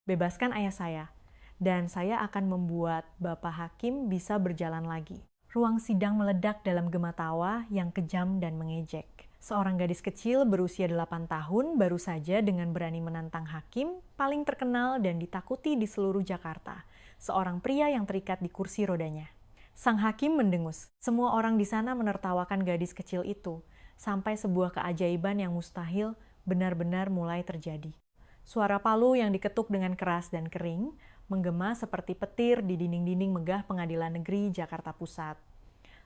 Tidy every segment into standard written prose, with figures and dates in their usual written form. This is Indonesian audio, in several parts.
Bebaskan ayah saya, dan saya akan membuat Bapak Hakim bisa berjalan lagi. Ruang sidang meledak dalam gema tawa yang kejam dan mengejek. Seorang gadis kecil berusia 8 tahun baru saja dengan berani menantang hakim paling terkenal dan ditakuti di seluruh Jakarta. Seorang pria yang terikat di kursi rodanya. Sang hakim mendengus. Semua orang di sana menertawakan gadis kecil itu, sampai sebuah keajaiban yang mustahil benar-benar mulai terjadi. Suara palu yang diketuk dengan keras dan kering menggema seperti petir di dinding-dinding megah Pengadilan Negeri Jakarta Pusat.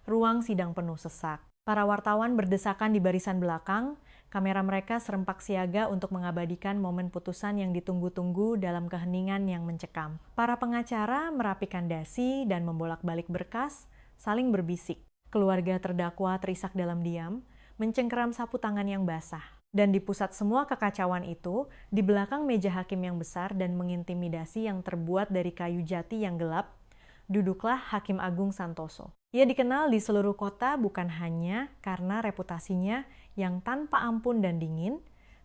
Ruang sidang penuh sesak. Para wartawan berdesakan di barisan belakang, kamera mereka serempak siaga untuk mengabadikan momen putusan yang ditunggu-tunggu dalam keheningan yang mencekam. Para pengacara merapikan dasi dan membolak-balik berkas, saling berbisik. Keluarga terdakwa terisak dalam diam, mencengkeram sapu tangan yang basah. Dan di pusat semua kekacauan itu, di belakang meja hakim yang besar dan mengintimidasi yang terbuat dari kayu jati yang gelap, duduklah Hakim Agung Santoso. Ia dikenal di seluruh kota bukan hanya karena reputasinya yang tanpa ampun dan dingin,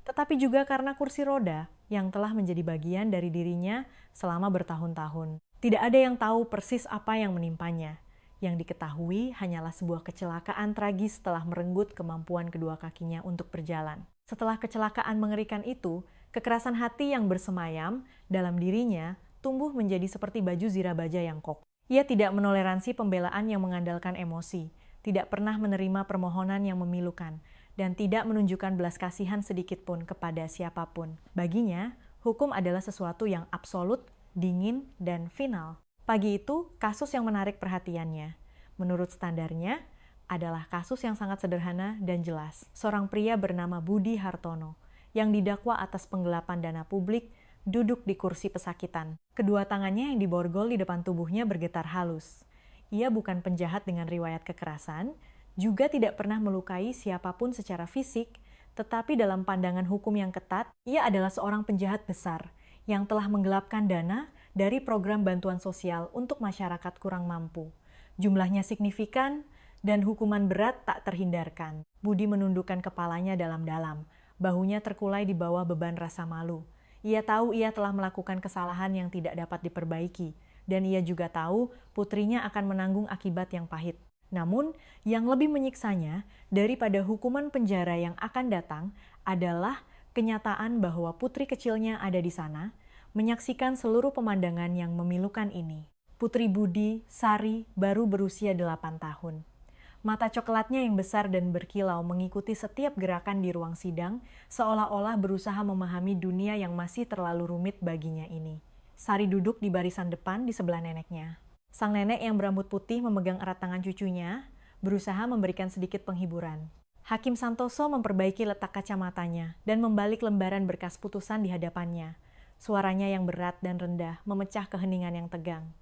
tetapi juga karena kursi roda yang telah menjadi bagian dari dirinya selama bertahun-tahun. Tidak ada yang tahu persis apa yang menimpanya. Yang diketahui hanyalah sebuah kecelakaan tragis setelah merenggut kemampuan kedua kakinya untuk berjalan. Setelah kecelakaan mengerikan itu, kekerasan hati yang bersemayam dalam dirinya tumbuh menjadi seperti baju zirabaja yang kokoh. Ia tidak menoleransi pembelaan yang mengandalkan emosi, tidak pernah menerima permohonan yang memilukan, dan tidak menunjukkan belas kasihan sedikitpun kepada siapapun. Baginya, hukum adalah sesuatu yang absolut, dingin, dan final. Pagi itu, kasus yang menarik perhatiannya. Menurut standarnya, adalah kasus yang sangat sederhana dan jelas. Seorang pria bernama Budi Hartono, yang didakwa atas penggelapan dana publik, duduk di kursi pesakitan. Kedua tangannya yang diborgol di depan tubuhnya bergetar halus. Ia bukan penjahat dengan riwayat kekerasan, juga tidak pernah melukai siapapun secara fisik, tetapi dalam pandangan hukum yang ketat, ia adalah seorang penjahat besar yang telah menggelapkan dana dari program bantuan sosial untuk masyarakat kurang mampu. Jumlahnya signifikan dan hukuman berat tak terhindarkan. Budi menundukkan kepalanya dalam-dalam, bahunya terkulai di bawah beban rasa malu. Ia tahu ia telah melakukan kesalahan yang tidak dapat diperbaiki, dan ia juga tahu putrinya akan menanggung akibat yang pahit. Namun, yang lebih menyiksanya daripada hukuman penjara yang akan datang adalah kenyataan bahwa putri kecilnya ada di sana, menyaksikan seluruh pemandangan yang memilukan ini. Putri Budi, Sari, baru berusia 8 tahun. Mata coklatnya yang besar dan berkilau mengikuti setiap gerakan di ruang sidang, seolah-olah berusaha memahami dunia yang masih terlalu rumit baginya ini. Sari duduk di barisan depan di sebelah neneknya. Sang nenek yang berambut putih memegang erat tangan cucunya, berusaha memberikan sedikit penghiburan. Hakim Santoso memperbaiki letak kacamatanya dan membalik lembaran berkas putusan di hadapannya. Suaranya yang berat dan rendah memecah keheningan yang tegang.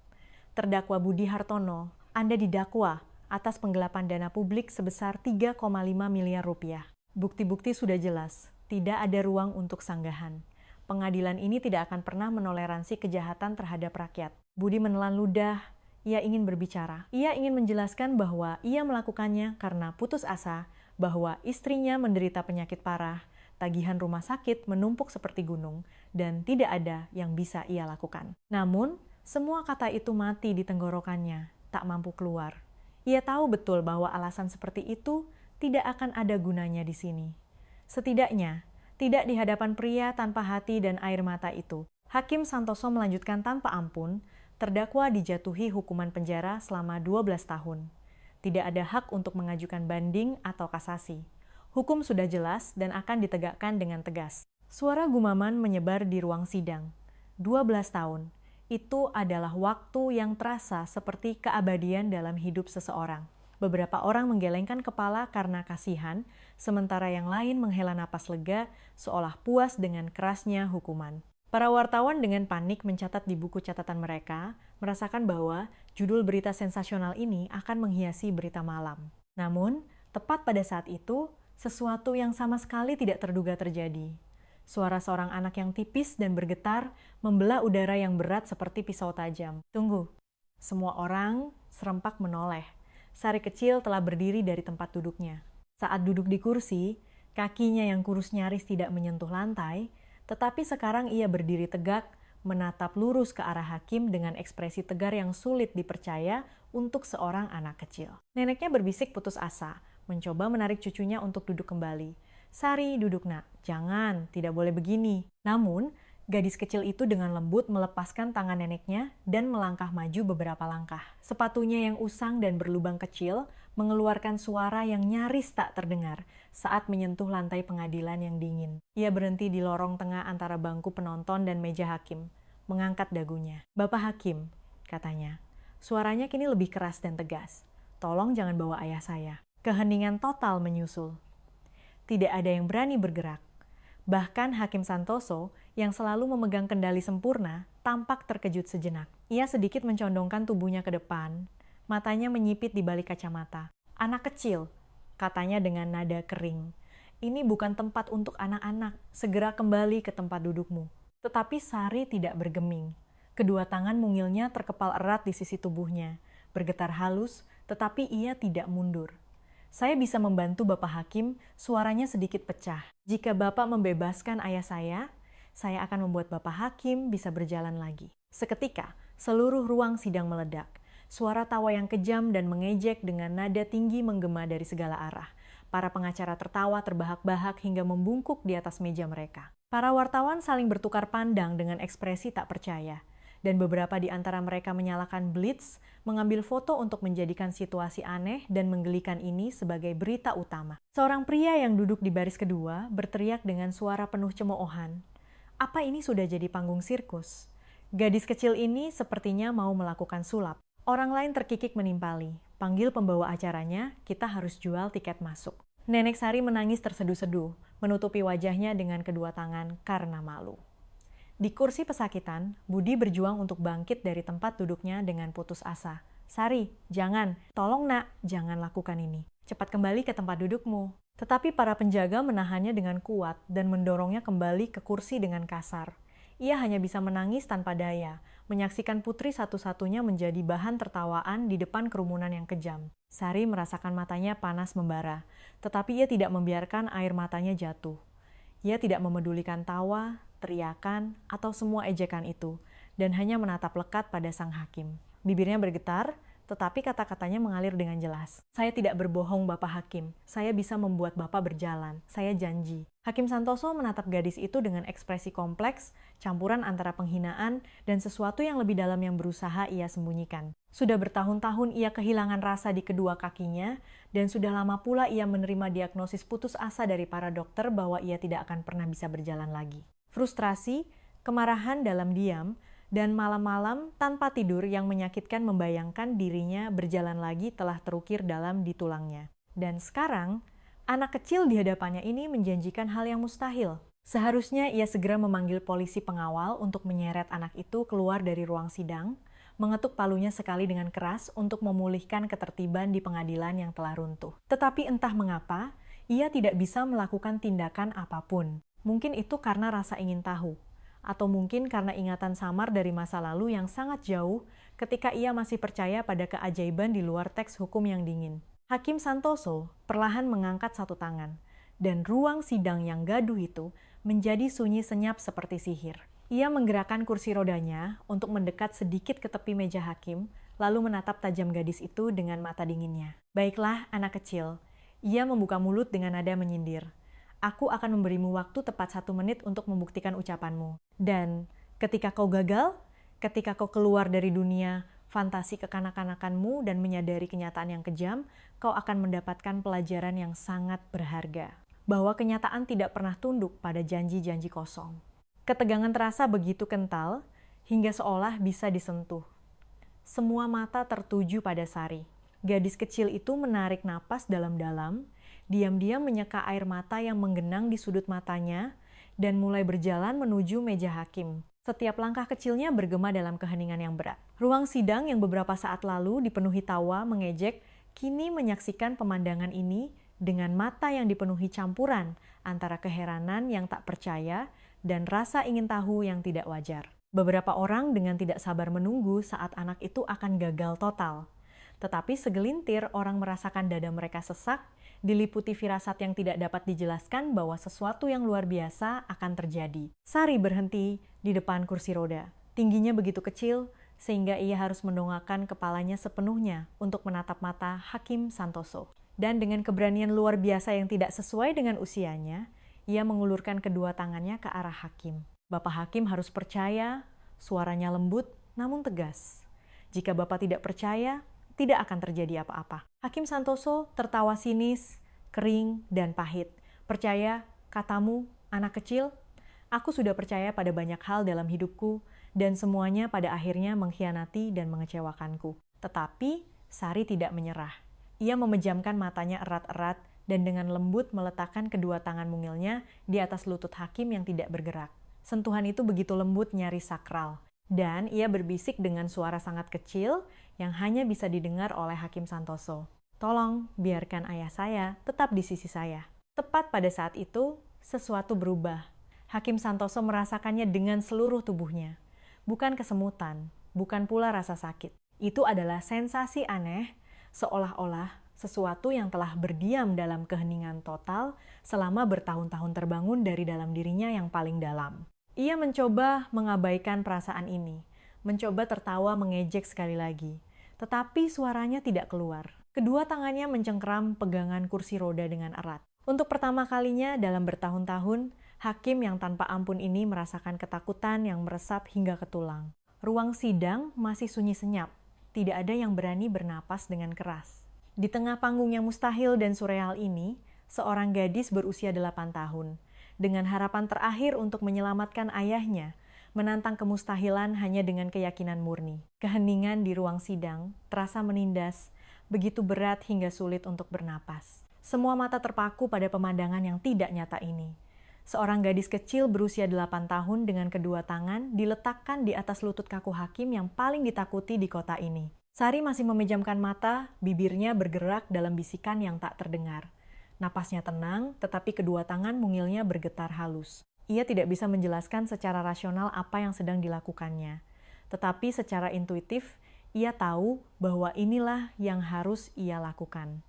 Terdakwa Budi Hartono, Anda didakwa atas penggelapan dana publik sebesar 3,5 miliar rupiah. Bukti-bukti sudah jelas, tidak ada ruang untuk sanggahan. Pengadilan ini tidak akan pernah menoleransi kejahatan terhadap rakyat. Budi menelan ludah, ia ingin berbicara. Ia ingin menjelaskan bahwa ia melakukannya karena putus asa, bahwa istrinya menderita penyakit parah, tagihan rumah sakit menumpuk seperti gunung, dan tidak ada yang bisa ia lakukan. Namun, semua kata itu mati di tenggorokannya, tak mampu keluar. Ia tahu betul bahwa alasan seperti itu tidak akan ada gunanya di sini. Setidaknya, tidak di hadapan pria tanpa hati dan air mata itu. Hakim Santoso melanjutkan tanpa ampun, terdakwa dijatuhi hukuman penjara selama 12 tahun. Tidak ada hak untuk mengajukan banding atau kasasi. Hukum sudah jelas dan akan ditegakkan dengan tegas. Suara gumaman menyebar di ruang sidang. 12 tahun. Itu adalah waktu yang terasa seperti keabadian dalam hidup seseorang. Beberapa orang menggelengkan kepala karena kasihan, sementara yang lain menghela napas lega seolah puas dengan kerasnya hukuman. Para wartawan dengan panik mencatat di buku catatan mereka, merasakan bahwa judul berita sensasional ini akan menghiasi berita malam. Namun, tepat pada saat itu, sesuatu yang sama sekali tidak terduga terjadi. Suara seorang anak yang tipis dan bergetar membelah udara yang berat seperti pisau tajam. Tunggu. Semua orang serempak menoleh. Sari kecil telah berdiri dari tempat duduknya. Saat duduk di kursi, kakinya yang kurus nyaris tidak menyentuh lantai, tetapi sekarang ia berdiri tegak, menatap lurus ke arah hakim dengan ekspresi tegar yang sulit dipercaya untuk seorang anak kecil. Neneknya berbisik putus asa, mencoba menarik cucunya untuk duduk kembali. "Sari, duduk nak. Jangan, tidak boleh begini." Namun, gadis kecil itu dengan lembut melepaskan tangan neneknya dan melangkah maju beberapa langkah. Sepatunya yang usang dan berlubang kecil mengeluarkan suara yang nyaris tak terdengar saat menyentuh lantai pengadilan yang dingin. Ia berhenti di lorong tengah antara bangku penonton dan meja hakim, mengangkat dagunya. "Bapak Hakim," katanya. Suaranya kini lebih keras dan tegas. "Tolong jangan bawa ayah saya." Keheningan total menyusul. Tidak ada yang berani bergerak. Bahkan Hakim Santoso yang selalu memegang kendali sempurna tampak terkejut sejenak. Ia sedikit mencondongkan tubuhnya ke depan, matanya menyipit di balik kacamata. "Anak kecil," katanya dengan nada kering. "Ini bukan tempat untuk anak-anak. Segera kembali ke tempat dudukmu." Tetapi Sari tidak bergeming. Kedua tangan mungilnya terkepal erat di sisi tubuhnya, bergetar halus, tetapi ia tidak mundur. "Saya bisa membantu Bapak Hakim," suaranya sedikit pecah. "Jika Bapak membebaskan ayah saya akan membuat Bapak Hakim bisa berjalan lagi." Seketika, seluruh ruang sidang meledak. Suara tawa yang kejam dan mengejek dengan nada tinggi menggema dari segala arah. Para pengacara tertawa terbahak-bahak hingga membungkuk di atas meja mereka. Para wartawan saling bertukar pandang dengan ekspresi tak percaya. Dan beberapa di antara mereka menyalakan blitz, mengambil foto untuk menjadikan situasi aneh dan menggelikan ini sebagai berita utama. Seorang pria yang duduk di baris kedua berteriak dengan suara penuh cemoohan, "Apa ini sudah jadi panggung sirkus? Gadis kecil ini sepertinya mau melakukan sulap." Orang lain terkikik menimpali. "Panggil pembawa acaranya, kita harus jual tiket masuk." Nenek Sari menangis terseduh-seduh, menutupi wajahnya dengan kedua tangan karena malu. Di kursi pesakitan, Budi berjuang untuk bangkit dari tempat duduknya dengan putus asa. "Sari, jangan. Tolong nak, jangan lakukan ini. Cepat kembali ke tempat dudukmu." Tetapi para penjaga menahannya dengan kuat dan mendorongnya kembali ke kursi dengan kasar. Ia hanya bisa menangis tanpa daya, menyaksikan putri satu-satunya menjadi bahan tertawaan di depan kerumunan yang kejam. Sari merasakan matanya panas membara, tetapi ia tidak membiarkan air matanya jatuh. Ia tidak memedulikan tawa, teriakan, atau semua ejekan itu, dan hanya menatap lekat pada sang hakim. Bibirnya bergetar, tetapi kata-katanya mengalir dengan jelas. "Saya tidak berbohong, Bapak Hakim. Saya bisa membuat Bapak berjalan. Saya janji." Hakim Santoso menatap gadis itu dengan ekspresi kompleks, campuran antara penghinaan dan sesuatu yang lebih dalam yang berusaha ia sembunyikan. Sudah bertahun-tahun ia kehilangan rasa di kedua kakinya, dan sudah lama pula ia menerima diagnosis putus asa dari para dokter bahwa ia tidak akan pernah bisa berjalan lagi. Frustrasi, kemarahan dalam diam, dan malam-malam tanpa tidur yang menyakitkan membayangkan dirinya berjalan lagi telah terukir dalam di tulangnya. Dan sekarang, anak kecil di hadapannya ini menjanjikan hal yang mustahil. Seharusnya ia segera memanggil polisi pengawal untuk menyeret anak itu keluar dari ruang sidang, mengetuk palunya sekali dengan keras untuk memulihkan ketertiban di pengadilan yang telah runtuh. Tetapi entah mengapa, ia tidak bisa melakukan tindakan apapun. Mungkin itu karena rasa ingin tahu, atau mungkin karena ingatan samar dari masa lalu yang sangat jauh ketika ia masih percaya pada keajaiban di luar teks hukum yang dingin. Hakim Santoso perlahan mengangkat satu tangan, dan ruang sidang yang gaduh itu menjadi sunyi senyap seperti sihir. Ia menggerakkan kursi rodanya untuk mendekat sedikit ke tepi meja hakim, lalu menatap tajam gadis itu dengan mata dinginnya. "Baiklah, anak kecil." Ia membuka mulut dengan nada menyindir. "Aku akan memberimu waktu tepat 1 menit untuk membuktikan ucapanmu. Dan ketika kau gagal, ketika kau keluar dari dunia fantasi kekanak-kanakanmu dan menyadari kenyataan yang kejam, kau akan mendapatkan pelajaran yang sangat berharga. Bahwa kenyataan tidak pernah tunduk pada janji-janji kosong." Ketegangan terasa begitu kental, hingga seolah bisa disentuh. Semua mata tertuju pada Sari. Gadis kecil itu menarik napas dalam-dalam, diam-diam menyeka air mata yang menggenang di sudut matanya, dan mulai berjalan menuju meja hakim. Setiap langkah kecilnya bergema dalam keheningan yang berat. Ruang sidang yang beberapa saat lalu dipenuhi tawa mengejek, kini menyaksikan pemandangan ini dengan mata yang dipenuhi campuran antara keheranan yang tak percaya dan rasa ingin tahu yang tidak wajar. Beberapa orang dengan tidak sabar menunggu saat anak itu akan gagal total. Tetapi segelintir orang merasakan dada mereka sesak, diliputi firasat yang tidak dapat dijelaskan bahwa sesuatu yang luar biasa akan terjadi. Sari berhenti di depan kursi roda. Tingginya begitu kecil, sehingga ia harus mendongakkan kepalanya sepenuhnya untuk menatap mata Hakim Santoso. Dan dengan keberanian luar biasa yang tidak sesuai dengan usianya, ia mengulurkan kedua tangannya ke arah Hakim. Bapak Hakim harus percaya, suaranya lembut namun tegas. Jika Bapak tidak percaya, tidak akan terjadi apa-apa. Hakim Santoso tertawa sinis, kering, dan pahit. Percaya, katamu, anak kecil? Aku sudah percaya pada banyak hal dalam hidupku, dan semuanya pada akhirnya mengkhianati dan mengecewakanku. Tetapi, Sari tidak menyerah. Ia memejamkan matanya erat-erat, dan dengan lembut meletakkan kedua tangan mungilnya di atas lutut Hakim yang tidak bergerak. Sentuhan itu begitu lembut nyaris sakral. Dan ia berbisik dengan suara sangat kecil yang hanya bisa didengar oleh Hakim Santoso. Tolong, biarkan ayah saya tetap di sisi saya. Tepat pada saat itu, sesuatu berubah. Hakim Santoso merasakannya dengan seluruh tubuhnya. Bukan kesemutan, bukan pula rasa sakit. Itu adalah sensasi aneh, seolah-olah sesuatu yang telah berdiam dalam keheningan total selama bertahun-tahun terbangun dari dalam dirinya yang paling dalam. Ia mencoba mengabaikan perasaan ini, mencoba tertawa mengejek sekali lagi, tetapi suaranya tidak keluar. Kedua tangannya mencengkeram pegangan kursi roda dengan erat. Untuk pertama kalinya dalam bertahun-tahun, Hakim yang tanpa ampun ini merasakan ketakutan yang meresap hingga ke tulang. Ruang sidang masih sunyi senyap, tidak ada yang berani bernapas dengan keras. Di tengah panggung yang mustahil dan surreal ini, seorang gadis berusia 8 tahun, dengan harapan terakhir untuk menyelamatkan ayahnya, menantang kemustahilan hanya dengan keyakinan murni. Keheningan di ruang sidang terasa menindas, begitu berat hingga sulit untuk bernapas. Semua mata terpaku pada pemandangan yang tidak nyata ini. Seorang gadis kecil berusia 8 tahun dengan kedua tangan diletakkan di atas lutut kaku Hakim yang paling ditakuti di kota ini. Sari masih memejamkan mata, bibirnya bergerak dalam bisikan yang tak terdengar. Napasnya tenang, tetapi kedua tangan mungilnya bergetar halus. Ia tidak bisa menjelaskan secara rasional apa yang sedang dilakukannya. Tetapi secara intuitif, ia tahu bahwa inilah yang harus ia lakukan.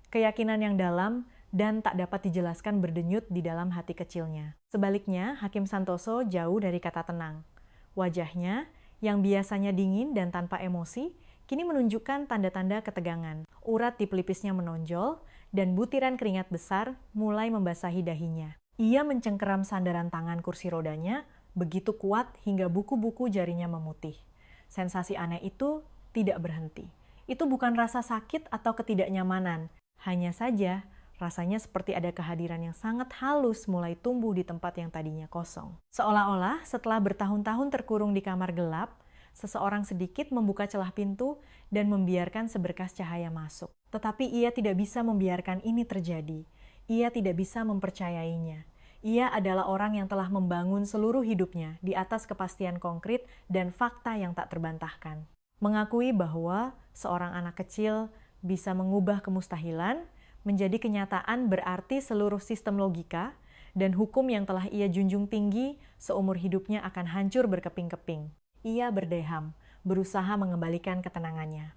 Keyakinan yang dalam dan tak dapat dijelaskan berdenyut di dalam hati kecilnya. Sebaliknya, Hakim Santoso jauh dari kata tenang. Wajahnya, yang biasanya dingin dan tanpa emosi, kini menunjukkan tanda-tanda ketegangan. Urat di pelipisnya menonjol, dan butiran keringat besar mulai membasahi dahinya. Ia mencengkeram sandaran tangan kursi rodanya, begitu kuat hingga buku-buku jarinya memutih. Sensasi aneh itu tidak berhenti. Itu bukan rasa sakit atau ketidaknyamanan, hanya saja rasanya seperti ada kehadiran yang sangat halus mulai tumbuh di tempat yang tadinya kosong. Seolah-olah setelah bertahun-tahun terkurung di kamar gelap, seseorang sedikit membuka celah pintu dan membiarkan seberkas cahaya masuk. Tetapi ia tidak bisa membiarkan ini terjadi. Ia tidak bisa mempercayainya. Ia adalah orang yang telah membangun seluruh hidupnya di atas kepastian konkret dan fakta yang tak terbantahkan. Mengakui bahwa seorang anak kecil bisa mengubah kemustahilan menjadi kenyataan berarti seluruh sistem logika dan hukum yang telah ia junjung tinggi seumur hidupnya akan hancur berkeping-keping. Ia berdeham, berusaha mengembalikan ketenangannya.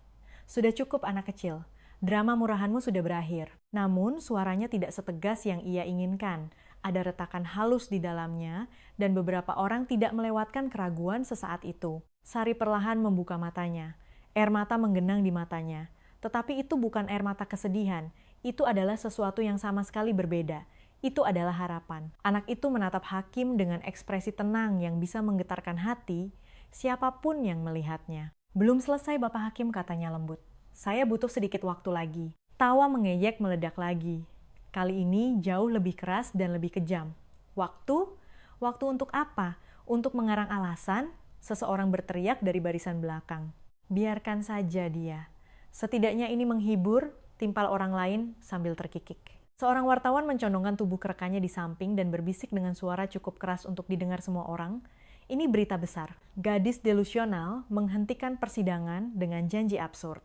Sudah cukup anak kecil, drama murahanmu sudah berakhir. Namun suaranya tidak setegas yang ia inginkan. Ada retakan halus di dalamnya dan beberapa orang tidak melewatkan keraguan sesaat itu. Sari perlahan membuka matanya. Air mata menggenang di matanya. Tetapi itu bukan air mata kesedihan. Itu adalah sesuatu yang sama sekali berbeda. Itu adalah harapan. Anak itu menatap Hakim dengan ekspresi tenang yang bisa menggetarkan hati siapapun yang melihatnya. Belum selesai Bapak Hakim, katanya lembut. Saya butuh sedikit waktu lagi. Tawa mengejek meledak lagi. Kali ini jauh lebih keras dan lebih kejam. Waktu? Waktu untuk apa? Untuk mengarang alasan? Seseorang berteriak dari barisan belakang. Biarkan saja dia. Setidaknya ini menghibur, timpal orang lain sambil terkikik. Seorang wartawan mencondongkan tubuh rekannya di samping dan berbisik dengan suara cukup keras untuk didengar semua orang. Ini berita besar. Gadis delusional menghentikan persidangan dengan janji absurd.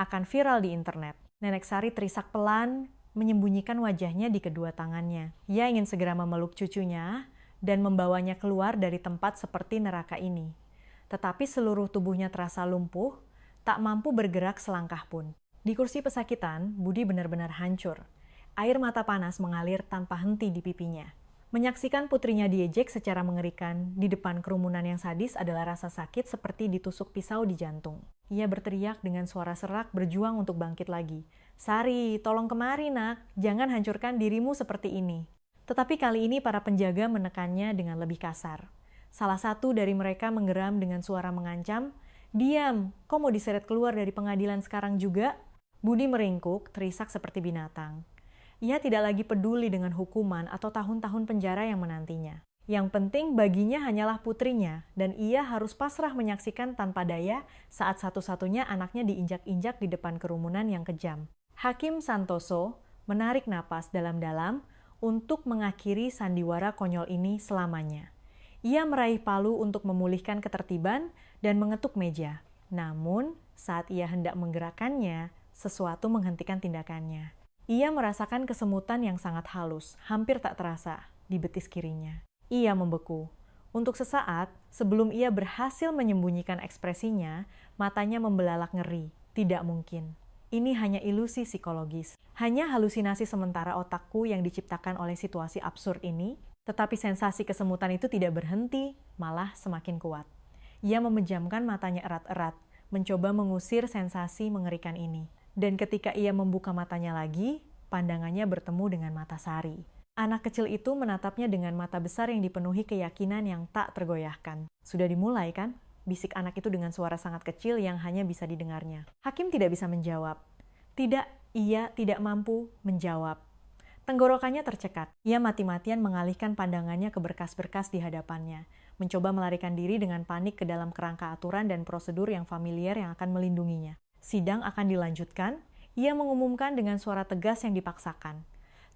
Akan viral di internet. Nenek Sari terisak pelan, menyembunyikan wajahnya di kedua tangannya. Ia ingin segera memeluk cucunya dan membawanya keluar dari tempat seperti neraka ini. Tetapi seluruh tubuhnya terasa lumpuh, tak mampu bergerak selangkah pun. Di kursi pesakitan, Budi benar-benar hancur. Air mata panas mengalir tanpa henti di pipinya. Menyaksikan putrinya diejek secara mengerikan di depan kerumunan yang sadis adalah rasa sakit seperti ditusuk pisau di jantung. Ia berteriak dengan suara serak berjuang untuk bangkit lagi. "Sari, tolong kemari nak, jangan hancurkan dirimu seperti ini." Tetapi kali ini para penjaga menekannya dengan lebih kasar. Salah satu dari mereka menggeram dengan suara mengancam, "Diam, kau mau diseret keluar dari pengadilan sekarang juga?" Budi meringkuk, terisak seperti binatang. Ia tidak lagi peduli dengan hukuman atau tahun-tahun penjara yang menantinya. Yang penting baginya hanyalah putrinya, dan ia harus pasrah menyaksikan tanpa daya saat satu-satunya anaknya diinjak-injak di depan kerumunan yang kejam. Hakim Santoso menarik napas dalam-dalam untuk mengakhiri sandiwara konyol ini selamanya. Ia meraih palu untuk memulihkan ketertiban dan mengetuk meja. Namun, saat ia hendak menggerakkannya, sesuatu menghentikan tindakannya. Ia merasakan kesemutan yang sangat halus, hampir tak terasa, di betis kirinya. Ia membeku. Untuk sesaat, sebelum ia berhasil menyembunyikan ekspresinya, matanya membelalak ngeri. Tidak mungkin. Ini hanya ilusi psikologis. Hanya halusinasi sementara otakku yang diciptakan oleh situasi absurd ini, tetapi sensasi kesemutan itu tidak berhenti, malah semakin kuat. Ia memejamkan matanya erat-erat, mencoba mengusir sensasi mengerikan ini. Dan ketika ia membuka matanya lagi, pandangannya bertemu dengan mata Sari. Anak kecil itu menatapnya dengan mata besar yang dipenuhi keyakinan yang tak tergoyahkan. "Sudah dimulai kan?" bisik anak itu dengan suara sangat kecil yang hanya bisa didengarnya. Hakim tidak bisa menjawab. Tidak, ia tidak mampu menjawab. Tenggorokannya tercekat. Ia mati-matian mengalihkan pandangannya ke berkas-berkas di hadapannya, mencoba melarikan diri dengan panik ke dalam kerangka aturan dan prosedur yang familiar yang akan melindunginya. Sidang akan dilanjutkan, ia mengumumkan dengan suara tegas yang dipaksakan.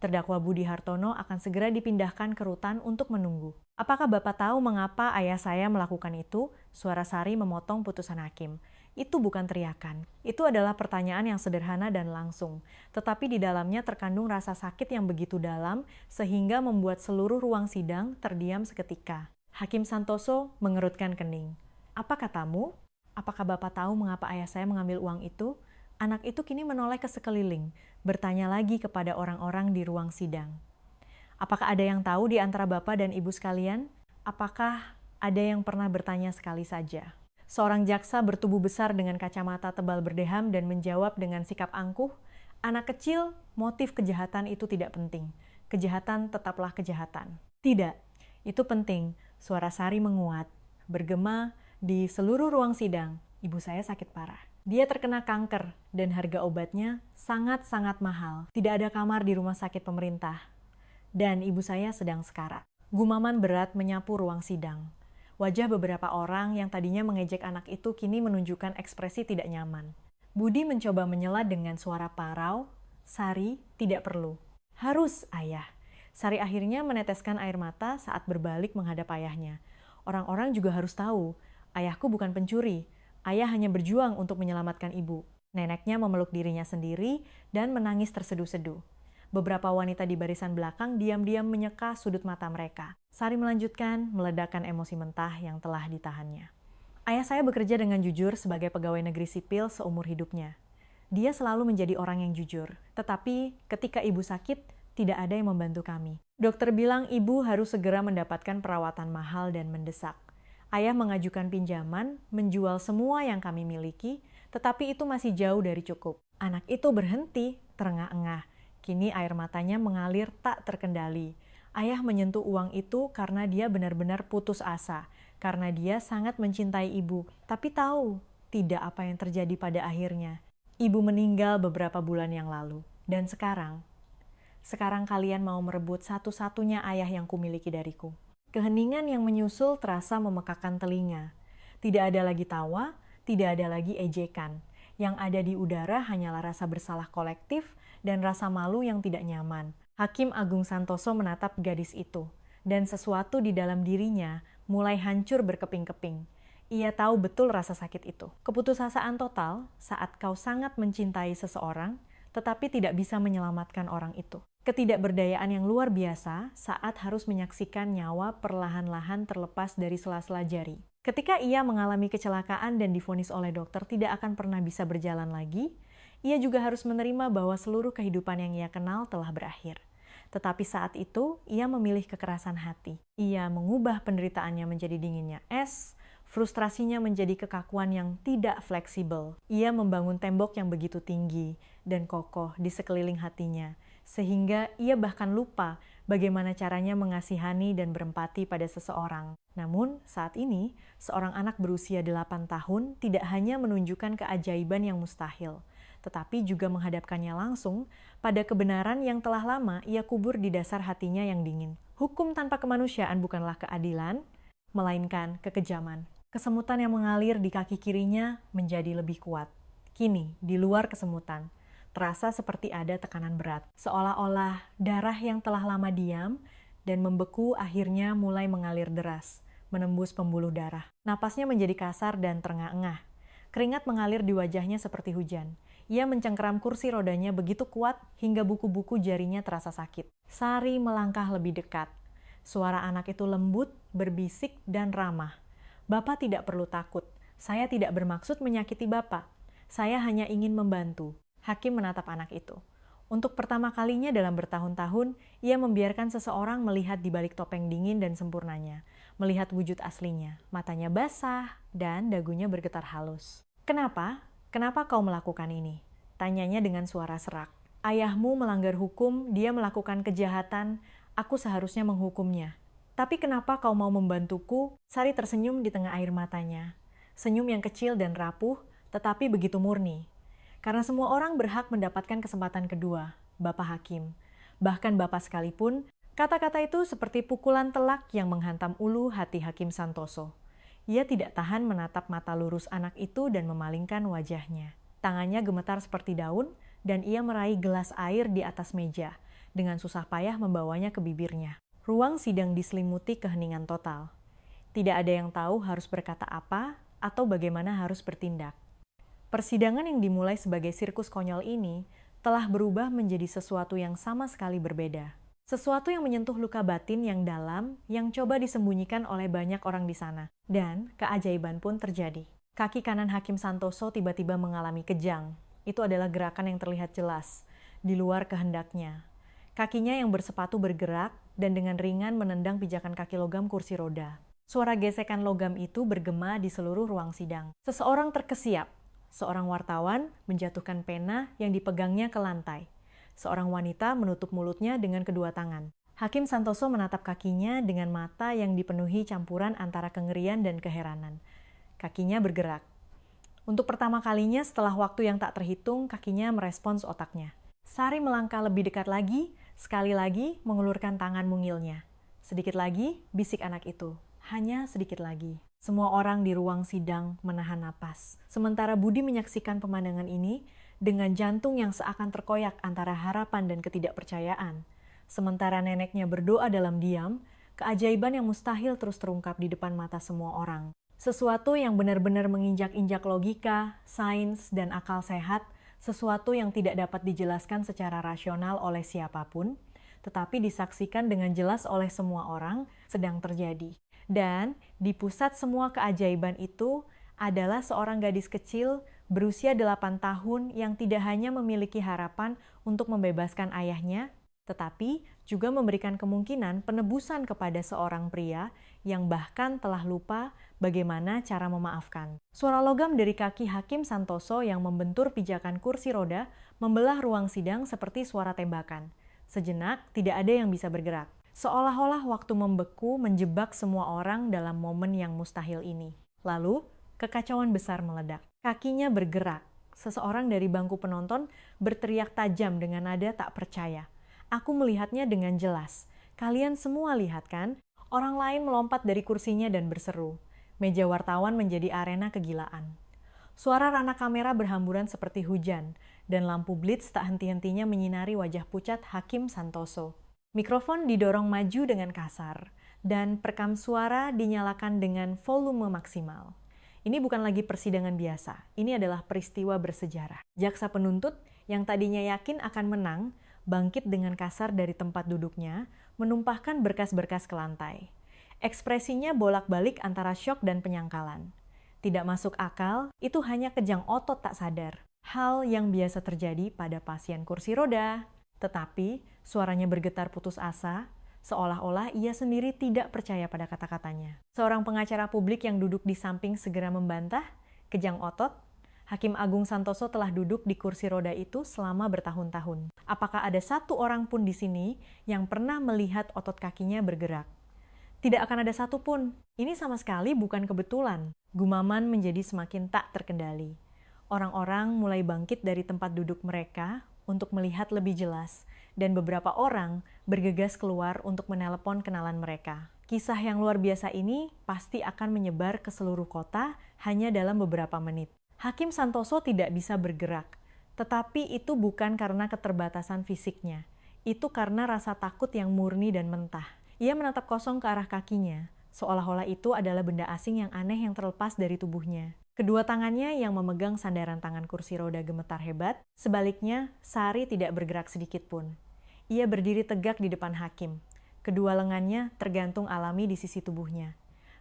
Terdakwa Budi Hartono akan segera dipindahkan ke rutan untuk menunggu. "Apakah Bapak tahu mengapa ayah saya melakukan itu?" Suara Sari memotong putusan hakim. Itu bukan teriakan. Itu adalah pertanyaan yang sederhana dan langsung. Tetapi di dalamnya terkandung rasa sakit yang begitu dalam sehingga membuat seluruh ruang sidang terdiam seketika. Hakim Santoso mengerutkan kening. "Apa katamu? Apakah Bapak tahu mengapa ayah saya mengambil uang itu?" Anak itu kini menoleh ke sekeliling, bertanya lagi kepada orang-orang di ruang sidang. "Apakah ada yang tahu di antara Bapak dan Ibu sekalian? Apakah ada yang pernah bertanya sekali saja?" Seorang jaksa bertubuh besar dengan kacamata tebal berdeham dan menjawab dengan sikap angkuh, "Anak kecil, motif kejahatan itu tidak penting. Kejahatan tetaplah kejahatan." "Tidak, itu penting." Suara Sari menguat, bergema di seluruh ruang sidang. "Ibu saya sakit parah. Dia terkena kanker dan harga obatnya sangat-sangat mahal. Tidak ada kamar di rumah sakit pemerintah. Dan ibu saya sedang sekarat." Gumaman berat menyapu ruang sidang. Wajah beberapa orang yang tadinya mengejek anak itu kini menunjukkan ekspresi tidak nyaman. Budi mencoba menyela dengan suara parau, "Sari, tidak perlu." "Harus, ayah." Sari akhirnya meneteskan air mata saat berbalik menghadap ayahnya. "Orang-orang juga harus tahu, ayahku bukan pencuri. Ayah hanya berjuang untuk menyelamatkan ibu." Neneknya memeluk dirinya sendiri dan menangis terseduh-seduh. Beberapa wanita di barisan belakang diam-diam menyeka sudut mata mereka. Sari melanjutkan meledakkan emosi mentah yang telah ditahannya. "Ayah saya bekerja dengan jujur sebagai pegawai negeri sipil seumur hidupnya. Dia selalu menjadi orang yang jujur. Tetapi ketika ibu sakit, tidak ada yang membantu kami. Dokter bilang ibu harus segera mendapatkan perawatan mahal dan mendesak. Ayah mengajukan pinjaman, menjual semua yang kami miliki, tetapi itu masih jauh dari cukup." Anak itu berhenti, terengah-engah. Kini air matanya mengalir tak terkendali. Ayah menyentuh uang itu karena dia benar-benar putus asa, karena dia sangat mencintai ibu, tapi tahu tidak apa yang terjadi pada akhirnya. Ibu meninggal beberapa bulan yang lalu, dan sekarang kalian mau merebut satu-satunya ayah yang kumiliki dariku. Keheningan yang menyusul terasa memekakan telinga. Tidak ada lagi tawa, tidak ada lagi ejekan. Yang ada di udara hanyalah rasa bersalah kolektif dan rasa malu yang tidak nyaman. Hakim Agung Santoso menatap gadis itu, dan sesuatu di dalam dirinya mulai hancur berkeping-keping. Ia tahu betul rasa sakit itu. Keputusasaan total saat kau sangat mencintai seseorang, tetapi tidak bisa menyelamatkan orang itu. Ketidakberdayaan yang luar biasa saat harus menyaksikan nyawa perlahan-lahan terlepas dari sela-sela jari. Ketika ia mengalami kecelakaan dan divonis oleh dokter tidak akan pernah bisa berjalan lagi, ia juga harus menerima bahwa seluruh kehidupan yang ia kenal telah berakhir. Tetapi saat itu, ia memilih kekerasan hati. Ia mengubah penderitaannya menjadi dinginnya es, frustrasinya menjadi kekakuan yang tidak fleksibel. Ia membangun tembok yang begitu tinggi dan kokoh di sekeliling hatinya, sehingga ia bahkan lupa bagaimana caranya mengasihani dan berempati pada seseorang. Namun, saat ini, seorang anak berusia 8 tahun tidak hanya menunjukkan keajaiban yang mustahil, tetapi juga menghadapkannya langsung pada kebenaran yang telah lama ia kubur di dasar hatinya yang dingin. Hukum tanpa kemanusiaan bukanlah keadilan, melainkan kekejaman. Kesemutan yang mengalir di kaki kirinya menjadi lebih kuat. Kini, di luar kesemutan, terasa seperti ada tekanan berat. Seolah-olah darah yang telah lama diam dan membeku akhirnya mulai mengalir deras, menembus pembuluh darah. Napasnya menjadi kasar dan terengah-engah. Keringat mengalir di wajahnya seperti hujan. Ia mencengkeram kursi rodanya begitu kuat hingga buku-buku jarinya terasa sakit. Sari melangkah lebih dekat. Suara anak itu lembut, berbisik, dan ramah. Bapak tidak perlu takut. Saya tidak bermaksud menyakiti Bapak. Saya hanya ingin membantu. Hakim menatap anak itu. Untuk pertama kalinya dalam bertahun-tahun, ia membiarkan seseorang melihat di balik topeng dingin dan sempurnanya. Melihat wujud aslinya. Matanya basah dan dagunya bergetar halus. Kenapa? Kenapa kau melakukan ini? Tanyanya dengan suara serak. Ayahmu melanggar hukum, dia melakukan kejahatan, aku seharusnya menghukumnya. Tapi kenapa kau mau membantuku? Sari tersenyum di tengah air matanya. Senyum yang kecil dan rapuh, tetapi begitu murni. Karena semua orang berhak mendapatkan kesempatan kedua, Bapak Hakim. Bahkan Bapak sekalipun, kata-kata itu seperti pukulan telak yang menghantam ulu hati Hakim Santoso. Ia tidak tahan menatap mata lurus anak itu dan memalingkan wajahnya. Tangannya gemetar seperti daun, dan ia meraih gelas air di atas meja, dengan susah payah membawanya ke bibirnya. Ruang sidang diselimuti keheningan total. Tidak ada yang tahu harus berkata apa atau bagaimana harus bertindak. Persidangan yang dimulai sebagai sirkus konyol ini telah berubah menjadi sesuatu yang sama sekali berbeda. Sesuatu yang menyentuh luka batin yang dalam yang coba disembunyikan oleh banyak orang di sana. Dan keajaiban pun terjadi. Kaki kanan Hakim Santoso tiba-tiba mengalami kejang. Itu adalah gerakan yang terlihat jelas, di luar kehendaknya. Kakinya yang bersepatu bergerak dan dengan ringan menendang pijakan kaki logam kursi roda. Suara gesekan logam itu bergema di seluruh ruang sidang. Seseorang terkesiap. Seorang wartawan menjatuhkan pena yang dipegangnya ke lantai. Seorang wanita menutup mulutnya dengan kedua tangan. Hakim Santoso menatap kakinya dengan mata yang dipenuhi campuran antara kengerian dan keheranan. Kakinya bergerak. Untuk pertama kalinya setelah waktu yang tak terhitung, kakinya merespons otaknya. Sari melangkah lebih dekat lagi, sekali lagi mengulurkan tangan mungilnya. Sedikit lagi, bisik anak itu. Hanya sedikit lagi. Semua orang di ruang sidang menahan napas. Sementara Budi menyaksikan pemandangan ini dengan jantung yang seakan terkoyak antara harapan dan ketidakpercayaan. Sementara neneknya berdoa dalam diam, keajaiban yang mustahil terus terungkap di depan mata semua orang. Sesuatu yang benar-benar menginjak-injak logika, sains, dan akal sehat, sesuatu yang tidak dapat dijelaskan secara rasional oleh siapapun, tetapi disaksikan dengan jelas oleh semua orang, sedang terjadi. Dan di pusat semua keajaiban itu adalah seorang gadis kecil berusia 8 tahun yang tidak hanya memiliki harapan untuk membebaskan ayahnya, tetapi juga memberikan kemungkinan penebusan kepada seorang pria yang bahkan telah lupa bagaimana cara memaafkan. Suara logam dari kaki Hakim Santoso yang membentur pijakan kursi roda membelah ruang sidang seperti suara tembakan. Sejenak tidak ada yang bisa bergerak. Seolah-olah waktu membeku menjebak semua orang dalam momen yang mustahil ini. Lalu, kekacauan besar meledak. Kakinya bergerak. Seseorang dari bangku penonton berteriak tajam dengan nada tak percaya. Aku melihatnya dengan jelas. Kalian semua lihat kan? Orang lain melompat dari kursinya dan berseru. Meja wartawan menjadi arena kegilaan. Suara rana kamera berhamburan seperti hujan, dan lampu blitz tak henti-hentinya menyinari wajah pucat Hakim Santoso. Mikrofon didorong maju dengan kasar, dan perekam suara dinyalakan dengan volume maksimal. Ini bukan lagi persidangan biasa, ini adalah peristiwa bersejarah. Jaksa penuntut yang tadinya yakin akan menang, bangkit dengan kasar dari tempat duduknya, menumpahkan berkas-berkas ke lantai. Ekspresinya bolak-balik antara syok dan penyangkalan. Tidak masuk akal, itu hanya kejang otot tak sadar. Hal yang biasa terjadi pada pasien kursi roda. Tetapi suaranya bergetar putus asa, seolah-olah ia sendiri tidak percaya pada kata-katanya. Seorang pengacara publik yang duduk di samping segera membantah, kejang otot, Hakim Agung Santoso telah duduk di kursi roda itu selama bertahun-tahun. Apakah ada satu orang pun di sini yang pernah melihat otot kakinya bergerak? Tidak akan ada satupun. Ini sama sekali bukan kebetulan. Gumaman menjadi semakin tak terkendali. Orang-orang mulai bangkit dari tempat duduk mereka untuk melihat lebih jelas, dan beberapa orang bergegas keluar untuk menelepon kenalan mereka. Kisah yang luar biasa ini pasti akan menyebar ke seluruh kota hanya dalam beberapa menit. Hakim Santoso tidak bisa bergerak, tetapi itu bukan karena keterbatasan fisiknya. Itu karena rasa takut yang murni dan mentah. Ia menatap kosong ke arah kakinya, seolah-olah itu adalah benda asing yang aneh yang terlepas dari tubuhnya. Kedua tangannya yang memegang sandaran tangan kursi roda gemetar hebat, sebaliknya Sari tidak bergerak sedikit pun. Ia berdiri tegak di depan hakim. Kedua lengannya tergantung alami di sisi tubuhnya.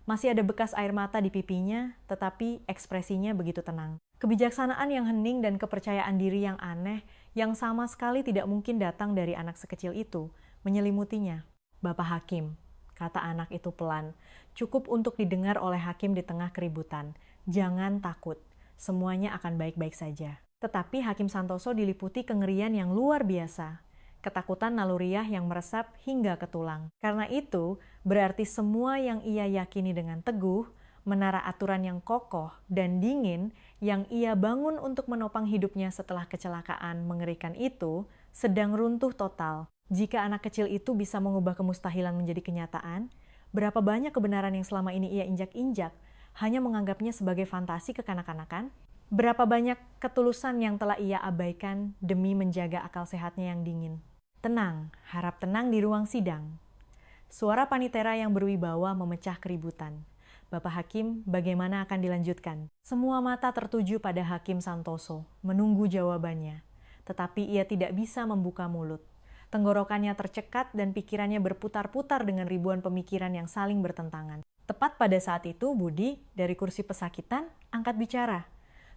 Masih ada bekas air mata di pipinya, tetapi ekspresinya begitu tenang. Kebijaksanaan yang hening dan kepercayaan diri yang aneh, yang sama sekali tidak mungkin datang dari anak sekecil itu, menyelimutinya. "Bapak Hakim," kata anak itu pelan, cukup untuk didengar oleh hakim di tengah keributan. "Jangan takut, semuanya akan baik-baik saja." Tetapi Hakim Santoso diliputi kengerian yang luar biasa. Ketakutan naluriah yang meresap hingga ke tulang. Karena itu, berarti semua yang ia yakini dengan teguh, menara aturan yang kokoh dan dingin yang ia bangun untuk menopang hidupnya setelah kecelakaan mengerikan itu, sedang runtuh total. Jika anak kecil itu bisa mengubah kemustahilan menjadi kenyataan, berapa banyak kebenaran yang selama ini ia injak-injak, hanya menganggapnya sebagai fantasi kekanak-kanakan? Berapa banyak ketulusan yang telah ia abaikan demi menjaga akal sehatnya yang dingin? Tenang, harap tenang di ruang sidang. Suara panitera yang berwibawa memecah keributan. "Bapak Hakim, bagaimana akan dilanjutkan?" Semua mata tertuju pada Hakim Santoso, menunggu jawabannya. Tetapi ia tidak bisa membuka mulut. Tenggorokannya tercekat dan pikirannya berputar-putar dengan ribuan pemikiran yang saling bertentangan. Tepat pada saat itu, Budi, dari kursi pesakitan, angkat bicara.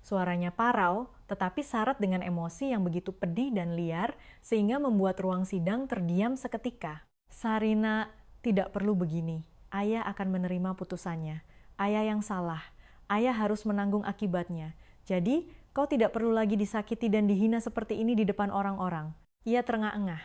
Suaranya parau, tetapi syarat dengan emosi yang begitu pedih dan liar, sehingga membuat ruang sidang terdiam seketika. "Sarina, tidak perlu begini. Ayah akan menerima putusannya. Ayah yang salah. Ayah harus menanggung akibatnya. Jadi, kau tidak perlu lagi disakiti dan dihina seperti ini di depan orang-orang." Ia terengah-engah,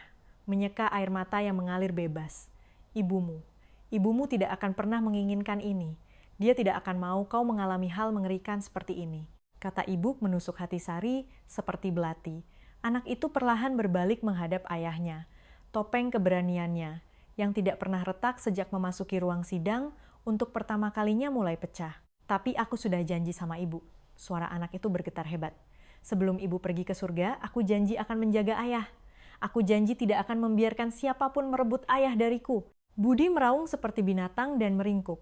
menyeka air mata yang mengalir bebas. Ibumu tidak akan pernah menginginkan ini. Dia tidak akan mau kau mengalami hal mengerikan seperti ini," kata ibu menusuk hati Sari seperti belati. Anak itu perlahan berbalik menghadap ayahnya. Topeng keberaniannya, yang tidak pernah retak sejak memasuki ruang sidang, untuk pertama kalinya mulai pecah. "Tapi aku sudah janji sama ibu." Suara anak itu bergetar hebat. "Sebelum ibu pergi ke surga, aku janji akan menjaga ayah. Aku janji tidak akan membiarkan siapapun merebut ayah dariku." Budi meraung seperti binatang dan meringkuk.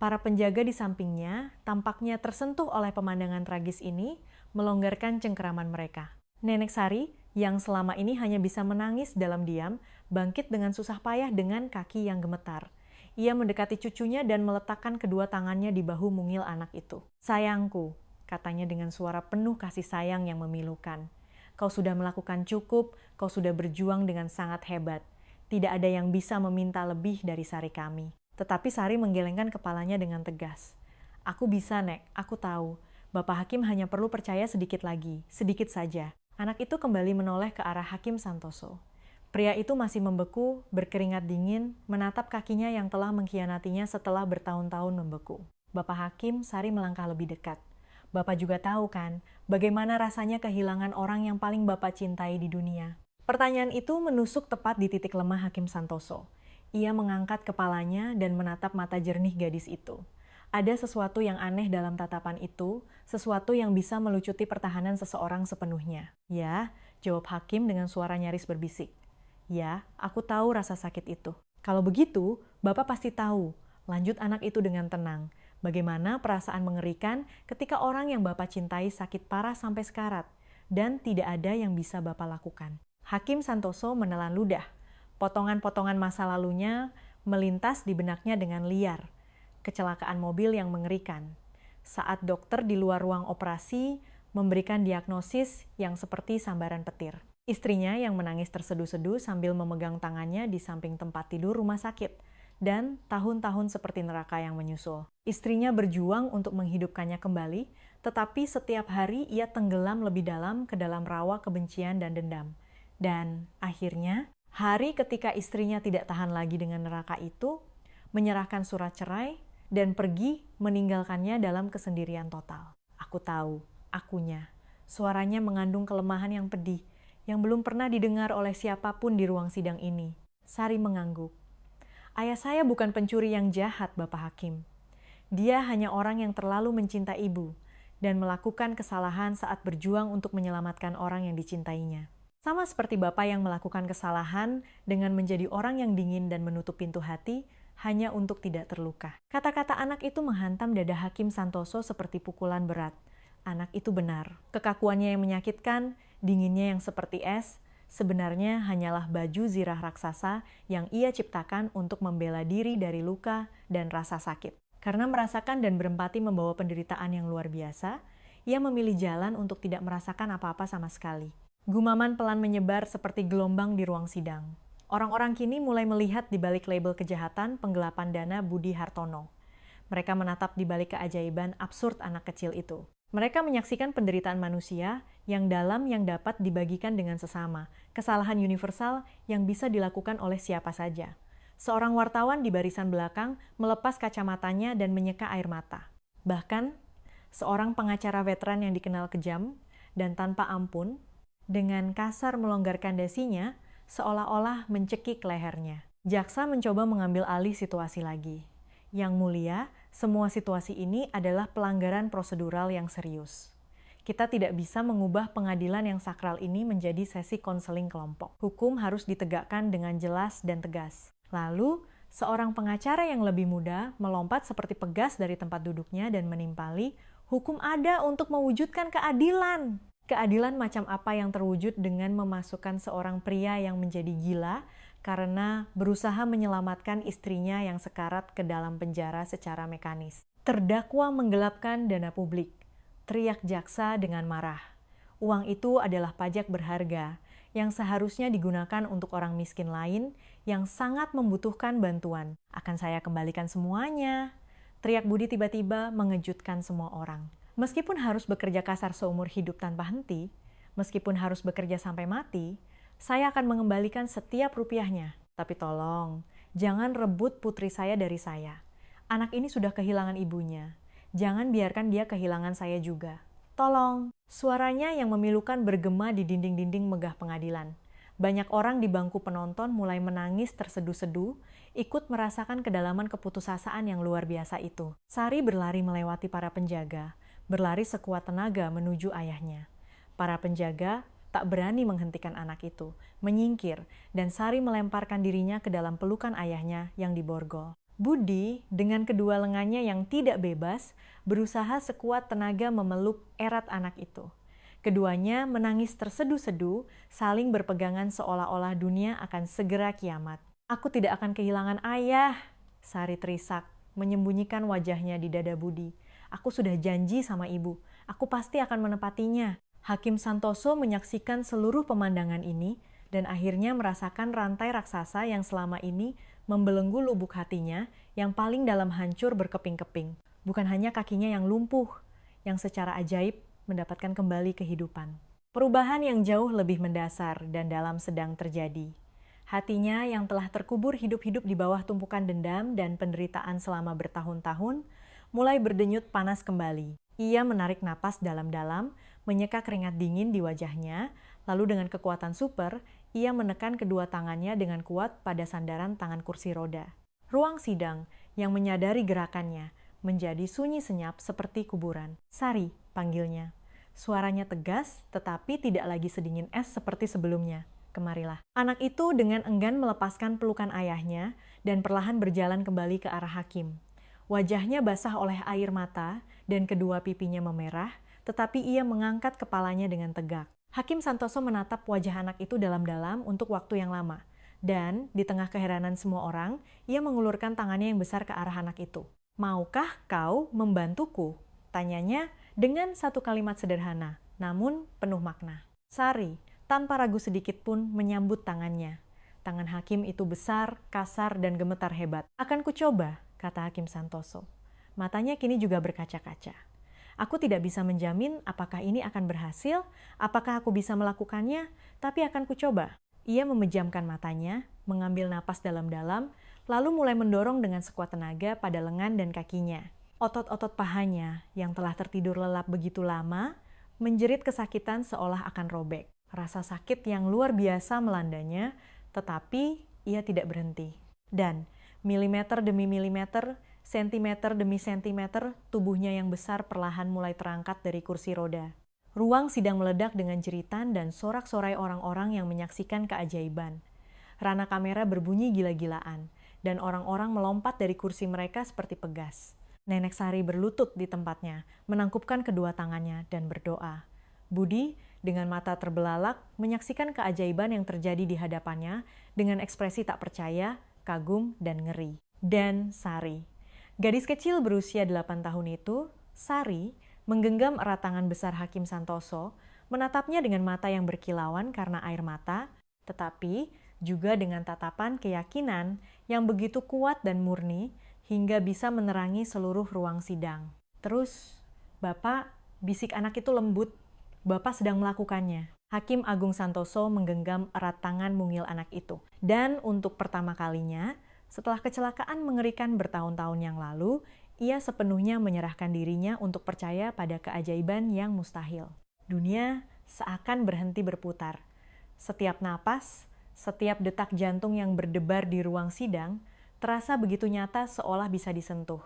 Para penjaga di sampingnya tampaknya tersentuh oleh pemandangan tragis ini, melonggarkan cengkeraman mereka. Nenek Sari, yang selama ini hanya bisa menangis dalam diam, bangkit dengan susah payah dengan kaki yang gemetar. Ia mendekati cucunya dan meletakkan kedua tangannya di bahu mungil anak itu. "Sayangku," katanya dengan suara penuh kasih sayang yang memilukan. "Kau sudah melakukan cukup, kau sudah berjuang dengan sangat hebat. Tidak ada yang bisa meminta lebih dari Sari kami." Tetapi Sari menggelengkan kepalanya dengan tegas. "Aku bisa, Nek. Aku tahu. Bapak Hakim hanya perlu percaya sedikit lagi. Sedikit saja." Anak itu kembali menoleh ke arah Hakim Santoso. Pria itu masih membeku, berkeringat dingin, menatap kakinya yang telah mengkhianatinya setelah bertahun-tahun membeku. "Bapak Hakim," Sari melangkah lebih dekat. "Bapak juga tahu kan, bagaimana rasanya kehilangan orang yang paling Bapak cintai di dunia?" Pertanyaan itu menusuk tepat di titik lemah Hakim Santoso. Ia mengangkat kepalanya dan menatap mata jernih gadis itu. Ada sesuatu yang aneh dalam tatapan itu, sesuatu yang bisa melucuti pertahanan seseorang sepenuhnya. "Ya," jawab Hakim dengan suara nyaris berbisik. "Ya, aku tahu rasa sakit itu." "Kalau begitu, Bapak pasti tahu," lanjut anak itu dengan tenang, "bagaimana perasaan mengerikan ketika orang yang Bapak cintai sakit parah sampai sekarat, dan tidak ada yang bisa Bapak lakukan." Hakim Santoso menelan ludah. Potongan-potongan masa lalunya melintas di benaknya dengan liar. Kecelakaan mobil yang mengerikan. Saat dokter di luar ruang operasi memberikan diagnosis yang seperti sambaran petir. Istrinya yang menangis terseduh-seduh sambil memegang tangannya di samping tempat tidur rumah sakit, dan tahun-tahun seperti neraka yang menyusul. Istrinya berjuang untuk menghidupkannya kembali, tetapi setiap hari ia tenggelam lebih dalam ke dalam rawa kebencian dan dendam. Dan akhirnya, hari ketika istrinya tidak tahan lagi dengan neraka itu, menyerahkan surat cerai dan pergi meninggalkannya dalam kesendirian total. Aku tahu, akunya. Suaranya mengandung kelemahan yang pedih, yang belum pernah didengar oleh siapapun di ruang sidang ini. Sari mengangguk. Ayah saya bukan pencuri yang jahat, Bapak Hakim. Dia hanya orang yang terlalu mencintai ibu dan melakukan kesalahan saat berjuang untuk menyelamatkan orang yang dicintainya. Sama seperti Bapak yang melakukan kesalahan dengan menjadi orang yang dingin dan menutup pintu hati hanya untuk tidak terluka. Kata-kata anak itu menghantam dada Hakim Santoso seperti pukulan berat. Anak itu benar. Kekakuannya yang menyakitkan, dinginnya yang seperti es, sebenarnya hanyalah baju zirah raksasa yang ia ciptakan untuk membela diri dari luka dan rasa sakit. Karena merasakan dan berempati membawa penderitaan yang luar biasa, ia memilih jalan untuk tidak merasakan apa-apa sama sekali. Gumaman pelan menyebar seperti gelombang di ruang sidang. Orang-orang kini mulai melihat di balik label kejahatan penggelapan dana Budi Hartono. Mereka menatap di balik keajaiban absurd anak kecil itu. Mereka menyaksikan penderitaan manusia yang dalam yang dapat dibagikan dengan sesama, kesalahan universal yang bisa dilakukan oleh siapa saja. Seorang wartawan di barisan belakang melepas kacamatanya dan menyeka air mata. Bahkan, seorang pengacara veteran yang dikenal kejam dan tanpa ampun, dengan kasar melonggarkan dasinya, seolah-olah mencekik lehernya. Jaksa mencoba mengambil alih situasi lagi. Yang mulia, semua situasi ini adalah pelanggaran prosedural yang serius. Kita tidak bisa mengubah pengadilan yang sakral ini menjadi sesi konseling kelompok. Hukum harus ditegakkan dengan jelas dan tegas. Lalu, seorang pengacara yang lebih muda melompat seperti pegas dari tempat duduknya dan menimpali, hukum ada untuk mewujudkan keadilan. Keadilan macam apa yang terwujud dengan memasukkan seorang pria yang menjadi gila karena berusaha menyelamatkan istrinya yang sekarat ke dalam penjara secara mekanis. Terdakwa menggelapkan dana publik, teriak jaksa dengan marah. Uang itu adalah pajak berharga yang seharusnya digunakan untuk orang miskin lain yang sangat membutuhkan bantuan. Akan saya kembalikan semuanya. Teriak Budi tiba-tiba mengejutkan semua orang. Meskipun harus bekerja kasar seumur hidup tanpa henti, meskipun harus bekerja sampai mati, saya akan mengembalikan setiap rupiahnya. Tapi tolong, jangan rebut putri saya dari saya. Anak ini sudah kehilangan ibunya. Jangan biarkan dia kehilangan saya juga. Tolong. Suaranya yang memilukan bergema di dinding-dinding megah pengadilan. Banyak orang di bangku penonton mulai menangis terseduh-seduh, ikut merasakan kedalaman keputusasaan yang luar biasa itu. Sari berlari melewati para penjaga, berlari sekuat tenaga menuju ayahnya. Para penjaga tak berani menghentikan anak itu, menyingkir, dan Sari melemparkan dirinya ke dalam pelukan ayahnya yang diborgol. Budi, dengan kedua lengannya yang tidak bebas, berusaha sekuat tenaga memeluk erat anak itu. Keduanya menangis terseduh-seduh, saling berpegangan seolah-olah dunia akan segera kiamat. Aku tidak akan kehilangan ayah, Sari terisak, menyembunyikan wajahnya di dada Budi. Aku sudah janji sama ibu, aku pasti akan menepatinya. Hakim Santoso menyaksikan seluruh pemandangan ini dan akhirnya merasakan rantai raksasa yang selama ini membelenggu lubuk hatinya yang paling dalam hancur berkeping-keping. Bukan hanya kakinya yang lumpuh, yang secara ajaib mendapatkan kembali kehidupan. Perubahan yang jauh lebih mendasar dan dalam sedang terjadi. Hatinya yang telah terkubur hidup-hidup di bawah tumpukan dendam dan penderitaan selama bertahun-tahun, mulai berdenyut panas kembali. Ia menarik napas dalam-dalam, menyeka keringat dingin di wajahnya, lalu dengan kekuatan super, ia menekan kedua tangannya dengan kuat pada sandaran tangan kursi roda. Ruang sidang yang menyadari gerakannya menjadi sunyi senyap seperti kuburan. Sari, panggilnya. Suaranya tegas, tetapi tidak lagi sedingin es seperti sebelumnya. Kemarilah. Anak itu dengan enggan melepaskan pelukan ayahnya dan perlahan berjalan kembali ke arah hakim. Wajahnya basah oleh air mata dan kedua pipinya memerah, tetapi ia mengangkat kepalanya dengan tegak. Hakim Santoso menatap wajah anak itu dalam-dalam untuk waktu yang lama. Dan di tengah keheranan semua orang, ia mengulurkan tangannya yang besar ke arah anak itu. Maukah kau membantuku? Tanyanya dengan satu kalimat sederhana, namun penuh makna. Sari, tanpa ragu sedikit pun menyambut tangannya. Tangan hakim itu besar, kasar, dan gemetar hebat. "Akan kucoba," kata Hakim Santoso. Matanya kini juga berkaca-kaca. "Aku tidak bisa menjamin apakah ini akan berhasil, apakah aku bisa melakukannya, tapi akan kucoba." Ia memejamkan matanya, mengambil napas dalam-dalam, lalu mulai mendorong dengan sekuat tenaga pada lengan dan kakinya. Otot-otot pahanya yang telah tertidur lelap begitu lama, menjerit kesakitan seolah akan robek. Rasa sakit yang luar biasa melandanya, tetapi ia tidak berhenti. Dan milimeter demi milimeter, sentimeter demi sentimeter, tubuhnya yang besar perlahan mulai terangkat dari kursi roda. Ruang sidang meledak dengan jeritan dan sorak-sorai orang-orang yang menyaksikan keajaiban. Rana kamera berbunyi gila-gilaan, dan orang-orang melompat dari kursi mereka seperti pegas. Nenek Sari berlutut di tempatnya, menangkupkan kedua tangannya dan berdoa. Budi, dengan mata terbelalak, menyaksikan keajaiban yang terjadi di hadapannya dengan ekspresi tak percaya, kagum, dan ngeri. Dan Sari. Gadis kecil berusia 8 tahun itu, Sari, menggenggam erat tangan besar Hakim Santoso, menatapnya dengan mata yang berkilauan karena air mata, tetapi juga dengan tatapan keyakinan yang begitu kuat dan murni hingga bisa menerangi seluruh ruang sidang. "Terus, Bapak," bisik anak itu lembut, "Bapak sedang melakukannya." Hakim Agung Santoso menggenggam erat tangan mungil anak itu. Dan untuk pertama kalinya, setelah kecelakaan mengerikan bertahun-tahun yang lalu, ia sepenuhnya menyerahkan dirinya untuk percaya pada keajaiban yang mustahil. Dunia seakan berhenti berputar. Setiap napas, setiap detak jantung yang berdebar di ruang sidang, terasa begitu nyata seolah bisa disentuh.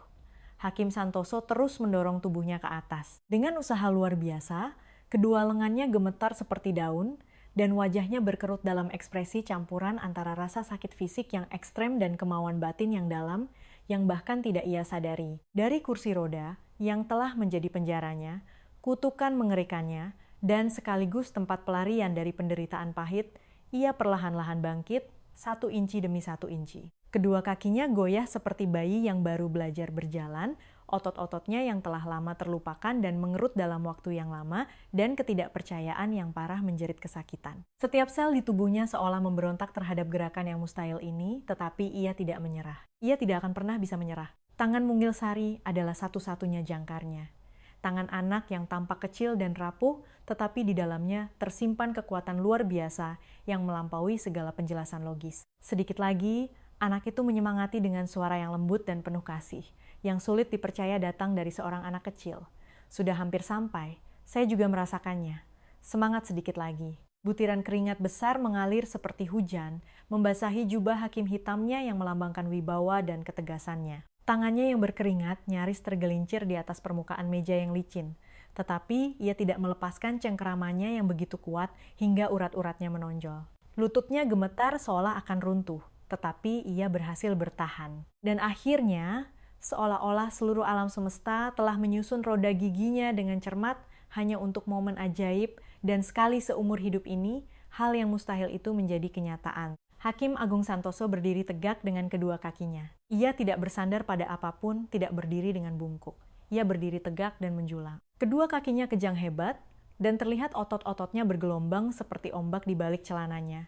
Hakim Santoso terus mendorong tubuhnya ke atas. Dengan usaha luar biasa, kedua lengannya gemetar seperti daun, dan wajahnya berkerut dalam ekspresi campuran antara rasa sakit fisik yang ekstrem dan kemauan batin yang dalam, yang bahkan tidak ia sadari. Dari kursi roda, yang telah menjadi penjaranya, kutukan mengerikannya, dan sekaligus tempat pelarian dari penderitaan pahit, ia perlahan-lahan bangkit, 1 inci demi 1 inci. Kedua kakinya goyah seperti bayi yang baru belajar berjalan, otot-ototnya yang telah lama terlupakan dan mengerut dalam waktu yang lama, dan ketidakpercayaan yang parah menjerit kesakitan. Setiap sel di tubuhnya seolah memberontak terhadap gerakan yang mustahil ini, tetapi ia tidak menyerah. Ia tidak akan pernah bisa menyerah. Tangan mungil Sari adalah satu-satunya jangkarnya. Tangan anak yang tampak kecil dan rapuh, tetapi di dalamnya tersimpan kekuatan luar biasa yang melampaui segala penjelasan logis. Sedikit lagi, anak itu menyemangati dengan suara yang lembut dan penuh kasih, yang sulit dipercaya datang dari seorang anak kecil. "Sudah hampir sampai, saya juga merasakannya. Semangat sedikit lagi." Butiran keringat besar mengalir seperti hujan, membasahi jubah hakim hitamnya yang melambangkan wibawa dan ketegasannya. Tangannya yang berkeringat nyaris tergelincir di atas permukaan meja yang licin, tetapi ia tidak melepaskan cengkeramannya yang begitu kuat hingga urat-uratnya menonjol. Lututnya gemetar seolah akan runtuh, tetapi ia berhasil bertahan. Dan akhirnya, seolah-olah seluruh alam semesta telah menyusun roda giginya dengan cermat hanya untuk momen ajaib, dan sekali seumur hidup ini, hal yang mustahil itu menjadi kenyataan. Hakim Agung Santoso berdiri tegak dengan kedua kakinya. Ia tidak bersandar pada apapun, tidak berdiri dengan bungkuk. Ia berdiri tegak dan menjulang. Kedua kakinya kejang hebat, dan terlihat otot-ototnya bergelombang seperti ombak di balik celananya.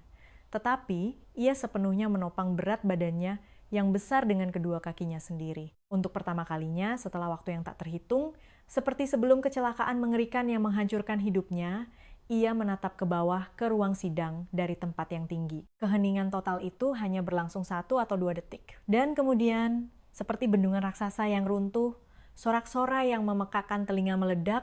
Tetapi, ia sepenuhnya menopang berat badannya yang besar dengan kedua kakinya sendiri. Untuk pertama kalinya setelah waktu yang tak terhitung, seperti sebelum kecelakaan mengerikan yang menghancurkan hidupnya, ia menatap ke bawah ke ruang sidang dari tempat yang tinggi. Keheningan total itu hanya berlangsung 1 atau 2 detik. Dan kemudian, seperti bendungan raksasa yang runtuh, sorak-sorai yang memekakkan telinga meledak,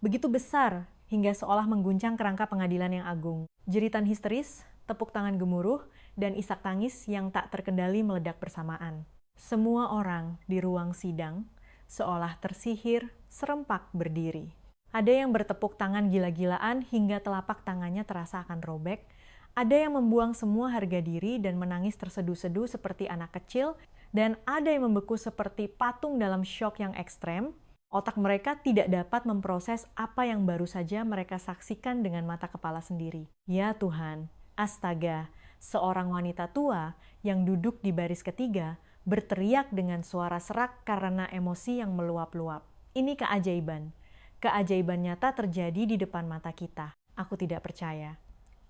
begitu besar hingga seolah mengguncang kerangka pengadilan yang agung. Jeritan histeris, tepuk tangan gemuruh, dan isak tangis yang tak terkendali meledak bersamaan. Semua orang di ruang sidang seolah tersihir serempak berdiri. Ada yang bertepuk tangan gila-gilaan hingga telapak tangannya terasa akan robek. Ada yang membuang semua harga diri dan menangis terseduh-seduh seperti anak kecil. Dan ada yang membeku seperti patung dalam syok yang ekstrem. Otak mereka tidak dapat memproses apa yang baru saja mereka saksikan dengan mata kepala sendiri. Ya Tuhan, astaga, seorang wanita tua yang duduk di baris ketiga berteriak dengan suara serak karena emosi yang meluap-luap. Ini keajaiban. Keajaiban nyata terjadi di depan mata kita. Aku tidak percaya.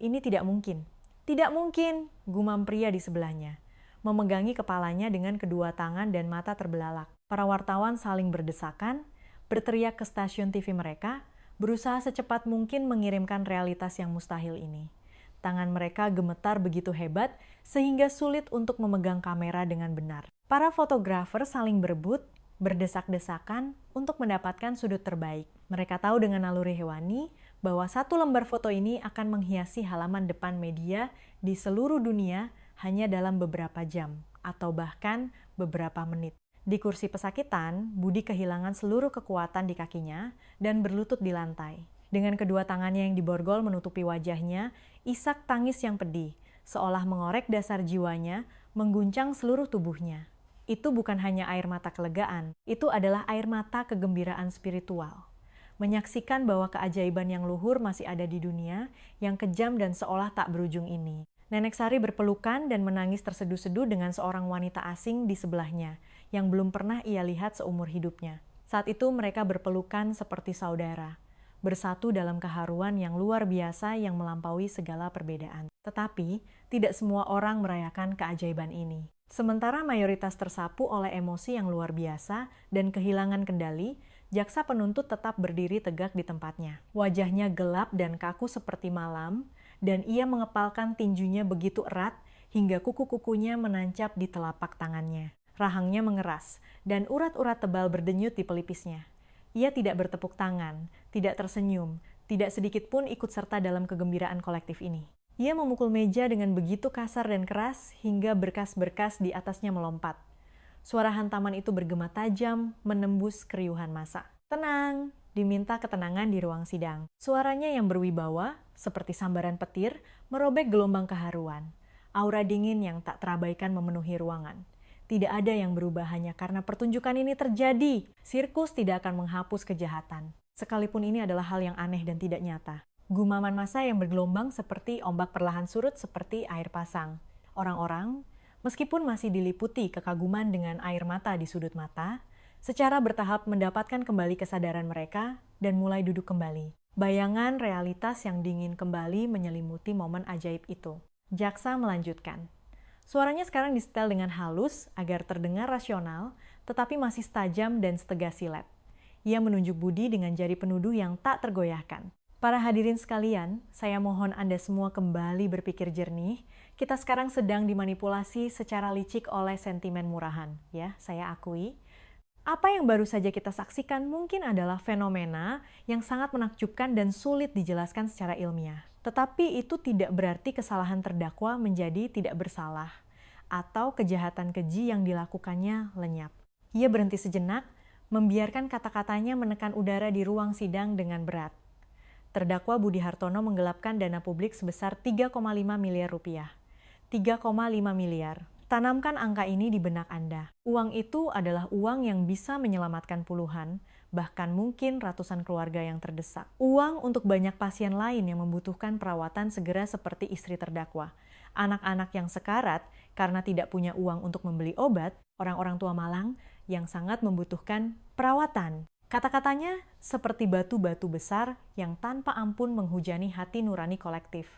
Ini tidak mungkin. Tidak mungkin, gumam pria di sebelahnya, memegangi kepalanya dengan kedua tangan dan mata terbelalak. Para wartawan saling berdesakan, berteriak ke stasiun TV mereka, berusaha secepat mungkin mengirimkan realitas yang mustahil ini. Tangan mereka gemetar begitu hebat sehingga sulit untuk memegang kamera dengan benar. Para fotografer saling berebut, berdesak-desakan untuk mendapatkan sudut terbaik. Mereka tahu dengan naluri hewani bahwa satu lembar foto ini akan menghiasi halaman depan media di seluruh dunia hanya dalam beberapa jam atau bahkan beberapa menit. Di kursi pesakitan, Budi kehilangan seluruh kekuatan di kakinya dan berlutut di lantai. Dengan kedua tangannya yang diborgol menutupi wajahnya, isak tangis yang pedih, seolah mengorek dasar jiwanya, mengguncang seluruh tubuhnya. Itu bukan hanya air mata kelegaan, itu adalah air mata kegembiraan spiritual. Menyaksikan bahwa keajaiban yang luhur masih ada di dunia, yang kejam dan seolah tak berujung ini. Nenek Sari berpelukan dan menangis terseduh-seduh dengan seorang wanita asing di sebelahnya, yang belum pernah ia lihat seumur hidupnya. Saat itu mereka berpelukan seperti saudara, bersatu dalam keharuan yang luar biasa yang melampaui segala perbedaan. Tetapi, tidak semua orang merayakan keajaiban ini. Sementara mayoritas tersapu oleh emosi yang luar biasa dan kehilangan kendali, jaksa penuntut tetap berdiri tegak di tempatnya. Wajahnya gelap dan kaku seperti malam, dan ia mengepalkan tinjunya begitu erat hingga kuku-kukunya menancap di telapak tangannya. Rahangnya mengeras, dan urat-urat tebal berdenyut di pelipisnya. Ia tidak bertepuk tangan, tidak tersenyum, tidak sedikit pun ikut serta dalam kegembiraan kolektif ini. Ia memukul meja dengan begitu kasar dan keras hingga berkas-berkas di atasnya melompat. Suara hantaman itu bergema tajam, menembus keriuhan massa. "Tenang," diminta ketenangan di ruang sidang. Suaranya yang berwibawa, seperti sambaran petir, merobek gelombang keharuan. Aura dingin yang tak terabaikan memenuhi ruangan. Tidak ada yang berubah hanya karena pertunjukan ini terjadi. Sirkus tidak akan menghapus kejahatan. Sekalipun ini adalah hal yang aneh dan tidak nyata. Gumaman massa yang bergelombang seperti ombak perlahan surut seperti air pasang. Orang-orang, meskipun masih diliputi kekaguman dengan air mata di sudut mata, secara bertahap mendapatkan kembali kesadaran mereka dan mulai duduk kembali. Bayangan realitas yang dingin kembali menyelimuti momen ajaib itu. Jaksa melanjutkan. Suaranya sekarang disetel dengan halus agar terdengar rasional, tetapi masih tajam dan setegas silet. Ia menunjuk Budi dengan jari penuduh yang tak tergoyahkan. Para hadirin sekalian, saya mohon Anda semua kembali berpikir jernih. Kita sekarang sedang dimanipulasi secara licik oleh sentimen murahan. Ya, saya akui. Apa yang baru saja kita saksikan mungkin adalah fenomena yang sangat menakjubkan dan sulit dijelaskan secara ilmiah. Tetapi itu tidak berarti kesalahan terdakwa menjadi tidak bersalah atau kejahatan keji yang dilakukannya lenyap. Ia berhenti sejenak, membiarkan kata-katanya menekan udara di ruang sidang dengan berat. Terdakwa Budi Hartono menggelapkan dana publik sebesar 3,5 miliar rupiah. 3,5 miliar. Tanamkan angka ini di benak Anda. Uang itu adalah uang yang bisa menyelamatkan puluhan, bahkan mungkin ratusan keluarga yang terdesak. Uang untuk banyak pasien lain yang membutuhkan perawatan segera seperti istri terdakwa. Anak-anak yang sekarat karena tidak punya uang untuk membeli obat, orang-orang tua malang yang sangat membutuhkan perawatan. Kata-katanya seperti batu-batu besar yang tanpa ampun menghujani hati nurani kolektif.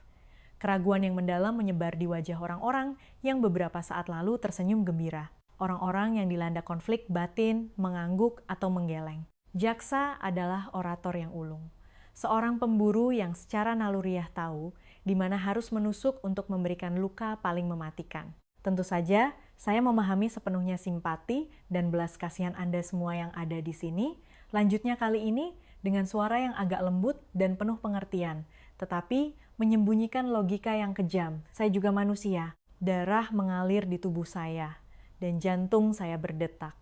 Keraguan yang mendalam menyebar di wajah orang-orang yang beberapa saat lalu tersenyum gembira. Orang-orang yang dilanda konflik batin, mengangguk, atau menggeleng. Jaksa adalah orator yang ulung. Seorang pemburu yang secara naluriah tahu di mana harus menusuk untuk memberikan luka paling mematikan. Tentu saja, saya memahami sepenuhnya simpati dan belas kasihan Anda semua yang ada di sini. Lanjutnya kali ini dengan suara yang agak lembut dan penuh pengertian, tetapi menyembunyikan logika yang kejam. Saya juga manusia. Darah mengalir di tubuh saya, dan jantung saya berdetak.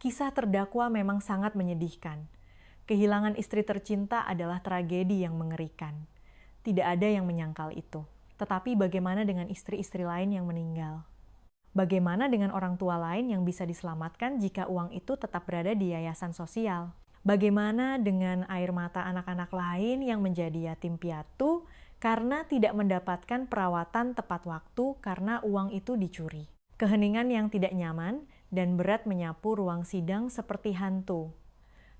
Kisah terdakwa memang sangat menyedihkan. Kehilangan istri tercinta adalah tragedi yang mengerikan. Tidak ada yang menyangkal itu. Tetapi bagaimana dengan istri-istri lain yang meninggal? Bagaimana dengan orang tua lain yang bisa diselamatkan jika uang itu tetap berada di yayasan sosial? Bagaimana dengan air mata anak-anak lain yang menjadi yatim piatu karena tidak mendapatkan perawatan tepat waktu karena uang itu dicuri? Keheningan yang tidak nyaman dan berat menyapu ruang sidang seperti hantu.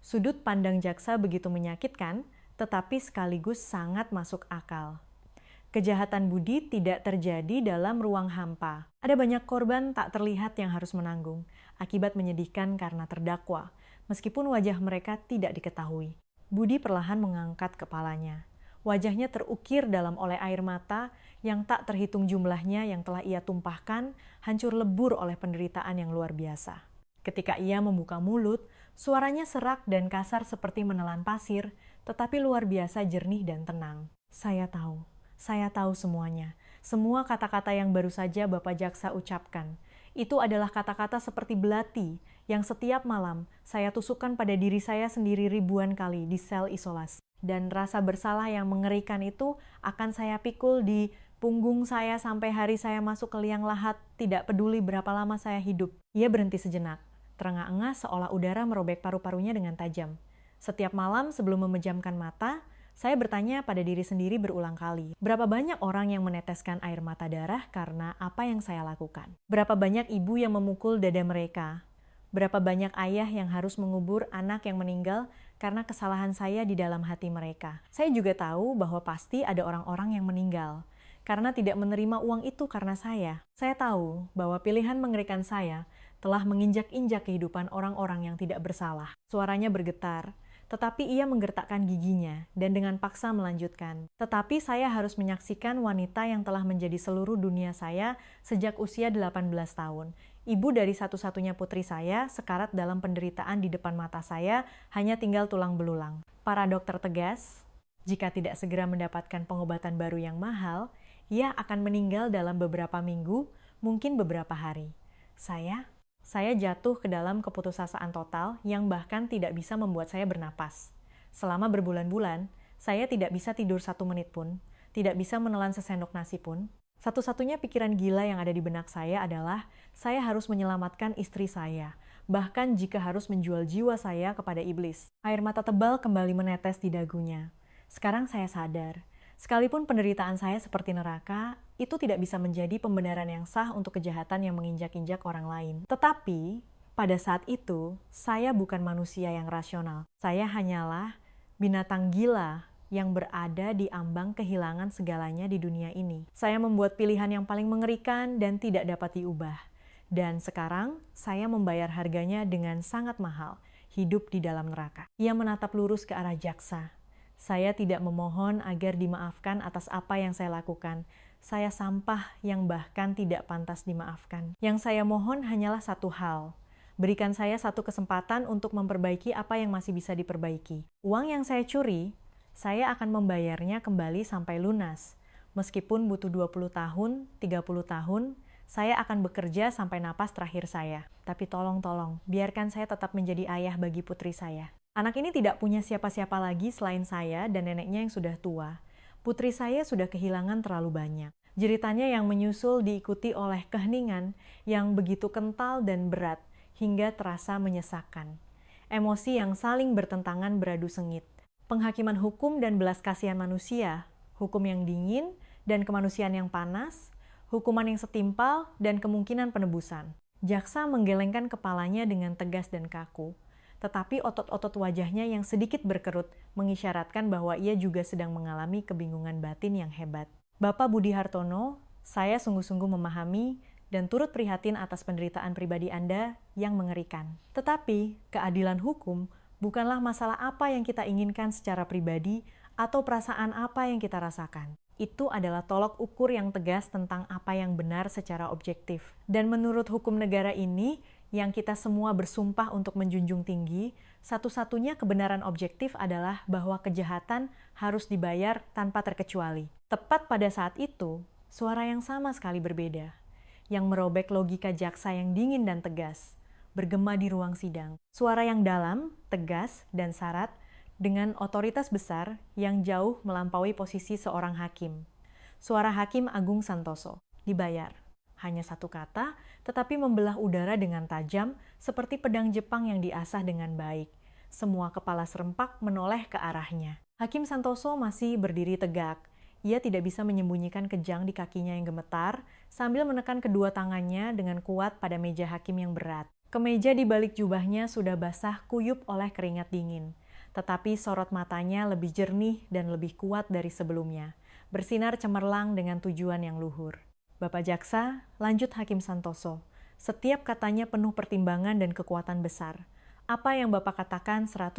Sudut pandang jaksa begitu menyakitkan, tetapi sekaligus sangat masuk akal. Kejahatan budi tidak terjadi dalam ruang hampa. Ada banyak korban tak terlihat yang harus menanggung, akibat menyedihkan karena terdakwa, meskipun wajah mereka tidak diketahui. Budi perlahan mengangkat kepalanya. Wajahnya terukir dalam oleh air mata yang tak terhitung jumlahnya yang telah ia tumpahkan, hancur lebur oleh penderitaan yang luar biasa. Ketika ia membuka mulut, suaranya serak dan kasar seperti menelan pasir, tetapi luar biasa jernih dan tenang. Saya tahu semuanya. Semua kata-kata yang baru saja Bapak Jaksa ucapkan. Itu adalah kata-kata seperti belati yang setiap malam saya tusukkan pada diri saya sendiri ribuan kali di sel isolasi. Dan rasa bersalah yang mengerikan itu akan saya pikul di punggung saya sampai hari saya masuk ke liang lahat, tidak peduli berapa lama saya hidup. Ia berhenti sejenak, terengah-engah seolah udara merobek paru-parunya dengan tajam. Setiap malam sebelum memejamkan mata, saya bertanya pada diri sendiri berulang kali, berapa banyak orang yang meneteskan air mata darah karena apa yang saya lakukan? Berapa banyak ibu yang memukul dada mereka? Berapa banyak ayah yang harus mengubur anak yang meninggal karena kesalahan saya di dalam hati mereka? Saya juga tahu bahwa pasti ada orang-orang yang meninggal karena tidak menerima uang itu karena saya. Saya tahu bahwa pilihan mengerikan saya telah menginjak-injak kehidupan orang-orang yang tidak bersalah. Suaranya bergetar, tetapi ia menggertakkan giginya dan dengan paksa melanjutkan. Tetapi saya harus menyaksikan wanita yang telah menjadi seluruh dunia saya sejak usia 18 tahun. Ibu dari satu-satunya putri saya sekarat dalam penderitaan di depan mata saya, hanya tinggal tulang belulang. Para dokter tegas, jika tidak segera mendapatkan pengobatan baru yang mahal, ia akan meninggal dalam beberapa minggu, mungkin beberapa hari. Saya jatuh ke dalam keputusasaan total yang bahkan tidak bisa membuat saya bernapas. Selama berbulan-bulan, saya tidak bisa tidur 1 menit pun, tidak bisa menelan sesendok nasi pun. Satu-satunya pikiran gila yang ada di benak saya adalah saya harus menyelamatkan istri saya, bahkan jika harus menjual jiwa saya kepada iblis. Air mata tebal kembali menetes di dagunya. Sekarang saya sadar, sekalipun penderitaan saya seperti neraka, itu tidak bisa menjadi pembenaran yang sah untuk kejahatan yang menginjak-injak orang lain. Tetapi, pada saat itu, saya bukan manusia yang rasional. Saya hanyalah binatang gila yang berada di ambang kehilangan segalanya di dunia ini. Saya membuat pilihan yang paling mengerikan dan tidak dapat diubah. Dan sekarang, saya membayar harganya dengan sangat mahal, hidup di dalam neraka. Ia menatap lurus ke arah jaksa. Saya tidak memohon agar dimaafkan atas apa yang saya lakukan. Saya sampah yang bahkan tidak pantas dimaafkan. Yang saya mohon hanyalah satu hal. Berikan saya satu kesempatan untuk memperbaiki apa yang masih bisa diperbaiki. Uang yang saya curi, saya akan membayarnya kembali sampai lunas. Meskipun butuh 20 tahun, 30 tahun, saya akan bekerja sampai napas terakhir saya. Tapi tolong, biarkan saya tetap menjadi ayah bagi putri saya. Anak ini tidak punya siapa-siapa lagi selain saya dan neneknya yang sudah tua. Putri saya sudah kehilangan terlalu banyak. Jeritannya yang menyusul diikuti oleh keheningan yang begitu kental dan berat hingga terasa menyesakkan. Emosi yang saling bertentangan beradu sengit. Penghakiman hukum dan belas kasihan manusia, hukum yang dingin dan kemanusiaan yang panas, hukuman yang setimpal dan kemungkinan penebusan. Jaksa menggelengkan kepalanya dengan tegas dan kaku, tetapi otot-otot wajahnya yang sedikit berkerut mengisyaratkan bahwa ia juga sedang mengalami kebingungan batin yang hebat. Bapak Budi Hartono, saya sungguh-sungguh memahami dan turut prihatin atas penderitaan pribadi Anda yang mengerikan. Tetapi, keadilan hukum bukanlah masalah apa yang kita inginkan secara pribadi atau perasaan apa yang kita rasakan. Itu adalah tolok ukur yang tegas tentang apa yang benar secara objektif. Dan menurut hukum negara ini, yang kita semua bersumpah untuk menjunjung tinggi, satu-satunya kebenaran objektif adalah bahwa kejahatan harus dibayar tanpa terkecuali. Tepat pada saat itu, suara yang sama sekali berbeda, yang merobek logika jaksa yang dingin dan tegas, bergema di ruang sidang. Suara yang dalam, tegas, dan syarat dengan otoritas besar yang jauh melampaui posisi seorang hakim. Suara Hakim Agung Santoso, dibayar. Hanya satu kata, tetapi membelah udara dengan tajam seperti pedang Jepang yang diasah dengan baik. Semua kepala serempak menoleh ke arahnya. Hakim Santoso masih berdiri tegak. Ia tidak bisa menyembunyikan kejang di kakinya yang gemetar sambil menekan kedua tangannya dengan kuat pada meja hakim yang berat. Kemeja di balik jubahnya sudah basah kuyup oleh keringat dingin, tetapi sorot matanya lebih jernih dan lebih kuat dari sebelumnya. bersinar cemerlang dengan tujuan yang luhur. Bapak Jaksa, lanjut Hakim Santoso, setiap katanya penuh pertimbangan dan kekuatan besar. Apa yang Bapak katakan 100%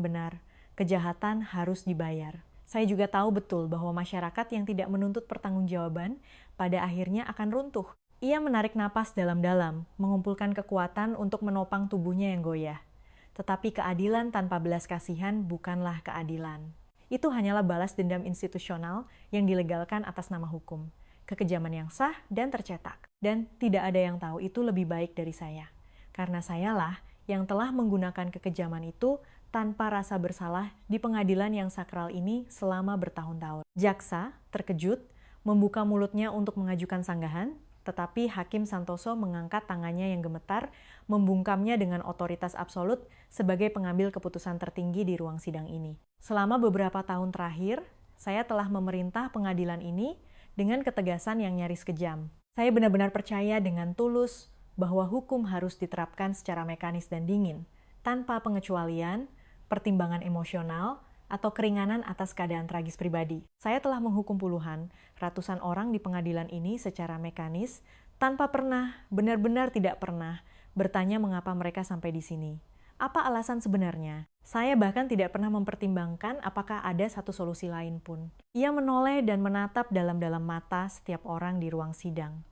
benar, kejahatan harus dibayar. Saya juga tahu betul bahwa masyarakat yang tidak menuntut pertanggungjawaban pada akhirnya akan runtuh. Ia menarik napas dalam-dalam, mengumpulkan kekuatan untuk menopang tubuhnya yang goyah. Tetapi keadilan tanpa belas kasihan bukanlah keadilan. Itu hanyalah balas dendam institusional yang dilegalkan atas nama hukum. Kekejaman yang sah dan tercetak. Dan tidak ada yang tahu itu lebih baik dari saya. Karena sayalah yang telah menggunakan kekejaman itu tanpa rasa bersalah di pengadilan yang sakral ini selama bertahun-tahun. Jaksa, terkejut, membuka mulutnya untuk mengajukan sanggahan, tetapi Hakim Santoso mengangkat tangannya yang gemetar, membungkamnya dengan otoritas absolut sebagai pengambil keputusan tertinggi di ruang sidang ini. Selama beberapa tahun terakhir, saya telah memerintah pengadilan ini dengan ketegasan yang nyaris kejam. Saya benar-benar percaya dengan tulus bahwa hukum harus diterapkan secara mekanis dan dingin, tanpa pengecualian, pertimbangan emosional, atau keringanan atas keadaan tragis pribadi. Saya telah menghukum puluhan, ratusan orang di pengadilan ini secara mekanis, tanpa pernah, benar-benar tidak pernah, bertanya mengapa mereka sampai di sini. Apa alasan sebenarnya? Saya bahkan tidak pernah mempertimbangkan apakah ada satu solusi lain pun. Ia menoleh dan menatap dalam-dalam mata setiap orang di ruang sidang.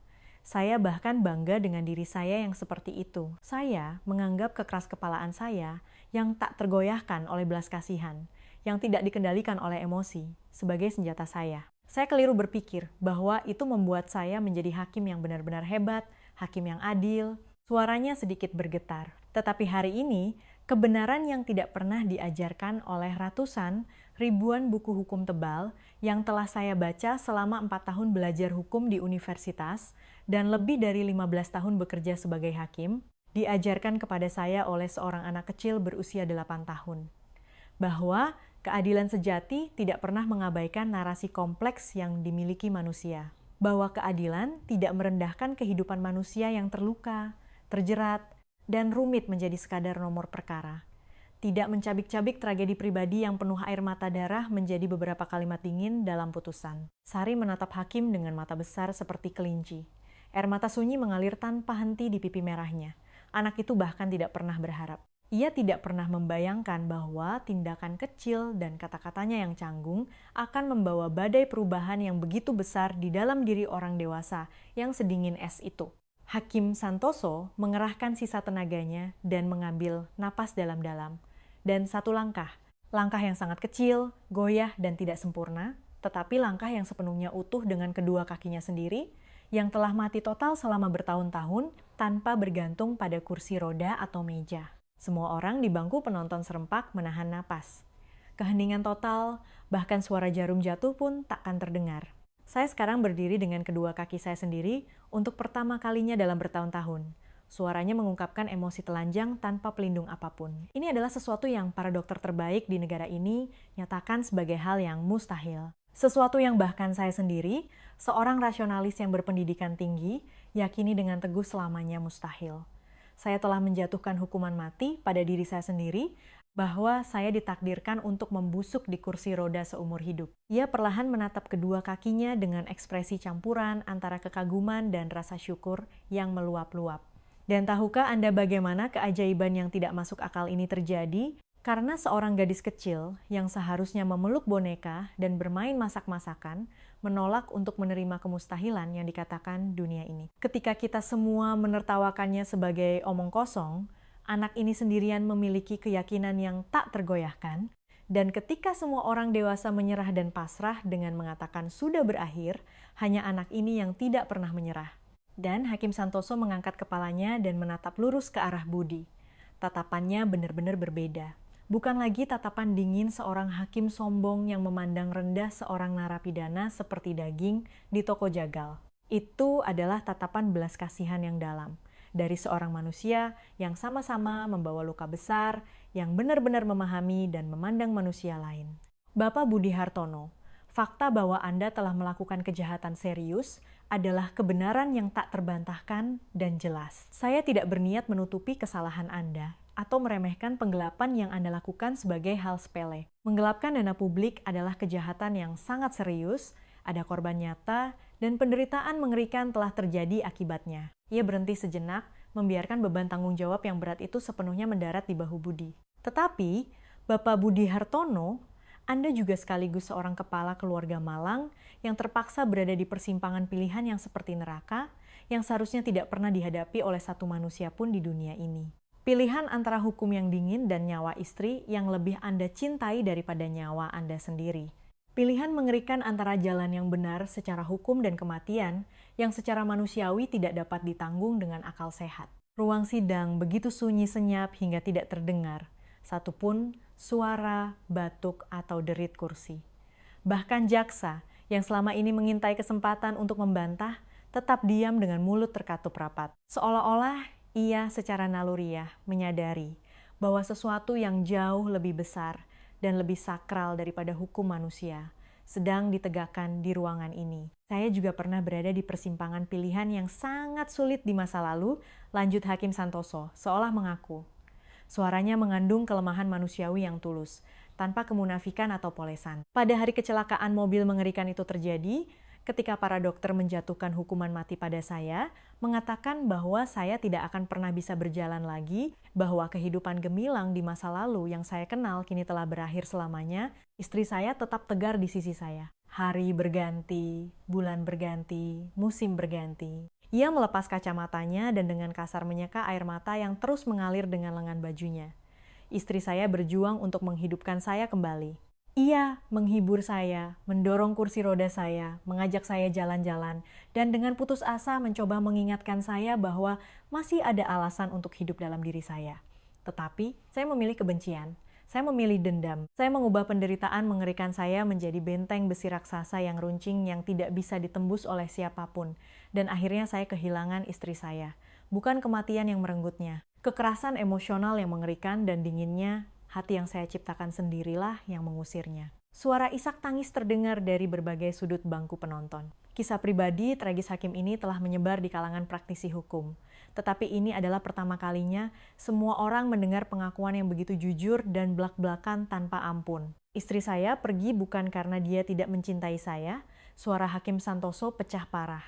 Saya bahkan bangga dengan diri saya yang seperti itu. Saya menganggap kekeraskepalaan saya yang tak tergoyahkan oleh belas kasihan, yang tidak dikendalikan oleh emosi, sebagai senjata saya. Saya keliru berpikir bahwa itu membuat saya menjadi hakim yang benar-benar hebat, hakim yang adil. Suaranya sedikit bergetar. Tetapi hari ini, kebenaran yang tidak pernah diajarkan oleh ratusan, ribuan buku hukum tebal yang telah saya baca selama 4 tahun belajar hukum di universitas dan lebih dari 15 tahun bekerja sebagai hakim, diajarkan kepada saya oleh seorang anak kecil berusia 8 tahun. Bahwa keadilan sejati tidak pernah mengabaikan narasi kompleks yang dimiliki manusia. Bahwa keadilan tidak merendahkan kehidupan manusia yang terluka, terjerat, dan rumit menjadi sekadar nomor perkara. Tidak mencabik-cabik tragedi pribadi yang penuh air mata darah menjadi beberapa kalimat dingin dalam putusan. Sari menatap hakim dengan mata besar seperti kelinci. Air mata sunyi mengalir tanpa henti di pipi merahnya. Anak itu bahkan tidak pernah berharap. Ia tidak pernah membayangkan bahwa tindakan kecil dan kata-katanya yang canggung akan membawa badai perubahan yang begitu besar di dalam diri orang dewasa yang sedingin es itu. Hakim Santoso mengerahkan sisa tenaganya dan mengambil napas dalam-dalam. Dan satu langkah yang sangat kecil, goyah, dan tidak sempurna, tetapi langkah yang sepenuhnya utuh dengan kedua kakinya sendiri, yang telah mati total selama bertahun-tahun tanpa bergantung pada kursi roda atau meja. Semua orang di bangku penonton serempak menahan napas. Keheningan total, bahkan suara jarum jatuh pun takkan terdengar. Saya sekarang berdiri dengan kedua kaki saya sendiri untuk pertama kalinya dalam bertahun-tahun. Suaranya mengungkapkan emosi telanjang tanpa pelindung apapun. Ini adalah sesuatu yang para dokter terbaik di negara ini nyatakan sebagai hal yang mustahil. Sesuatu yang bahkan saya sendiri, seorang rasionalis yang berpendidikan tinggi, yakini dengan teguh selamanya mustahil. Saya telah menjatuhkan hukuman mati pada diri saya sendiri, bahwa saya ditakdirkan untuk membusuk di kursi roda seumur hidup. Ia perlahan menatap kedua kakinya dengan ekspresi campuran antara kekaguman dan rasa syukur yang meluap-luap. Dan tahukah Anda bagaimana keajaiban yang tidak masuk akal ini terjadi? Karena seorang gadis kecil yang seharusnya memeluk boneka dan bermain masak-masakan, menolak untuk menerima kemustahilan yang dikatakan dunia ini. Ketika kita semua menertawakannya sebagai omong kosong, anak ini sendirian memiliki keyakinan yang tak tergoyahkan, dan ketika semua orang dewasa menyerah dan pasrah dengan mengatakan sudah berakhir, hanya anak ini yang tidak pernah menyerah. Dan Hakim Santoso mengangkat kepalanya dan menatap lurus ke arah Budi. Tatapannya benar-benar berbeda. Bukan lagi tatapan dingin seorang hakim sombong yang memandang rendah seorang narapidana seperti daging di toko jagal. Itu adalah tatapan belas kasihan yang dalam. Dari seorang manusia yang sama-sama membawa luka besar, yang benar-benar memahami dan memandang manusia lain. Bapak Budi Hartono, fakta bahwa Anda telah melakukan kejahatan serius adalah kebenaran yang tak terbantahkan dan jelas. Saya tidak berniat menutupi kesalahan Anda atau meremehkan penggelapan yang Anda lakukan sebagai hal sepele. Menggelapkan dana publik adalah kejahatan yang sangat serius, Ada korban nyata, dan penderitaan mengerikan telah terjadi akibatnya. Ia berhenti sejenak, membiarkan beban tanggung jawab yang berat itu sepenuhnya mendarat di bahu Budi. Tetapi, Bapak Budi Hartono, Anda juga sekaligus seorang kepala keluarga malang yang terpaksa berada di persimpangan pilihan yang seperti neraka, yang seharusnya tidak pernah dihadapi oleh satu manusia pun di dunia ini. Pilihan antara hukum yang dingin dan nyawa istri yang lebih Anda cintai daripada nyawa Anda sendiri. Pilihan mengerikan antara jalan yang benar secara hukum dan kematian yang secara manusiawi tidak dapat ditanggung dengan akal sehat. Ruang sidang begitu sunyi senyap hingga tidak terdengar satupun suara, batuk, atau derit kursi. Bahkan jaksa yang selama ini mengintai kesempatan untuk membantah tetap diam dengan mulut terkatup rapat. Seolah-olah ia secara naluriah menyadari bahwa sesuatu yang jauh lebih besar dan lebih sakral daripada hukum manusia sedang ditegakkan di ruangan ini. Saya juga pernah berada di persimpangan pilihan yang sangat sulit di masa lalu, lanjut Hakim Santoso, seolah mengaku. Suaranya mengandung kelemahan manusiawi yang tulus, tanpa kemunafikan atau polesan. Pada hari kecelakaan mobil mengerikan itu terjadi, ketika para dokter menjatuhkan hukuman mati pada saya, mengatakan bahwa saya tidak akan pernah bisa berjalan lagi, bahwa kehidupan gemilang di masa lalu yang saya kenal kini telah berakhir selamanya, istri saya tetap tegar di sisi saya. Hari berganti, bulan berganti, musim berganti. Ia melepas kacamatanya dan dengan kasar menyeka air mata yang terus mengalir dengan lengan bajunya. Istri saya berjuang untuk menghidupkan saya kembali. Ia menghibur saya, mendorong kursi roda saya, mengajak saya jalan-jalan, dan dengan putus asa mencoba mengingatkan saya bahwa masih ada alasan untuk hidup dalam diri saya. Tetapi, saya memilih kebencian. Saya memilih dendam. Saya mengubah penderitaan mengerikan saya menjadi benteng besi raksasa yang runcing yang tidak bisa ditembus oleh siapapun. Dan akhirnya saya kehilangan istri saya. Bukan kematian yang merenggutnya. Kekerasan emosional yang mengerikan dan dinginnya, hati yang saya ciptakan sendirilah yang mengusirnya. Suara isak tangis terdengar dari berbagai sudut bangku penonton. Kisah pribadi tragis hakim ini telah menyebar di kalangan praktisi hukum. Tetapi ini adalah pertama kalinya semua orang mendengar pengakuan yang begitu jujur dan belak-belakan tanpa ampun. Istri saya pergi bukan karena dia tidak mencintai saya, suara Hakim Santoso pecah parah.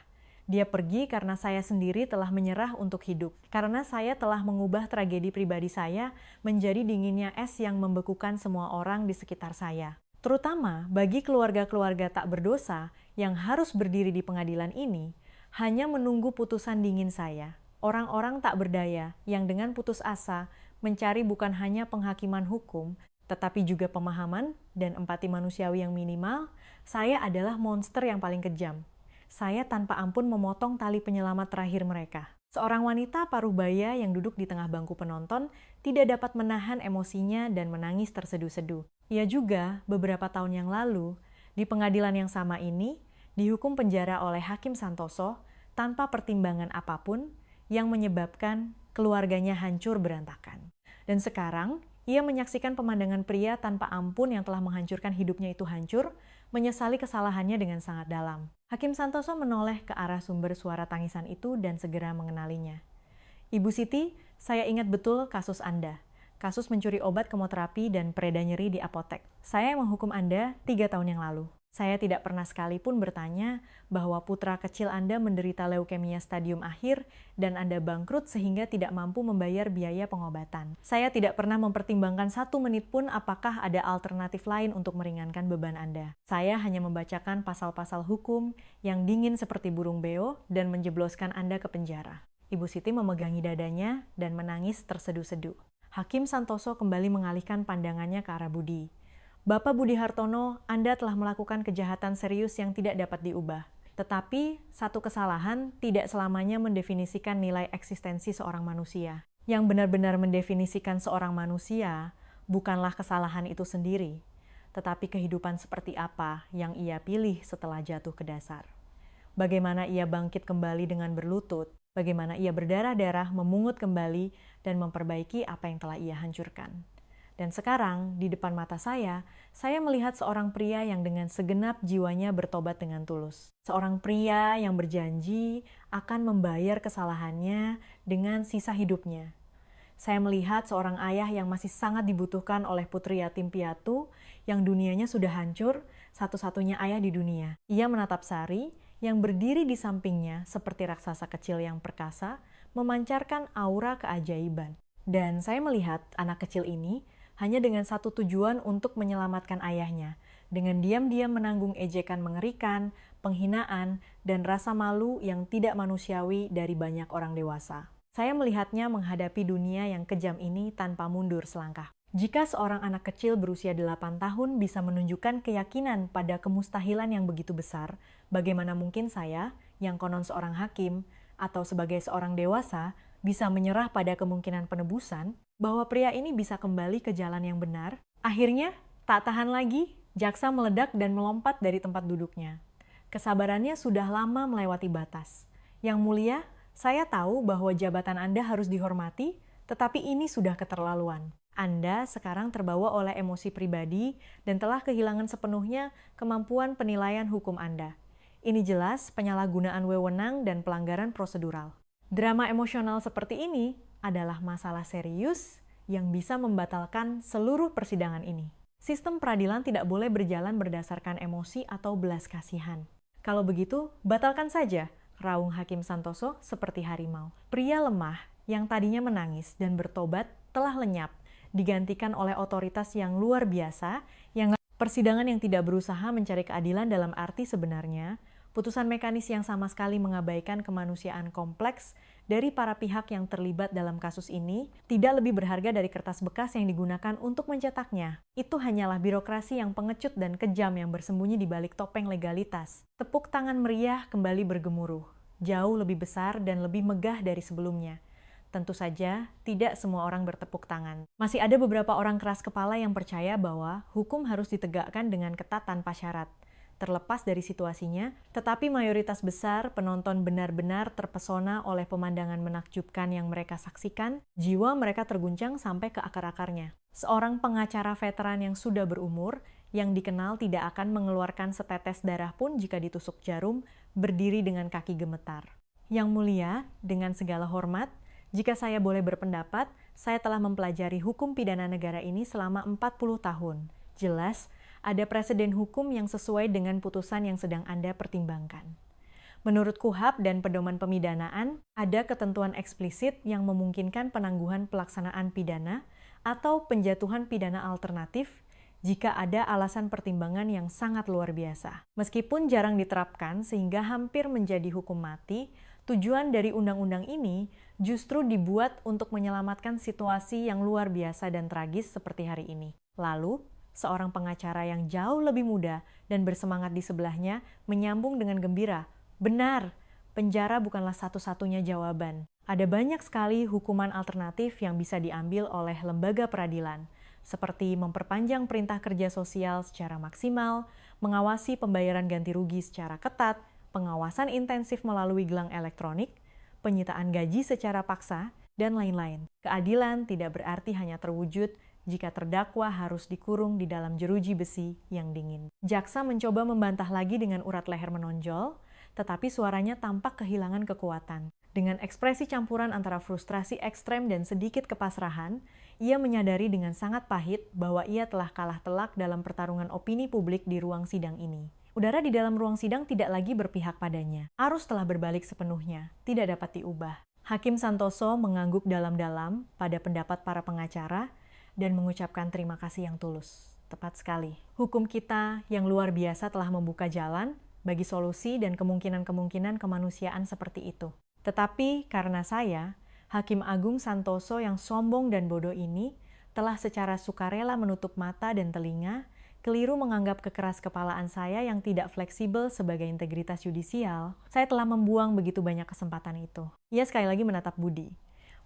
Dia pergi karena saya sendiri telah menyerah untuk hidup. Karena saya telah mengubah tragedi pribadi saya menjadi dinginnya es yang membekukan semua orang di sekitar saya. Terutama bagi keluarga-keluarga tak berdosa yang harus berdiri di pengadilan ini, hanya menunggu putusan dingin saya. Orang-orang tak berdaya yang dengan putus asa mencari bukan hanya penghakiman hukum, tetapi juga pemahaman dan empati manusiawi yang minimal, saya adalah monster yang paling kejam. Saya tanpa ampun memotong tali penyelamat terakhir mereka. Seorang wanita paruh baya yang duduk di tengah bangku penonton tidak dapat menahan emosinya dan menangis terseduh-seduh. Ia juga beberapa tahun yang lalu, di pengadilan yang sama ini, dihukum penjara oleh Hakim Santoso tanpa pertimbangan apapun yang menyebabkan keluarganya hancur berantakan. Dan sekarang, ia menyaksikan pemandangan pria tanpa ampun yang telah menghancurkan hidupnya itu hancur, menyesali kesalahannya dengan sangat dalam. Hakim Santoso menoleh ke arah sumber suara tangisan itu dan segera mengenalinya. Ibu Siti, saya ingat betul kasus Anda. Kasus mencuri obat kemoterapi dan pereda nyeri di apotek. Saya menghukum Anda 3 tahun yang lalu. Saya tidak pernah sekalipun bertanya bahwa putra kecil Anda menderita leukemia stadium akhir dan Anda bangkrut sehingga tidak mampu membayar biaya pengobatan. Saya tidak pernah mempertimbangkan 1 menit pun apakah ada alternatif lain untuk meringankan beban Anda. Saya hanya membacakan pasal-pasal hukum yang dingin seperti burung beo dan menjebloskan Anda ke penjara. Ibu Siti memegangi dadanya dan menangis terseduh-seduh. Hakim Santoso kembali mengalihkan pandangannya ke arah Budi. Bapak Budi Hartono, Anda telah melakukan kejahatan serius yang tidak dapat diubah. Tetapi, satu kesalahan tidak selamanya mendefinisikan nilai eksistensi seorang manusia. Yang benar-benar mendefinisikan seorang manusia bukanlah kesalahan itu sendiri, tetapi kehidupan seperti apa yang ia pilih setelah jatuh ke dasar. Bagaimana ia bangkit kembali dengan berlutut, bagaimana ia berdarah-darah memungut kembali dan memperbaiki apa yang telah ia hancurkan. Dan sekarang, di depan mata saya melihat seorang pria yang dengan segenap jiwanya bertobat dengan tulus. Seorang pria yang berjanji akan membayar kesalahannya dengan sisa hidupnya. Saya melihat seorang ayah yang masih sangat dibutuhkan oleh putri yatim piatu yang dunianya sudah hancur, satu-satunya ayah di dunia. Ia menatap Sari yang berdiri di sampingnya seperti raksasa kecil yang perkasa, memancarkan aura keajaiban. Dan saya melihat anak kecil ini hanya dengan satu tujuan untuk menyelamatkan ayahnya, dengan diam-diam menanggung ejekan mengerikan, penghinaan, dan rasa malu yang tidak manusiawi dari banyak orang dewasa. Saya melihatnya menghadapi dunia yang kejam ini tanpa mundur selangkah. Jika seorang anak kecil berusia 8 tahun bisa menunjukkan keyakinan pada kemustahilan yang begitu besar, bagaimana mungkin saya, yang konon seorang hakim, atau sebagai seorang dewasa, bisa menyerah pada kemungkinan penebusan, bahwa pria ini bisa kembali ke jalan yang benar? Akhirnya, tak tahan lagi, jaksa meledak dan melompat dari tempat duduknya. Kesabarannya sudah lama melewati batas. Yang mulia, saya tahu bahwa jabatan Anda harus dihormati, tetapi ini sudah keterlaluan. Anda sekarang terbawa oleh emosi pribadi dan telah kehilangan sepenuhnya kemampuan penilaian hukum Anda. Ini jelas penyalahgunaan wewenang dan pelanggaran prosedural. Drama emosional seperti ini adalah masalah serius yang bisa membatalkan seluruh persidangan ini. Sistem peradilan tidak boleh berjalan berdasarkan emosi atau belas kasihan. Kalau begitu, batalkan saja, raung Hakim Santoso seperti harimau. Pria lemah yang tadinya menangis dan bertobat telah lenyap, digantikan oleh otoritas yang luar biasa, yang persidangan yang tidak berusaha mencari keadilan dalam arti sebenarnya, putusan mekanis yang sama sekali mengabaikan kemanusiaan kompleks dari para pihak yang terlibat dalam kasus ini, tidak lebih berharga dari kertas bekas yang digunakan untuk mencetaknya. Itu hanyalah birokrasi yang pengecut dan kejam yang bersembunyi di balik topeng legalitas. Tepuk tangan meriah kembali bergemuruh, jauh lebih besar dan lebih megah dari sebelumnya. Tentu saja, tidak semua orang bertepuk tangan. Masih ada beberapa orang keras kepala yang percaya bahwa hukum harus ditegakkan dengan ketat tanpa syarat. Terlepas dari situasinya, tetapi mayoritas besar penonton benar-benar terpesona oleh pemandangan menakjubkan yang mereka saksikan, jiwa mereka terguncang sampai ke akar-akarnya. Seorang pengacara veteran yang sudah berumur, yang dikenal tidak akan mengeluarkan setetes darah pun jika ditusuk jarum, berdiri dengan kaki gemetar. Yang mulia, dengan segala hormat, jika saya boleh berpendapat, saya telah mempelajari hukum pidana negara ini selama 40 tahun. Jelas, ada preseden hukum yang sesuai dengan putusan yang sedang Anda pertimbangkan. Menurut KUHAP dan pedoman pemidanaan, ada ketentuan eksplisit yang memungkinkan penangguhan pelaksanaan pidana atau penjatuhan pidana alternatif jika ada alasan pertimbangan yang sangat luar biasa. Meskipun jarang diterapkan sehingga hampir menjadi hukum mati, tujuan dari undang-undang ini justru dibuat untuk menyelamatkan situasi yang luar biasa dan tragis seperti hari ini. Lalu, seorang pengacara yang jauh lebih muda dan bersemangat di sebelahnya menyambung dengan gembira, "Benar, penjara bukanlah satu-satunya jawaban. Ada banyak sekali hukuman alternatif yang bisa diambil oleh lembaga peradilan, seperti memperpanjang perintah kerja sosial secara maksimal, mengawasi pembayaran ganti rugi secara ketat, pengawasan intensif melalui gelang elektronik, penyitaan gaji secara paksa, dan lain-lain. Keadilan tidak berarti hanya terwujud jika terdakwa harus dikurung di dalam jeruji besi yang dingin." Jaksa mencoba membantah lagi dengan urat leher menonjol, tetapi suaranya tampak kehilangan kekuatan. Dengan ekspresi campuran antara frustrasi ekstrem dan sedikit kepasrahan, ia menyadari dengan sangat pahit bahwa ia telah kalah telak dalam pertarungan opini publik di ruang sidang ini. Udara di dalam ruang sidang tidak lagi berpihak padanya. Arus telah berbalik sepenuhnya, tidak dapat diubah. Hakim Santoso mengangguk dalam-dalam pada pendapat para pengacara, dan mengucapkan terima kasih yang tulus. Tepat sekali. Hukum kita yang luar biasa telah membuka jalan bagi solusi dan kemungkinan-kemungkinan kemanusiaan seperti itu. Tetapi karena saya, Hakim Agung Santoso yang sombong dan bodoh ini, telah secara sukarela menutup mata dan telinga, keliru menganggap kekeras-kepalaan saya yang tidak fleksibel sebagai integritas yudisial, saya telah membuang begitu banyak kesempatan itu. Ia sekali lagi menatap Budi.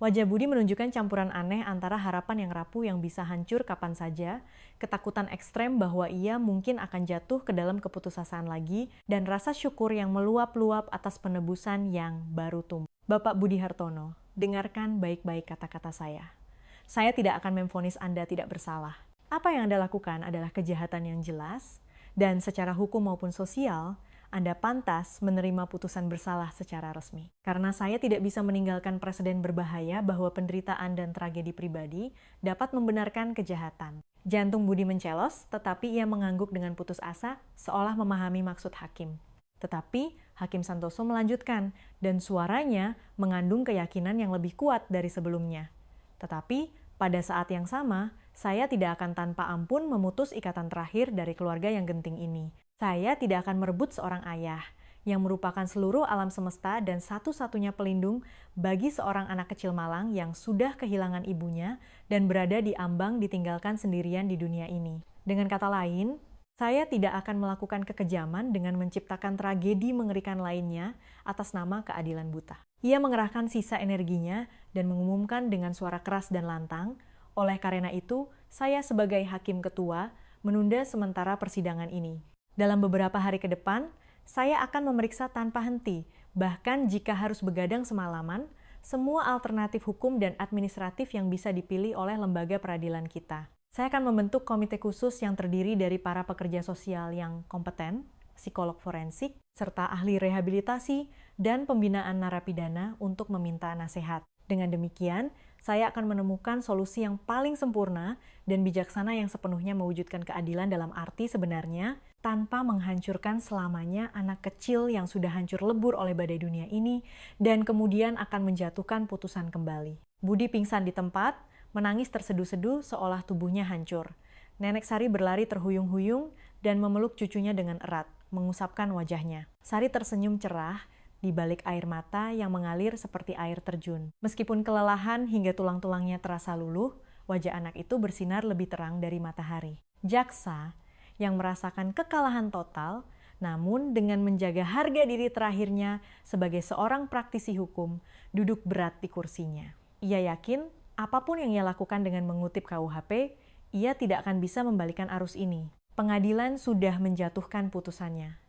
Wajah Budi menunjukkan campuran aneh antara harapan yang rapuh yang bisa hancur kapan saja, ketakutan ekstrem bahwa ia mungkin akan jatuh ke dalam keputusasaan lagi, dan rasa syukur yang meluap-luap atas penebusan yang baru tumbuh. Bapak Budi Hartono, dengarkan baik-baik kata-kata saya. Saya tidak akan memvonis Anda tidak bersalah. Apa yang Anda lakukan adalah kejahatan yang jelas, dan secara hukum maupun sosial, Anda pantas menerima putusan bersalah secara resmi. Karena saya tidak bisa meninggalkan preseden berbahaya bahwa penderitaan dan tragedi pribadi dapat membenarkan kejahatan. Jantung Budi mencelos, tetapi ia mengangguk dengan putus asa, seolah memahami maksud hakim. Tetapi, Hakim Santoso melanjutkan, dan suaranya mengandung keyakinan yang lebih kuat dari sebelumnya. Tetapi, pada saat yang sama, saya tidak akan tanpa ampun memutus ikatan terakhir dari keluarga yang genting ini. Saya tidak akan merebut seorang ayah, yang merupakan seluruh alam semesta dan satu-satunya pelindung bagi seorang anak kecil malang yang sudah kehilangan ibunya dan berada di ambang ditinggalkan sendirian di dunia ini. Dengan kata lain, saya tidak akan melakukan kekejaman dengan menciptakan tragedi mengerikan lainnya atas nama keadilan buta. Ia mengerahkan sisa energinya dan mengumumkan dengan suara keras dan lantang, oleh karena itu, saya sebagai hakim ketua menunda sementara persidangan ini. Dalam beberapa hari ke depan, saya akan memeriksa tanpa henti, bahkan jika harus begadang semalaman, semua alternatif hukum dan administratif yang bisa dipilih oleh lembaga peradilan kita. Saya akan membentuk komite khusus yang terdiri dari para pekerja sosial yang kompeten, psikolog forensik, serta ahli rehabilitasi dan pembinaan narapidana untuk meminta nasihat. Dengan demikian, saya akan menemukan solusi yang paling sempurna dan bijaksana yang sepenuhnya mewujudkan keadilan dalam arti sebenarnya, tanpa menghancurkan selamanya anak kecil yang sudah hancur lebur oleh badai dunia ini dan kemudian akan menjatuhkan putusan kembali. Budi pingsan di tempat, menangis terseduh-seduh seolah tubuhnya hancur. Nenek Sari berlari terhuyung-huyung dan memeluk cucunya dengan erat, mengusapkan wajahnya. Sari tersenyum cerah di balik air mata yang mengalir seperti air terjun. Meskipun kelelahan hingga tulang-tulangnya terasa luluh, wajah anak itu bersinar lebih terang dari matahari. Jaksa yang merasakan kekalahan total, namun dengan menjaga harga diri terakhirnya sebagai seorang praktisi hukum, duduk berat di kursinya. Ia yakin, apapun yang ia lakukan dengan mengutip KUHP, ia tidak akan bisa membalikan arus ini. Pengadilan sudah menjatuhkan putusannya.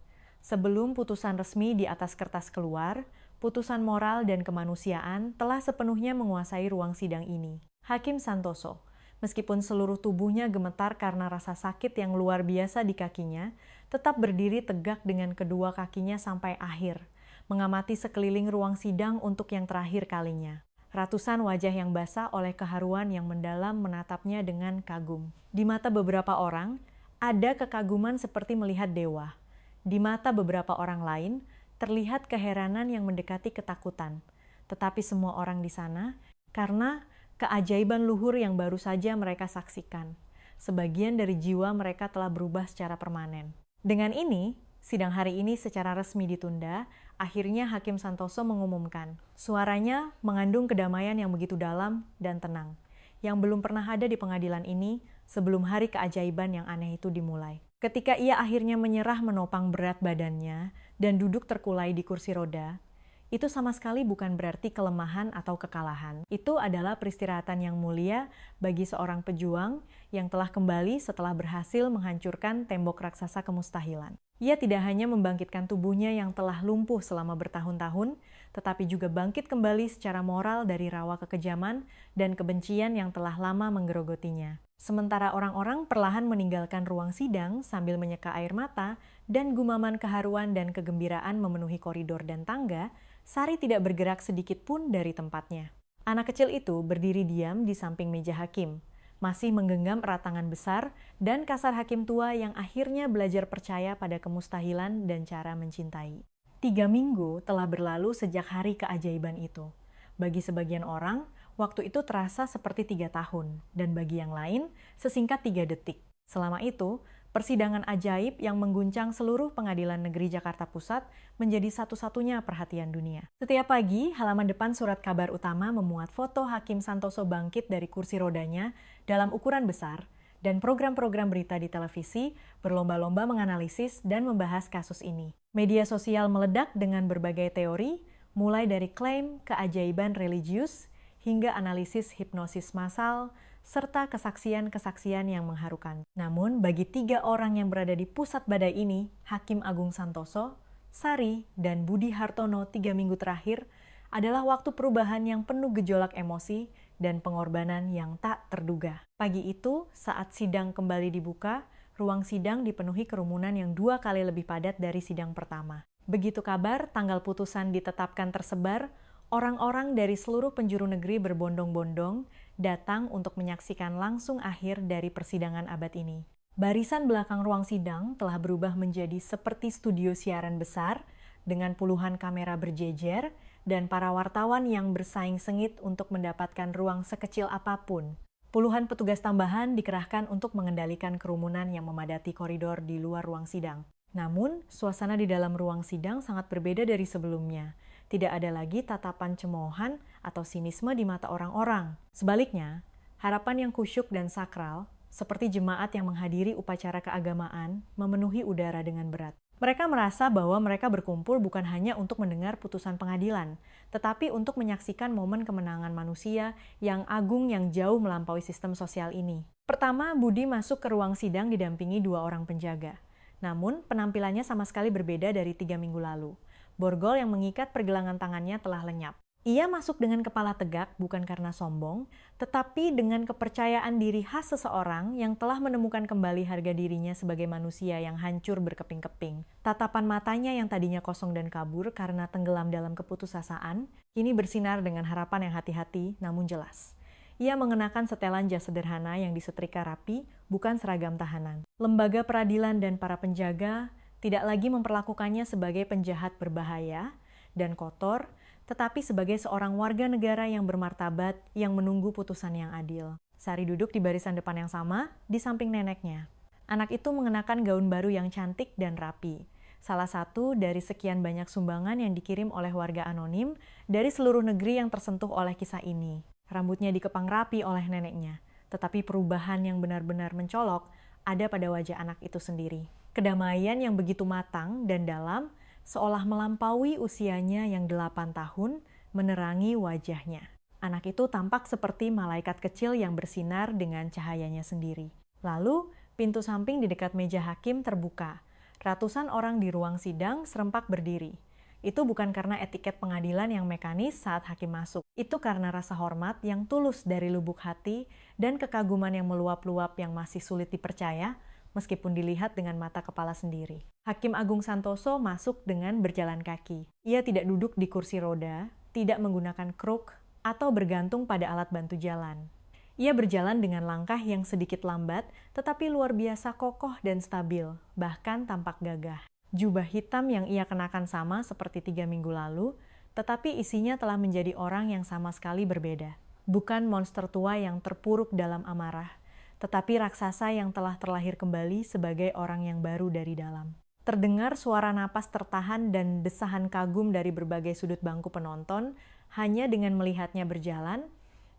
Sebelum putusan resmi di atas kertas keluar, putusan moral dan kemanusiaan telah sepenuhnya menguasai ruang sidang ini. Hakim Santoso, meskipun seluruh tubuhnya gemetar karena rasa sakit yang luar biasa di kakinya, tetap berdiri tegak dengan kedua kakinya sampai akhir, mengamati sekeliling ruang sidang untuk yang terakhir kalinya. Ratusan wajah yang basah oleh keharuan yang mendalam menatapnya dengan kagum. Di mata beberapa orang, ada kekaguman seperti melihat dewa. Di mata beberapa orang lain, terlihat keheranan yang mendekati ketakutan. Tetapi semua orang di sana, karena keajaiban luhur yang baru saja mereka saksikan. Sebagian dari jiwa mereka telah berubah secara permanen. Dengan ini, sidang hari ini secara resmi ditunda. Akhirnya Hakim Santoso mengumumkan. Suaranya mengandung kedamaian yang begitu dalam dan tenang, yang belum pernah ada di pengadilan ini sebelum hari keajaiban yang aneh itu dimulai. Ketika ia akhirnya menyerah menopang berat badannya dan duduk terkulai di kursi roda, itu sama sekali bukan berarti kelemahan atau kekalahan. Itu adalah peristirahatan yang mulia bagi seorang pejuang yang telah kembali setelah berhasil menghancurkan tembok raksasa kemustahilan. Ia tidak hanya membangkitkan tubuhnya yang telah lumpuh selama bertahun-tahun, tetapi juga bangkit kembali secara moral dari rawa kekejaman dan kebencian yang telah lama menggerogotinya. Sementara orang-orang perlahan meninggalkan ruang sidang sambil menyeka air mata dan gumaman keharuan dan kegembiraan memenuhi koridor dan tangga, Sari tidak bergerak sedikit pun dari tempatnya. Anak kecil itu berdiri diam di samping meja hakim, masih menggenggam erat tangan besar dan kasar hakim tua yang akhirnya belajar percaya pada kemustahilan dan cara mencintai. 3 minggu telah berlalu sejak hari keajaiban itu. Bagi sebagian orang, waktu itu terasa seperti 3 tahun, dan bagi yang lain, sesingkat 3 detik. Selama itu, persidangan ajaib yang mengguncang seluruh pengadilan negeri Jakarta Pusat menjadi satu-satunya perhatian dunia. Setiap pagi, halaman depan surat kabar utama memuat foto Hakim Santoso bangkit dari kursi rodanya dalam ukuran besar, dan program-program berita di televisi berlomba-lomba menganalisis dan membahas kasus ini. Media sosial meledak dengan berbagai teori, mulai dari klaim keajaiban religius hingga analisis hipnosis massal, serta kesaksian-kesaksian yang mengharukan. Namun, bagi 3 orang yang berada di pusat badai ini, Hakim Agung Santoso, Sari, dan Budi Hartono 3 minggu terakhir, adalah waktu perubahan yang penuh gejolak emosi dan pengorbanan yang tak terduga. Pagi itu, saat sidang kembali dibuka, ruang sidang dipenuhi kerumunan yang 2 kali lebih padat dari sidang pertama. Begitu kabar tanggal putusan ditetapkan tersebar, orang-orang dari seluruh penjuru negeri berbondong-bondong datang untuk menyaksikan langsung akhir dari persidangan abad ini. Barisan belakang ruang sidang telah berubah menjadi seperti studio siaran besar dengan puluhan kamera berjejer dan para wartawan yang bersaing sengit untuk mendapatkan ruang sekecil apapun. Puluhan petugas tambahan dikerahkan untuk mengendalikan kerumunan yang memadati koridor di luar ruang sidang. Namun, suasana di dalam ruang sidang sangat berbeda dari sebelumnya. Tidak ada lagi tatapan cemoohan atau sinisme di mata orang-orang. Sebaliknya, harapan yang kusyuk dan sakral, seperti jemaat yang menghadiri upacara keagamaan, memenuhi udara dengan berat. Mereka merasa bahwa mereka berkumpul bukan hanya untuk mendengar putusan pengadilan, tetapi untuk menyaksikan momen kemenangan manusia yang agung yang jauh melampaui sistem sosial ini. Pertama, Budi masuk ke ruang sidang didampingi 2 orang penjaga. Namun, penampilannya sama sekali berbeda dari 3 minggu lalu. Borgol yang mengikat pergelangan tangannya telah lenyap. Ia masuk dengan kepala tegak bukan karena sombong, tetapi dengan kepercayaan diri khas seseorang yang telah menemukan kembali harga dirinya sebagai manusia yang hancur berkeping-keping. Tatapan matanya yang tadinya kosong dan kabur karena tenggelam dalam keputusasaan, kini bersinar dengan harapan yang hati-hati namun jelas. Ia mengenakan setelan jas sederhana yang disetrika rapi, bukan seragam tahanan. Lembaga peradilan dan para penjaga tidak lagi memperlakukannya sebagai penjahat berbahaya dan kotor, tetapi sebagai seorang warga negara yang bermartabat yang menunggu putusan yang adil. Sari duduk di barisan depan yang sama, di samping neneknya. Anak itu mengenakan gaun baru yang cantik dan rapi. Salah satu dari sekian banyak sumbangan yang dikirim oleh warga anonim dari seluruh negeri yang tersentuh oleh kisah ini. Rambutnya dikepang rapi oleh neneknya, tetapi perubahan yang benar-benar mencolok ada pada wajah anak itu sendiri. Kedamaian yang begitu matang dan dalam, seolah melampaui usianya yang 8 tahun, menerangi wajahnya. Anak itu tampak seperti malaikat kecil yang bersinar dengan cahayanya sendiri. Lalu, pintu samping di dekat meja hakim terbuka. Ratusan orang di ruang sidang serempak berdiri. Itu bukan karena etiket pengadilan yang mekanis saat hakim masuk. Itu karena rasa hormat yang tulus dari lubuk hati dan kekaguman yang meluap-luap yang masih sulit dipercaya, meskipun dilihat dengan mata kepala sendiri. Hakim Agung Santoso masuk dengan berjalan kaki. Ia tidak duduk di kursi roda, tidak menggunakan kruk, atau bergantung pada alat bantu jalan. Ia berjalan dengan langkah yang sedikit lambat, tetapi luar biasa kokoh dan stabil, bahkan tampak gagah. Jubah hitam yang ia kenakan sama seperti 3 minggu lalu, tetapi isinya telah menjadi orang yang sama sekali berbeda. Bukan monster tua yang terpuruk dalam amarah, tetapi raksasa yang telah terlahir kembali sebagai orang yang baru dari dalam. Terdengar suara napas tertahan dan desahan kagum dari berbagai sudut bangku penonton, hanya dengan melihatnya berjalan,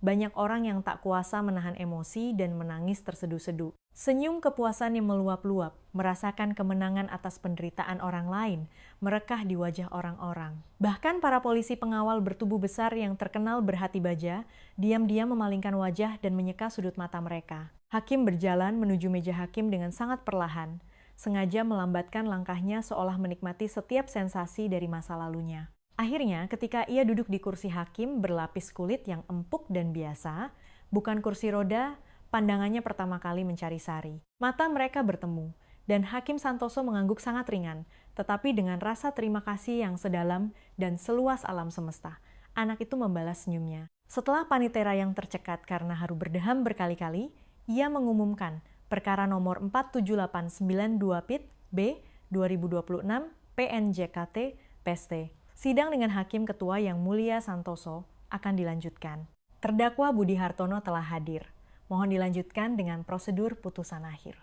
banyak orang yang tak kuasa menahan emosi dan menangis terseduh-seduh. Senyum kepuasan yang meluap-luap, merasakan kemenangan atas penderitaan orang lain, merekah di wajah orang-orang. Bahkan para polisi pengawal bertubuh besar yang terkenal berhati baja, diam-diam memalingkan wajah dan menyeka sudut mata mereka. Hakim berjalan menuju meja hakim dengan sangat perlahan, sengaja melambatkan langkahnya seolah menikmati setiap sensasi dari masa lalunya. Akhirnya, ketika ia duduk di kursi hakim berlapis kulit yang empuk dan biasa, bukan kursi roda, pandangannya pertama kali mencari Sari. Mata mereka bertemu, dan Hakim Santoso mengangguk sangat ringan, tetapi dengan rasa terima kasih yang sedalam dan seluas alam semesta. Anak itu membalas senyumnya. Setelah panitera yang tercekat karena haru berdeham berkali-kali, ia mengumumkan perkara nomor 47892 PIT B 2026 PNJKT PST. Sidang dengan Hakim Ketua yang mulia Santoso akan dilanjutkan. Terdakwa Budi Hartono telah hadir. Mohon dilanjutkan dengan prosedur putusan akhir.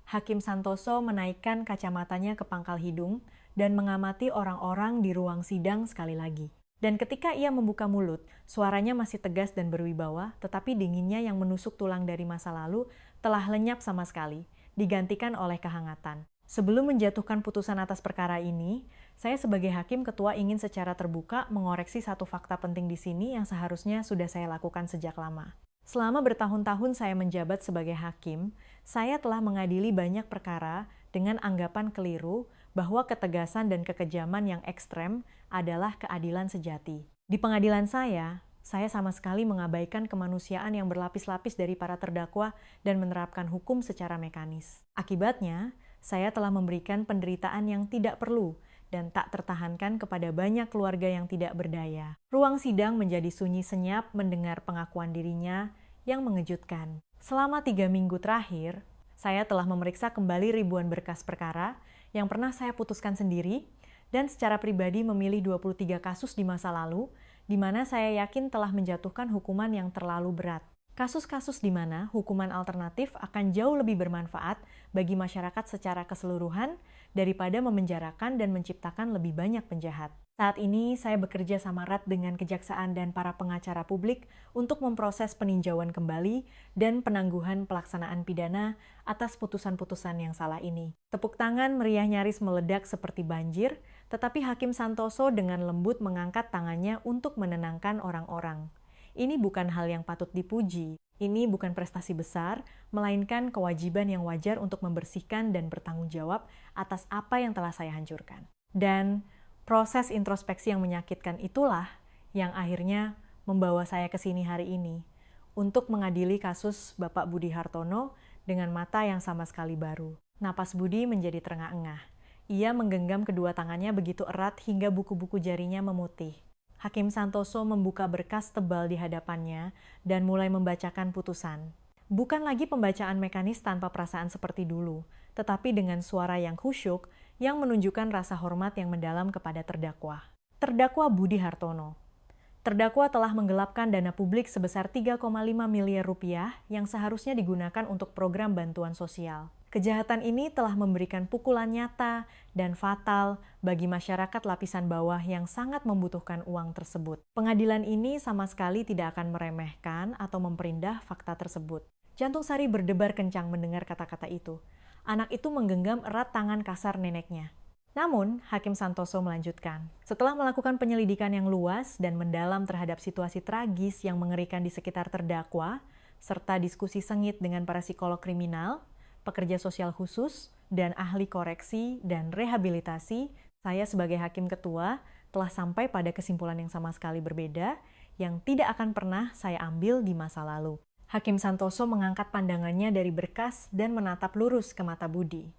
Hakim Santoso menaikkan kacamatanya ke pangkal hidung dan mengamati orang-orang di ruang sidang sekali lagi. Dan ketika ia membuka mulut, suaranya masih tegas dan berwibawa, tetapi dinginnya yang menusuk tulang dari masa lalu telah lenyap sama sekali, digantikan oleh kehangatan. Sebelum menjatuhkan putusan atas perkara ini, saya sebagai hakim ketua ingin secara terbuka mengoreksi satu fakta penting di sini yang seharusnya sudah saya lakukan sejak lama. Selama bertahun-tahun saya menjabat sebagai hakim, saya telah mengadili banyak perkara dengan anggapan keliru bahwa ketegasan dan kekejaman yang ekstrem adalah keadilan sejati. Di pengadilan saya, Saya sama sekali mengabaikan kemanusiaan yang berlapis-lapis dari para terdakwa dan menerapkan hukum secara mekanis. Akibatnya, saya telah memberikan penderitaan yang tidak perlu dan tak tertahankan kepada banyak keluarga yang tidak berdaya. Ruang sidang menjadi sunyi senyap mendengar pengakuan dirinya yang mengejutkan. Selama 3 minggu terakhir, saya telah memeriksa kembali ribuan berkas perkara yang pernah saya putuskan sendiri dan secara pribadi memilih 23 kasus di masa lalu di mana saya yakin telah menjatuhkan hukuman yang terlalu berat. Kasus-kasus di mana hukuman alternatif akan jauh lebih bermanfaat bagi masyarakat secara keseluruhan daripada memenjarakan dan menciptakan lebih banyak penjahat. Saat ini saya bekerja sama erat dengan kejaksaan dan para pengacara publik untuk memproses peninjauan kembali dan penangguhan pelaksanaan pidana atas putusan-putusan yang salah ini. Tepuk tangan meriah nyaris meledak seperti banjir, tetapi Hakim Santoso dengan lembut mengangkat tangannya untuk menenangkan orang-orang. Ini bukan hal yang patut dipuji. Ini bukan prestasi besar, melainkan kewajiban yang wajar untuk membersihkan dan bertanggung jawab atas apa yang telah saya hancurkan. Dan proses introspeksi yang menyakitkan itulah yang akhirnya membawa saya ke sini hari ini untuk mengadili kasus Bapak Budi Hartono dengan mata yang sama sekali baru. Napas Budi menjadi terengah-engah. Ia menggenggam kedua tangannya begitu erat hingga buku-buku jarinya memutih. Hakim Santoso membuka berkas tebal di hadapannya dan mulai membacakan putusan. Bukan lagi pembacaan mekanis tanpa perasaan seperti dulu, tetapi dengan suara yang khusyuk yang menunjukkan rasa hormat yang mendalam kepada terdakwa. Terdakwa Budi Hartono. Terdakwa telah menggelapkan dana publik sebesar 3,5 miliar rupiah yang seharusnya digunakan untuk program bantuan sosial. Kejahatan ini telah memberikan pukulan nyata dan fatal bagi masyarakat lapisan bawah yang sangat membutuhkan uang tersebut. Pengadilan ini sama sekali tidak akan meremehkan atau memperindah fakta tersebut. Jantung Sari berdebar kencang mendengar kata-kata itu. Anak itu menggenggam erat tangan kasar neneknya. Namun, Hakim Santoso melanjutkan. Setelah melakukan penyelidikan yang luas dan mendalam terhadap situasi tragis yang mengerikan di sekitar terdakwa, serta diskusi sengit dengan para psikolog kriminal, pekerja sosial khusus, dan ahli koreksi dan rehabilitasi, saya sebagai hakim ketua telah sampai pada kesimpulan yang sama sekali berbeda yang tidak akan pernah saya ambil di masa lalu. Hakim Santoso mengangkat pandangannya dari berkas dan menatap lurus ke mata Budi.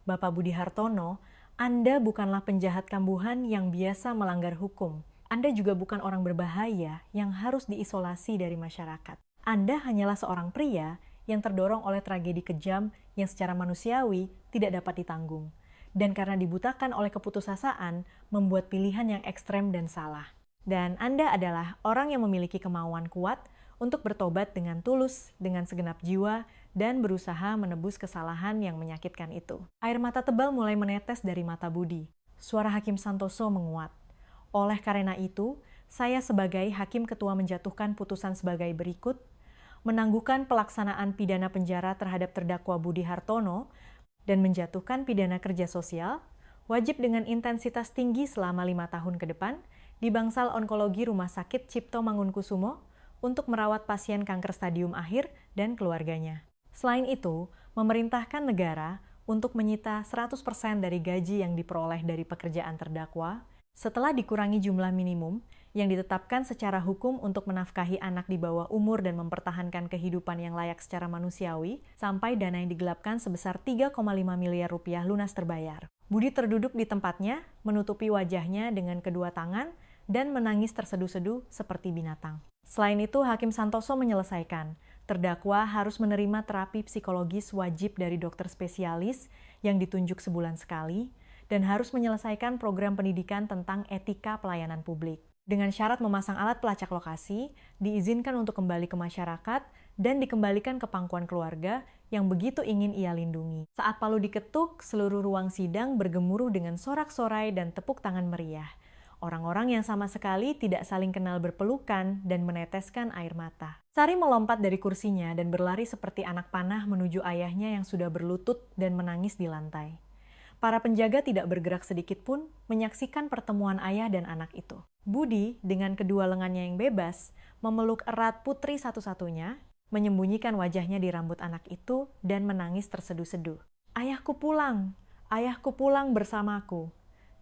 Bapak Budi Hartono, Anda bukanlah penjahat kambuhan yang biasa melanggar hukum. Anda juga bukan orang berbahaya yang harus diisolasi dari masyarakat. Anda hanyalah seorang pria yang terdorong oleh tragedi kejam yang secara manusiawi tidak dapat ditanggung. Dan karena dibutakan oleh keputusasaan, membuat pilihan yang ekstrem dan salah. Dan Anda adalah orang yang memiliki kemauan kuat untuk bertobat dengan tulus, dengan segenap jiwa, dan berusaha menebus kesalahan yang menyakitkan itu. Air mata tebal mulai menetes dari mata Budi. Suara Hakim Santoso menguat. Oleh karena itu, saya sebagai hakim ketua menjatuhkan putusan sebagai berikut: menangguhkan pelaksanaan pidana penjara terhadap terdakwa Budi Hartono dan menjatuhkan pidana kerja sosial, wajib dengan intensitas tinggi selama 5 tahun ke depan, di Bangsal Onkologi Rumah Sakit Cipto Mangunkusumo untuk merawat pasien kanker stadium akhir dan keluarganya. Selain itu, memerintahkan negara untuk menyita 100% dari gaji yang diperoleh dari pekerjaan terdakwa, setelah dikurangi jumlah minimum yang ditetapkan secara hukum untuk menafkahi anak di bawah umur dan mempertahankan kehidupan yang layak secara manusiawi, sampai dana yang digelapkan sebesar 3,5 miliar rupiah lunas terbayar. Budi terduduk di tempatnya, menutupi wajahnya dengan kedua tangan, dan menangis terseduh-seduh seperti binatang. Selain itu, Hakim Santoso menyelesaikan, terdakwa harus menerima terapi psikologis wajib dari dokter spesialis yang ditunjuk sebulan sekali, dan harus menyelesaikan program pendidikan tentang etika pelayanan publik. Dengan syarat memasang alat pelacak lokasi, diizinkan untuk kembali ke masyarakat, dan dikembalikan ke pangkuan keluarga yang begitu ingin ia lindungi. Saat palu diketuk, seluruh ruang sidang bergemuruh dengan sorak-sorai dan tepuk tangan meriah. Orang-orang yang sama sekali tidak saling kenal berpelukan dan meneteskan air mata. Sari melompat dari kursinya dan berlari seperti anak panah menuju ayahnya yang sudah berlutut dan menangis di lantai. Para penjaga tidak bergerak sedikit pun menyaksikan pertemuan ayah dan anak itu. Budi, dengan kedua lengannya yang bebas, memeluk erat putri satu-satunya, menyembunyikan wajahnya di rambut anak itu, dan menangis terseduh-seduh. Ayahku pulang bersamaku.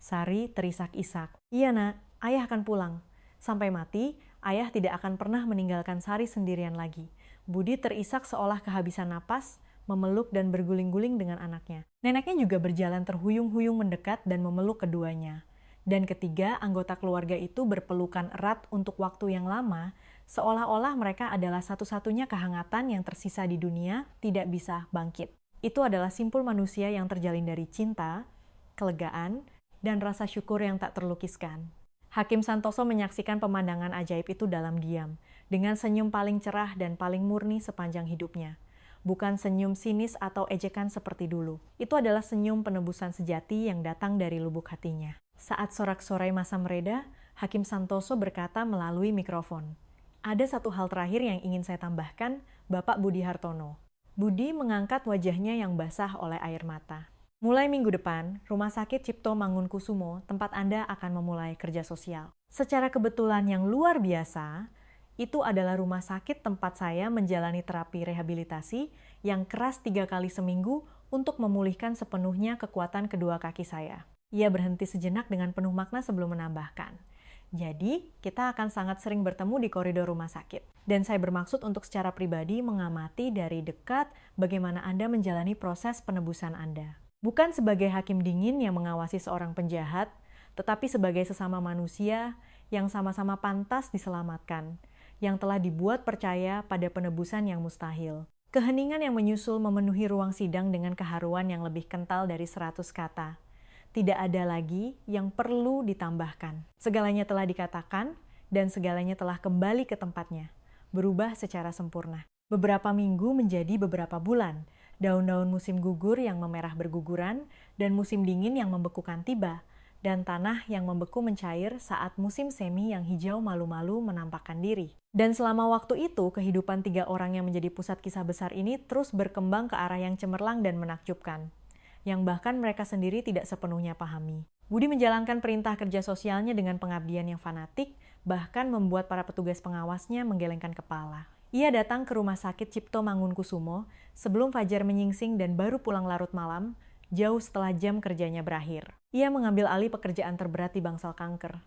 Sari terisak-isak. Iya nak, ayah akan pulang. Sampai mati, Ayah tidak akan pernah meninggalkan Sari sendirian lagi. Budi terisak seolah kehabisan napas, memeluk dan berguling-guling dengan anaknya. Neneknya juga berjalan terhuyung-huyung mendekat dan memeluk keduanya. Dan ketiga, anggota keluarga itu berpelukan erat untuk waktu yang lama, seolah-olah mereka adalah satu-satunya kehangatan yang tersisa di dunia tidak bisa bangkit. Itu adalah simpul manusia yang terjalin dari cinta, kelegaan, dan rasa syukur yang tak terlukiskan. Hakim Santoso menyaksikan pemandangan ajaib itu dalam diam, dengan senyum paling cerah dan paling murni sepanjang hidupnya. Bukan senyum sinis atau ejekan seperti dulu. Itu adalah senyum penebusan sejati yang datang dari lubuk hatinya. Saat sorak-sorai masa mereda, Hakim Santoso berkata melalui mikrofon, "Ada satu hal terakhir yang ingin saya tambahkan, Bapak Budi Hartono." Budi mengangkat wajahnya yang basah oleh air mata. Mulai minggu depan, Rumah Sakit Cipto Mangunkusumo, tempat Anda akan memulai kerja sosial. Secara kebetulan yang luar biasa, itu adalah rumah sakit tempat saya menjalani terapi rehabilitasi yang keras 3 kali seminggu untuk memulihkan sepenuhnya kekuatan kedua kaki saya. Ia berhenti sejenak dengan penuh makna sebelum menambahkan. Jadi, kita akan sangat sering bertemu di koridor rumah sakit. Dan saya bermaksud untuk secara pribadi mengamati dari dekat bagaimana Anda menjalani proses penebusan Anda. Bukan sebagai hakim dingin yang mengawasi seorang penjahat, tetapi sebagai sesama manusia yang sama-sama pantas diselamatkan, yang telah dibuat percaya pada penebusan yang mustahil. Keheningan yang menyusul memenuhi ruang sidang dengan keharuan yang lebih kental dari 100 kata. Tidak ada lagi yang perlu ditambahkan. Segalanya telah dikatakan, dan segalanya telah kembali ke tempatnya, berubah secara sempurna. Beberapa minggu menjadi beberapa bulan, daun-daun musim gugur yang memerah berguguran, dan musim dingin yang membekukan tiba, dan tanah yang membeku mencair saat musim semi yang hijau malu-malu menampakkan diri. Dan selama waktu itu, kehidupan 3 orang yang menjadi pusat kisah besar ini terus berkembang ke arah yang cemerlang dan menakjubkan, yang bahkan mereka sendiri tidak sepenuhnya pahami. Budi menjalankan perintah kerja sosialnya dengan pengabdian yang fanatik, bahkan membuat para petugas pengawasnya menggelengkan kepala. Ia datang ke Rumah Sakit Cipto Mangunkusumo sebelum fajar menyingsing dan baru pulang larut malam, jauh setelah jam kerjanya berakhir. Ia mengambil alih pekerjaan terberat di bangsal kanker,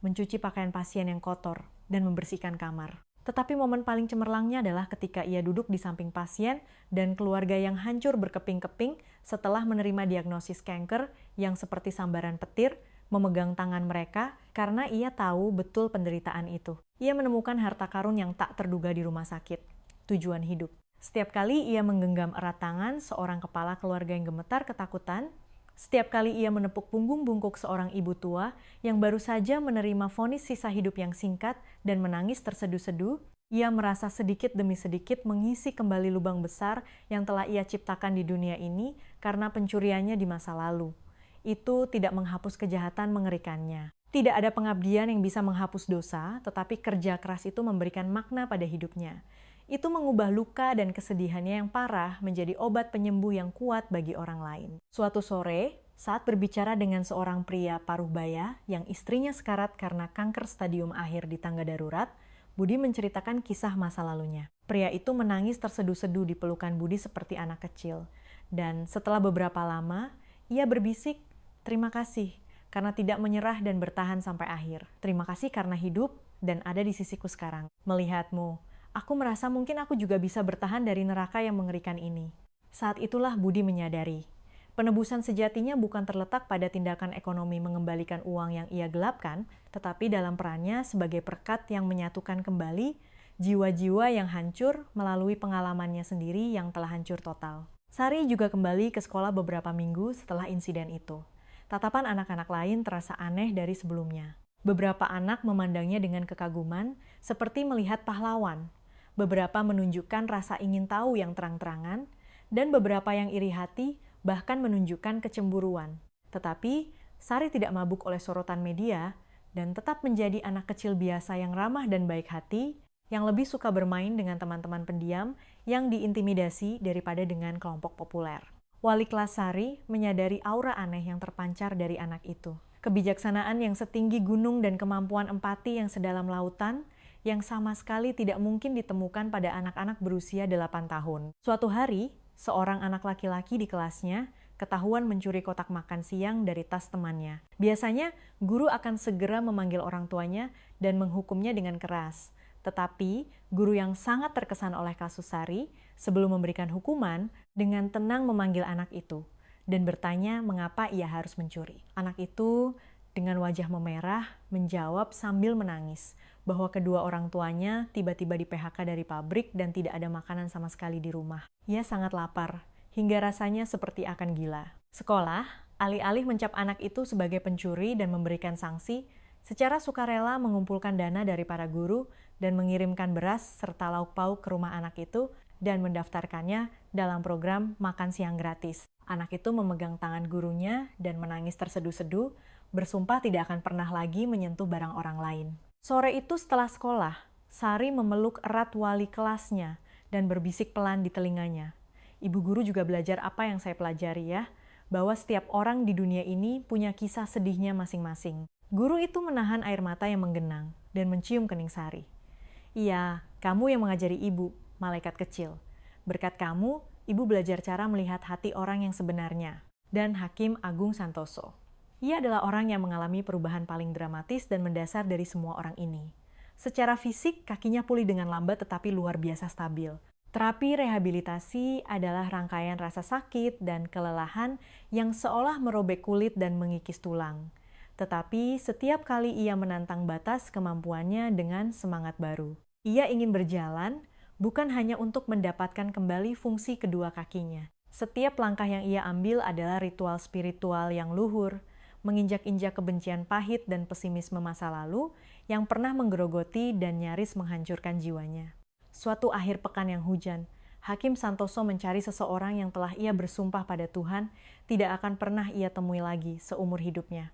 mencuci pakaian pasien yang kotor, dan membersihkan kamar. Tetapi momen paling cemerlangnya adalah ketika ia duduk di samping pasien dan keluarga yang hancur berkeping-keping setelah menerima diagnosis kanker yang seperti sambaran petir, memegang tangan mereka karena ia tahu betul penderitaan itu. Ia menemukan harta karun yang tak terduga di rumah sakit, tujuan hidup. Setiap kali ia menggenggam erat tangan seorang kepala keluarga yang gemetar ketakutan, setiap kali ia menepuk punggung bungkuk seorang ibu tua yang baru saja menerima vonis sisa hidup yang singkat dan menangis terseduh-seduh, ia merasa sedikit demi sedikit mengisi kembali lubang besar yang telah ia ciptakan di dunia ini karena pencuriannya di masa lalu. Itu tidak menghapus kejahatan mengerikannya. Tidak ada pengabdian yang bisa menghapus dosa, tetapi kerja keras itu memberikan makna pada hidupnya. Itu mengubah luka dan kesedihannya yang parah menjadi obat penyembuh yang kuat bagi orang lain. Suatu sore, saat berbicara dengan seorang pria paruh baya yang istrinya sekarat karena kanker stadium akhir di tangga darurat, Budi menceritakan kisah masa lalunya. Pria itu menangis terseduh-seduh di pelukan Budi seperti anak kecil. Dan setelah beberapa lama, ia berbisik, "Terima kasih karena tidak menyerah dan bertahan sampai akhir. Terima kasih karena hidup dan ada di sisiku sekarang. Melihatmu, aku merasa mungkin aku juga bisa bertahan dari neraka yang mengerikan ini." Saat itulah Budi menyadari, penebusan sejatinya bukan terletak pada tindakan ekonomi mengembalikan uang yang ia gelapkan, tetapi dalam perannya sebagai perekat yang menyatukan kembali jiwa-jiwa yang hancur melalui pengalamannya sendiri yang telah hancur total. Sari juga kembali ke sekolah beberapa minggu setelah insiden itu. Tatapan anak-anak lain terasa aneh dari sebelumnya. Beberapa anak memandangnya dengan kekaguman, seperti melihat pahlawan. Beberapa menunjukkan rasa ingin tahu yang terang-terangan, dan beberapa yang iri hati bahkan menunjukkan kecemburuan. Tetapi, Sari tidak mabuk oleh sorotan media, dan tetap menjadi anak kecil biasa yang ramah dan baik hati, yang lebih suka bermain dengan teman-teman pendiam yang diintimidasi daripada dengan kelompok populer. Wali kelas Sari menyadari aura aneh yang terpancar dari anak itu. Kebijaksanaan yang setinggi gunung dan kemampuan empati yang sedalam lautan yang sama sekali tidak mungkin ditemukan pada anak-anak berusia 8 tahun. Suatu hari, seorang anak laki-laki di kelasnya ketahuan mencuri kotak makan siang dari tas temannya. Biasanya, guru akan segera memanggil orang tuanya dan menghukumnya dengan keras. Tetapi, guru yang sangat terkesan oleh kasus Sari, sebelum memberikan hukuman, dengan tenang memanggil anak itu dan bertanya mengapa ia harus mencuri. Anak itu dengan wajah memerah menjawab sambil menangis bahwa kedua orang tuanya tiba-tiba di PHK dari pabrik dan tidak ada makanan sama sekali di rumah. Ia sangat lapar, hingga rasanya seperti akan gila. Sekolah, alih-alih mencap anak itu sebagai pencuri dan memberikan sanksi, secara sukarela mengumpulkan dana dari para guru dan mengirimkan beras serta lauk pauk ke rumah anak itu dan mendaftarkannya dalam program makan siang gratis. Anak itu memegang tangan gurunya dan menangis terseduh-seduh, bersumpah tidak akan pernah lagi menyentuh barang orang lain. Sore itu setelah sekolah, Sari memeluk erat wali kelasnya dan berbisik pelan di telinganya. Ibu guru juga belajar apa yang saya pelajari ya, bahwa setiap orang di dunia ini punya kisah sedihnya masing-masing. Guru itu menahan air mata yang menggenang dan mencium kening Sari. Iya, kamu yang mengajari ibu, malaikat kecil. Berkat kamu, ibu belajar cara melihat hati orang yang sebenarnya. Dan Hakim Agung Santoso. Ia adalah orang yang mengalami perubahan paling dramatis dan mendasar dari semua orang ini. Secara fisik, kakinya pulih dengan lambat tetapi luar biasa stabil. Terapi rehabilitasi adalah rangkaian rasa sakit dan kelelahan yang seolah merobek kulit dan mengikis tulang. Tetapi setiap kali ia menantang batas kemampuannya dengan semangat baru. Ia ingin berjalan, bukan hanya untuk mendapatkan kembali fungsi kedua kakinya. Setiap langkah yang ia ambil adalah ritual spiritual yang luhur, menginjak-injak kebencian pahit dan pesimisme masa lalu yang pernah menggerogoti dan nyaris menghancurkan jiwanya. Suatu akhir pekan yang hujan, Hakim Santoso mencari seseorang yang telah ia bersumpah pada Tuhan tidak akan pernah ia temui lagi seumur hidupnya.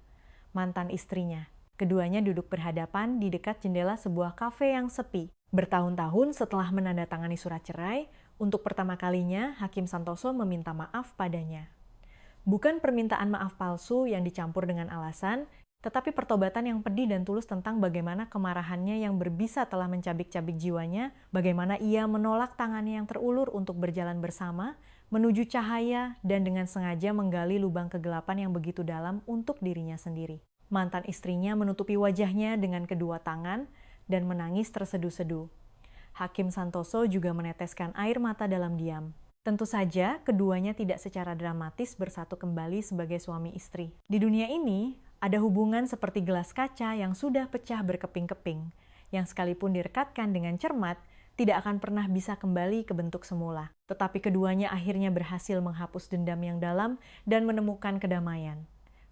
Mantan istrinya. Keduanya duduk berhadapan di dekat jendela sebuah kafe yang sepi. Bertahun-tahun setelah menandatangani surat cerai, untuk pertama kalinya Hakim Santoso meminta maaf padanya. Bukan permintaan maaf palsu yang dicampur dengan alasan, tetapi pertobatan yang pedih dan tulus tentang bagaimana kemarahannya yang berbisa telah mencabik-cabik jiwanya, bagaimana ia menolak tangannya yang terulur untuk berjalan bersama, menuju cahaya dan dengan sengaja menggali lubang kegelapan yang begitu dalam untuk dirinya sendiri. Mantan istrinya menutupi wajahnya dengan kedua tangan dan menangis terseduh-seduh. Hakim Santoso juga meneteskan air mata dalam diam. Tentu saja, keduanya tidak secara dramatis bersatu kembali sebagai suami istri. Di dunia ini, ada hubungan seperti gelas kaca yang sudah pecah berkeping-keping, yang sekalipun direkatkan dengan cermat, tidak akan pernah bisa kembali ke bentuk semula. Tetapi keduanya akhirnya berhasil menghapus dendam yang dalam dan menemukan kedamaian.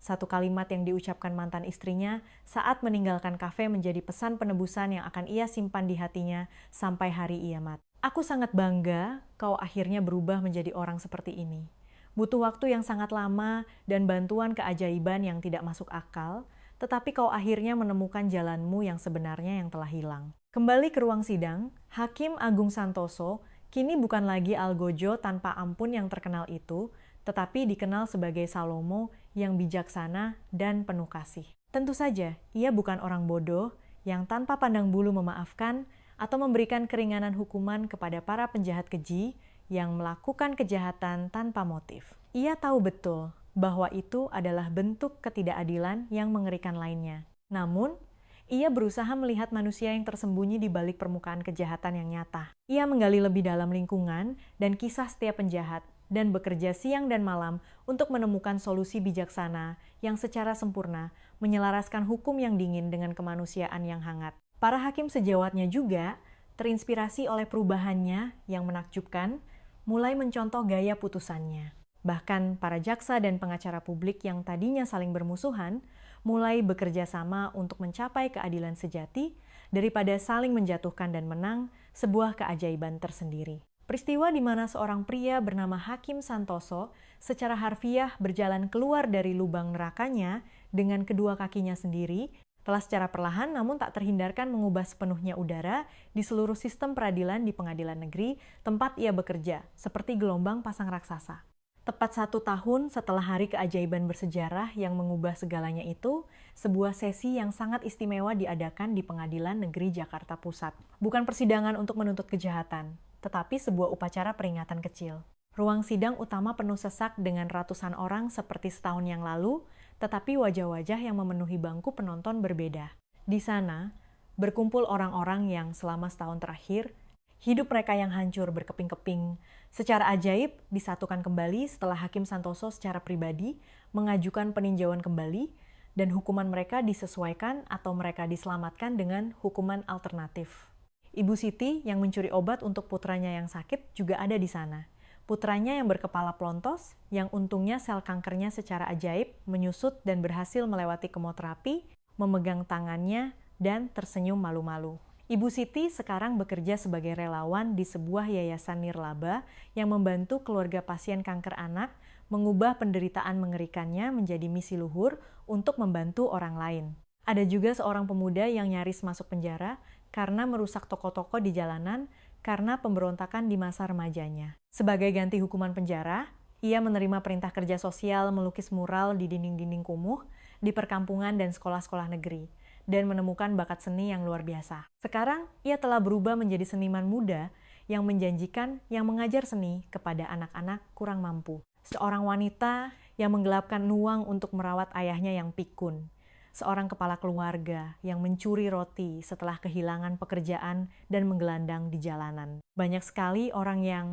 Satu kalimat yang diucapkan mantan istrinya saat meninggalkan kafe menjadi pesan penebusan yang akan ia simpan di hatinya sampai hari ia mati. Aku sangat bangga kau akhirnya berubah menjadi orang seperti ini. Butuh waktu yang sangat lama dan bantuan keajaiban yang tidak masuk akal, tetapi kau akhirnya menemukan jalanmu yang sebenarnya yang telah hilang. Kembali ke ruang sidang, Hakim Agung Santoso kini bukan lagi algojo tanpa ampun yang terkenal itu, tetapi dikenal sebagai Salomo yang bijaksana dan penuh kasih. Tentu saja, ia bukan orang bodoh yang tanpa pandang bulu memaafkan atau memberikan keringanan hukuman kepada para penjahat keji yang melakukan kejahatan tanpa motif. Ia tahu betul bahwa itu adalah bentuk ketidakadilan yang mengerikan lainnya. Namun, ia berusaha melihat manusia yang tersembunyi di balik permukaan kejahatan yang nyata. Ia menggali lebih dalam lingkungan dan kisah setiap penjahat, dan bekerja siang dan malam untuk menemukan solusi bijaksana yang secara sempurna menyelaraskan hukum yang dingin dengan kemanusiaan yang hangat. Para hakim sejawatnya juga terinspirasi oleh perubahannya yang menakjubkan, mulai mencontoh gaya putusannya. Bahkan para jaksa dan pengacara publik yang tadinya saling bermusuhan, mulai bekerja sama untuk mencapai keadilan sejati daripada saling menjatuhkan dan menang, sebuah keajaiban tersendiri. Peristiwa di mana seorang pria bernama Hakim Santoso secara harfiah berjalan keluar dari lubang nerakanya dengan kedua kakinya sendiri, telah secara perlahan namun tak terhindarkan mengubah sepenuhnya udara di seluruh sistem peradilan di pengadilan negeri tempat ia bekerja, seperti gelombang pasang raksasa. Tepat 1 tahun setelah hari keajaiban bersejarah yang mengubah segalanya itu, sebuah sesi yang sangat istimewa diadakan di Pengadilan Negeri Jakarta Pusat. Bukan persidangan untuk menuntut kejahatan, tetapi sebuah upacara peringatan kecil. Ruang sidang utama penuh sesak dengan ratusan orang seperti setahun yang lalu, tetapi wajah-wajah yang memenuhi bangku penonton berbeda. Di sana, berkumpul orang-orang yang selama setahun terakhir, hidup mereka yang hancur berkeping-keping, secara ajaib disatukan kembali setelah Hakim Santoso secara pribadi mengajukan peninjauan kembali, dan hukuman mereka disesuaikan atau mereka diselamatkan dengan hukuman alternatif. Ibu Siti yang mencuri obat untuk putranya yang sakit juga ada di sana. Putranya yang berkepala plontos, yang untungnya sel kankernya secara ajaib menyusut dan berhasil melewati kemoterapi, memegang tangannya, dan tersenyum malu-malu. Ibu Siti sekarang bekerja sebagai relawan di sebuah yayasan nirlaba yang membantu keluarga pasien kanker anak mengubah penderitaan mengerikannya menjadi misi luhur untuk membantu orang lain. Ada juga seorang pemuda yang nyaris masuk penjara karena merusak toko-toko di jalanan karena pemberontakan di masa remajanya. Sebagai ganti hukuman penjara, ia menerima perintah kerja sosial melukis mural di dinding-dinding kumuh di perkampungan dan sekolah-sekolah negeri, dan menemukan bakat seni yang luar biasa. Sekarang, ia telah berubah menjadi seniman muda yang menjanjikan yang mengajar seni kepada anak-anak kurang mampu. Seorang wanita yang menggelapkan uang untuk merawat ayahnya yang pikun. Seorang kepala keluarga yang mencuri roti setelah kehilangan pekerjaan dan menggelandang di jalanan. Banyak sekali orang yang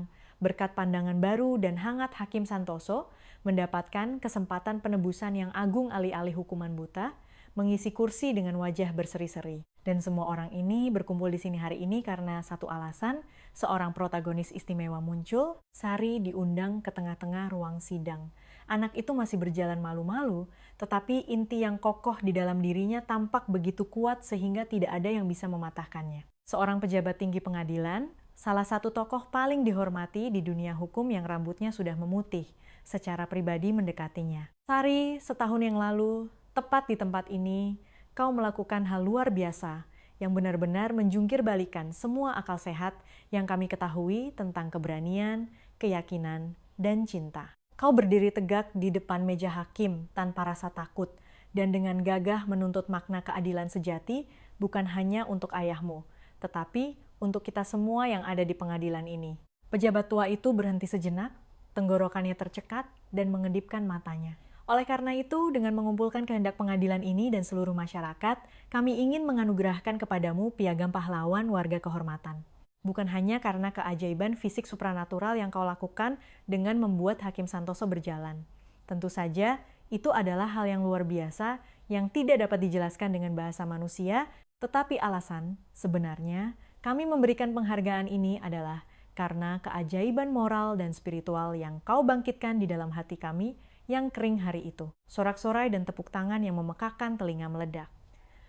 berkat pandangan baru dan hangat Hakim Santoso mendapatkan kesempatan penebusan yang agung alih-alih hukuman buta, mengisi kursi dengan wajah berseri-seri. Dan semua orang ini berkumpul di sini hari ini karena satu alasan, seorang protagonis istimewa muncul, Sari diundang ke tengah-tengah ruang sidang. Anak itu masih berjalan malu-malu, tetapi inti yang kokoh di dalam dirinya tampak begitu kuat sehingga tidak ada yang bisa mematahkannya. Seorang pejabat tinggi pengadilan, salah satu tokoh paling dihormati di dunia hukum yang rambutnya sudah memutih, secara pribadi mendekatinya. Sari, setahun yang lalu, tepat di tempat ini, kau melakukan hal luar biasa yang benar-benar menjungkir balikan semua akal sehat yang kami ketahui tentang keberanian, keyakinan, dan cinta. Kau berdiri tegak di depan meja hakim tanpa rasa takut dan dengan gagah menuntut makna keadilan sejati bukan hanya untuk ayahmu, tetapi untuk kita semua yang ada di pengadilan ini. Pejabat tua itu berhenti sejenak, tenggorokannya tercekat dan mengedipkan matanya. Oleh karena itu, dengan mengumpulkan kehendak pengadilan ini dan seluruh masyarakat, kami ingin menganugerahkan kepadamu piagam pahlawan warga kehormatan. Bukan hanya karena keajaiban fisik supranatural yang kau lakukan dengan membuat Hakim Santoso berjalan. Tentu saja, itu adalah hal yang luar biasa yang tidak dapat dijelaskan dengan bahasa manusia, tetapi alasan, sebenarnya, kami memberikan penghargaan ini adalah karena keajaiban moral dan spiritual yang kau bangkitkan di dalam hati kami yang kering hari itu. Sorak-sorai dan tepuk tangan yang memekakkan telinga meledak.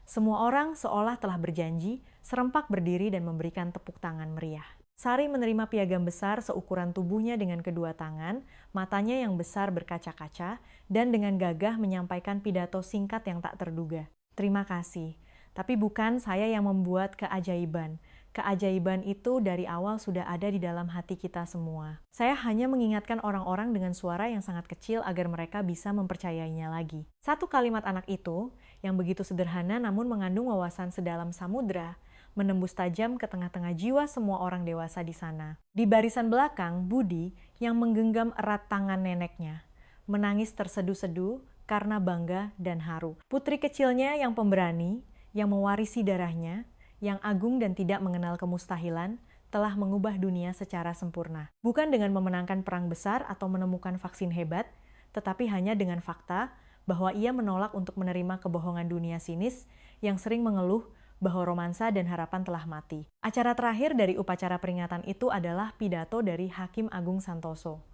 Semua orang seolah telah berjanji, serempak berdiri dan memberikan tepuk tangan meriah. Sari menerima piagam besar seukuran tubuhnya dengan kedua tangan, matanya yang besar berkaca-kaca, dan dengan gagah menyampaikan pidato singkat yang tak terduga. Terima kasih, tapi bukan saya yang membuat keajaiban. Keajaiban itu dari awal sudah ada di dalam hati kita semua. Saya hanya mengingatkan orang-orang dengan suara yang sangat kecil agar mereka bisa mempercayainya lagi. Satu kalimat anak itu, yang begitu sederhana namun mengandung wawasan sedalam samudra, menembus tajam ke tengah-tengah jiwa semua orang dewasa di sana. Di barisan belakang, Budi yang menggenggam erat tangan neneknya, menangis terseduh-seduh karena bangga dan haru. Putri kecilnya yang pemberani, yang mewarisi darahnya, yang agung dan tidak mengenal kemustahilan, telah mengubah dunia secara sempurna. Bukan dengan memenangkan perang besar atau menemukan vaksin hebat, tetapi hanya dengan fakta bahwa ia menolak untuk menerima kebohongan dunia sinis yang sering mengeluh bahwa romansa dan harapan telah mati. Acara terakhir dari upacara peringatan itu adalah pidato dari Hakim Agung Santoso.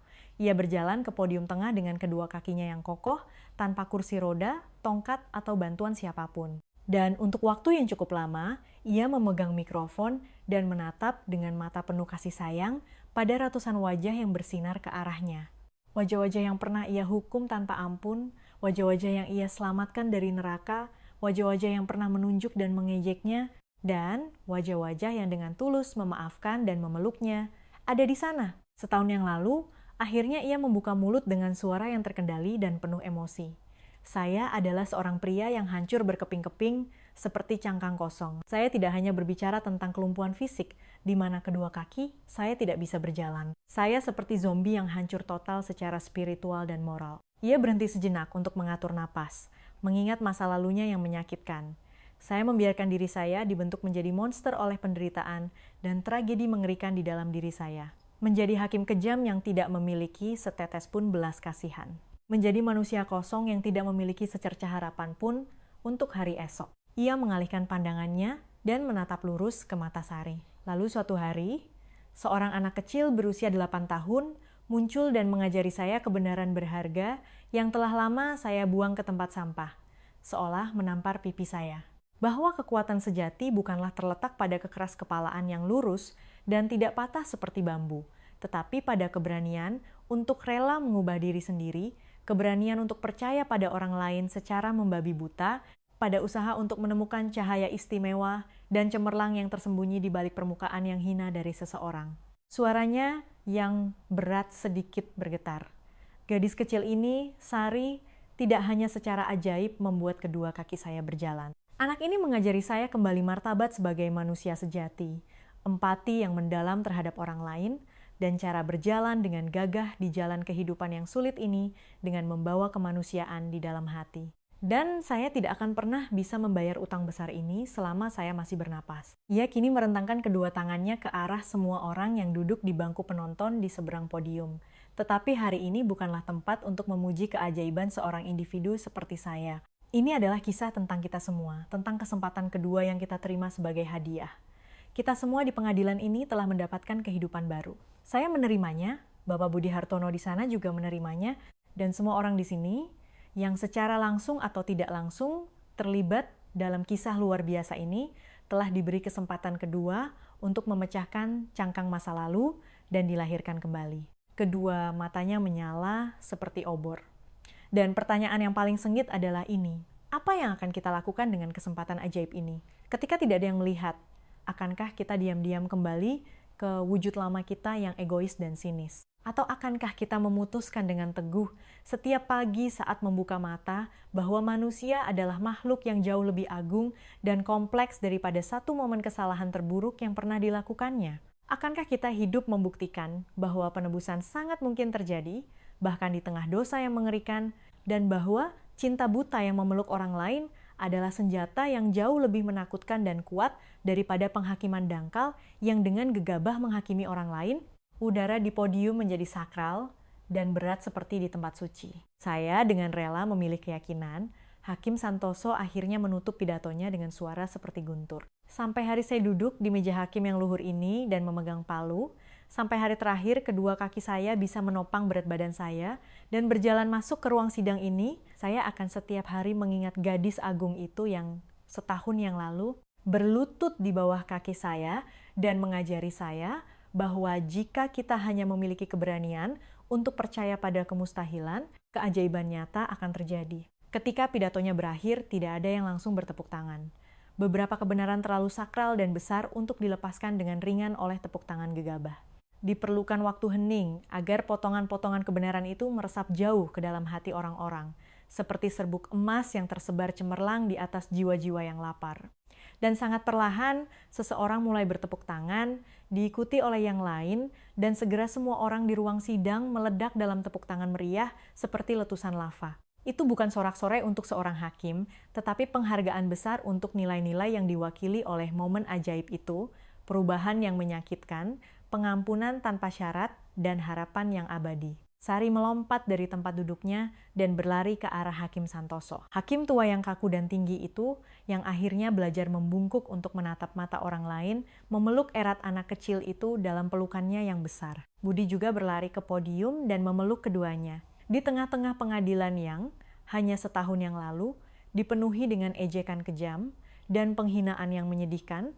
Ia berjalan ke podium tengah dengan kedua kakinya yang kokoh, tanpa kursi roda, tongkat, atau bantuan siapapun. Dan untuk waktu yang cukup lama, ia memegang mikrofon dan menatap dengan mata penuh kasih sayang pada ratusan wajah yang bersinar ke arahnya. Wajah-wajah yang pernah ia hukum tanpa ampun, wajah-wajah yang ia selamatkan dari neraka, wajah-wajah yang pernah menunjuk dan mengejeknya, dan wajah-wajah yang dengan tulus memaafkan dan memeluknya, ada di sana. Setahun yang lalu, akhirnya ia membuka mulut dengan suara yang terkendali dan penuh emosi. Saya adalah seorang pria yang hancur berkeping-keping, seperti cangkang kosong. Saya tidak hanya berbicara tentang kelumpuhan fisik, di mana kedua kaki saya tidak bisa berjalan. Saya seperti zombie yang hancur total secara spiritual dan moral. Ia berhenti sejenak untuk mengatur napas, mengingat masa lalunya yang menyakitkan. Saya membiarkan diri saya dibentuk menjadi monster oleh penderitaan dan tragedi mengerikan di dalam diri saya. Menjadi hakim kejam yang tidak memiliki setetes pun belas kasihan. Menjadi manusia kosong yang tidak memiliki secercah harapan pun untuk hari esok. Ia mengalihkan pandangannya dan menatap lurus ke mata Sari. Lalu suatu hari, seorang anak kecil berusia 8 tahun muncul dan mengajari saya kebenaran berharga yang telah lama saya buang ke tempat sampah, seolah menampar pipi saya. Bahwa kekuatan sejati bukanlah terletak pada kekeras kepalaan yang lurus dan tidak patah seperti bambu, tetapi pada keberanian untuk rela mengubah diri sendiri, keberanian untuk percaya pada orang lain secara membabi buta, pada usaha untuk menemukan cahaya istimewa dan cemerlang yang tersembunyi di balik permukaan yang hina dari seseorang. Suaranya yang berat sedikit bergetar. Gadis kecil ini, Sari, tidak hanya secara ajaib membuat kedua kaki saya berjalan. Anak ini mengajari saya kembali martabat sebagai manusia sejati, empati yang mendalam terhadap orang lain, dan cara berjalan dengan gagah di jalan kehidupan yang sulit ini dengan membawa kemanusiaan di dalam hati. Dan saya tidak akan pernah bisa membayar utang besar ini selama saya masih bernapas. Ia kini merentangkan kedua tangannya ke arah semua orang yang duduk di bangku penonton di seberang podium. Tetapi hari ini bukanlah tempat untuk memuji keajaiban seorang individu seperti saya. Ini adalah kisah tentang kita semua, tentang kesempatan kedua yang kita terima sebagai hadiah. Kita semua di pengadilan ini telah mendapatkan kehidupan baru. Saya menerimanya, Bapak Budi Hartono di sana juga menerimanya, dan semua orang di sini yang secara langsung atau tidak langsung terlibat dalam kisah luar biasa ini telah diberi kesempatan kedua untuk memecahkan cangkang masa lalu dan dilahirkan kembali. Kedua matanya menyala seperti obor. Dan pertanyaan yang paling sengit adalah ini, apa yang akan kita lakukan dengan kesempatan ajaib ini? Ketika tidak ada yang melihat, akankah kita diam-diam kembali ke wujud lama kita yang egois dan sinis? Atau akankah kita memutuskan dengan teguh setiap pagi saat membuka mata bahwa manusia adalah makhluk yang jauh lebih agung dan kompleks daripada satu momen kesalahan terburuk yang pernah dilakukannya? Akankah kita hidup membuktikan bahwa penebusan sangat mungkin terjadi, bahkan di tengah dosa yang mengerikan, dan bahwa cinta buta yang memeluk orang lain adalah senjata yang jauh lebih menakutkan dan kuat daripada penghakiman dangkal yang dengan gegabah menghakimi orang lain? Udara di podium menjadi sakral dan berat seperti di tempat suci. Saya dengan rela memilih keyakinan, Hakim Santoso akhirnya menutup pidatonya dengan suara seperti guntur. Sampai hari saya duduk di meja hakim yang luhur ini dan memegang palu, sampai hari terakhir kedua kaki saya bisa menopang berat badan saya dan berjalan masuk ke ruang sidang ini, saya akan setiap hari mengingat gadis agung itu yang setahun yang lalu berlutut di bawah kaki saya dan mengajari saya bahwa jika kita hanya memiliki keberanian untuk percaya pada kemustahilan, keajaiban nyata akan terjadi. Ketika pidatonya berakhir, tidak ada yang langsung bertepuk tangan. Beberapa kebenaran terlalu sakral dan besar untuk dilepaskan dengan ringan oleh tepuk tangan gegabah. Diperlukan waktu hening agar potongan-potongan kebenaran itu meresap jauh ke dalam hati orang-orang, seperti serbuk emas yang tersebar cemerlang di atas jiwa-jiwa yang lapar. Dan sangat perlahan, seseorang mulai bertepuk tangan, diikuti oleh yang lain, dan segera semua orang di ruang sidang meledak dalam tepuk tangan meriah seperti letusan lava. Itu bukan sorak-sorai untuk seorang hakim, tetapi penghargaan besar untuk nilai-nilai yang diwakili oleh momen ajaib itu, perubahan yang menyakitkan, pengampunan tanpa syarat, dan harapan yang abadi. Sari melompat dari tempat duduknya dan berlari ke arah Hakim Santoso. Hakim tua yang kaku dan tinggi itu, yang akhirnya belajar membungkuk untuk menatap mata orang lain, memeluk erat anak kecil itu dalam pelukannya yang besar. Budi juga berlari ke podium dan memeluk keduanya. Di tengah-tengah pengadilan yang, hanya setahun yang lalu, dipenuhi dengan ejekan kejam dan penghinaan yang menyedihkan,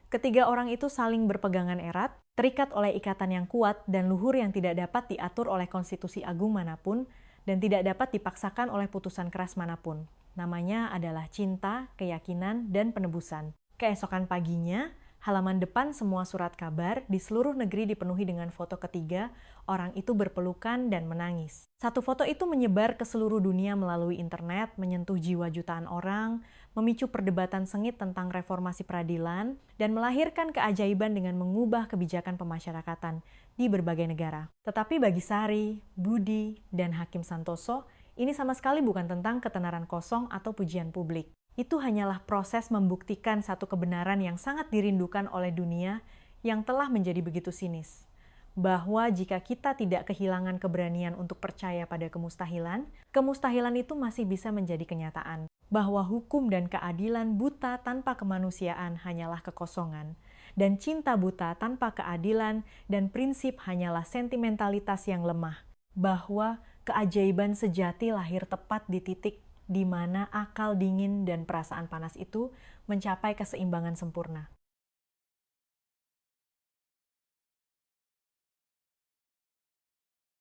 ketiga orang itu saling berpegangan erat, terikat oleh ikatan yang kuat dan luhur yang tidak dapat diatur oleh konstitusi agung manapun dan tidak dapat dipaksakan oleh putusan keras manapun. Namanya adalah cinta, keyakinan, dan penebusan. Keesokan paginya, halaman depan semua surat kabar di seluruh negeri dipenuhi dengan foto ketiga, orang itu berpelukan dan menangis. Satu foto itu menyebar ke seluruh dunia melalui internet, menyentuh jiwa jutaan orang, memicu perdebatan sengit tentang reformasi peradilan, dan melahirkan keajaiban dengan mengubah kebijakan pemasyarakatan di berbagai negara. Tetapi bagi Sari, Budi, dan Hakim Santoso, ini sama sekali bukan tentang ketenaran kosong atau pujian publik. Itu hanyalah proses membuktikan satu kebenaran yang sangat dirindukan oleh dunia yang telah menjadi begitu sinis. Bahwa jika kita tidak kehilangan keberanian untuk percaya pada kemustahilan, kemustahilan itu masih bisa menjadi kenyataan. Bahwa hukum dan keadilan buta tanpa kemanusiaan hanyalah kekosongan, dan cinta buta tanpa keadilan dan prinsip hanyalah sentimentalitas yang lemah. Bahwa keajaiban sejati lahir tepat di titik di mana akal dingin dan perasaan panas itu mencapai keseimbangan sempurna.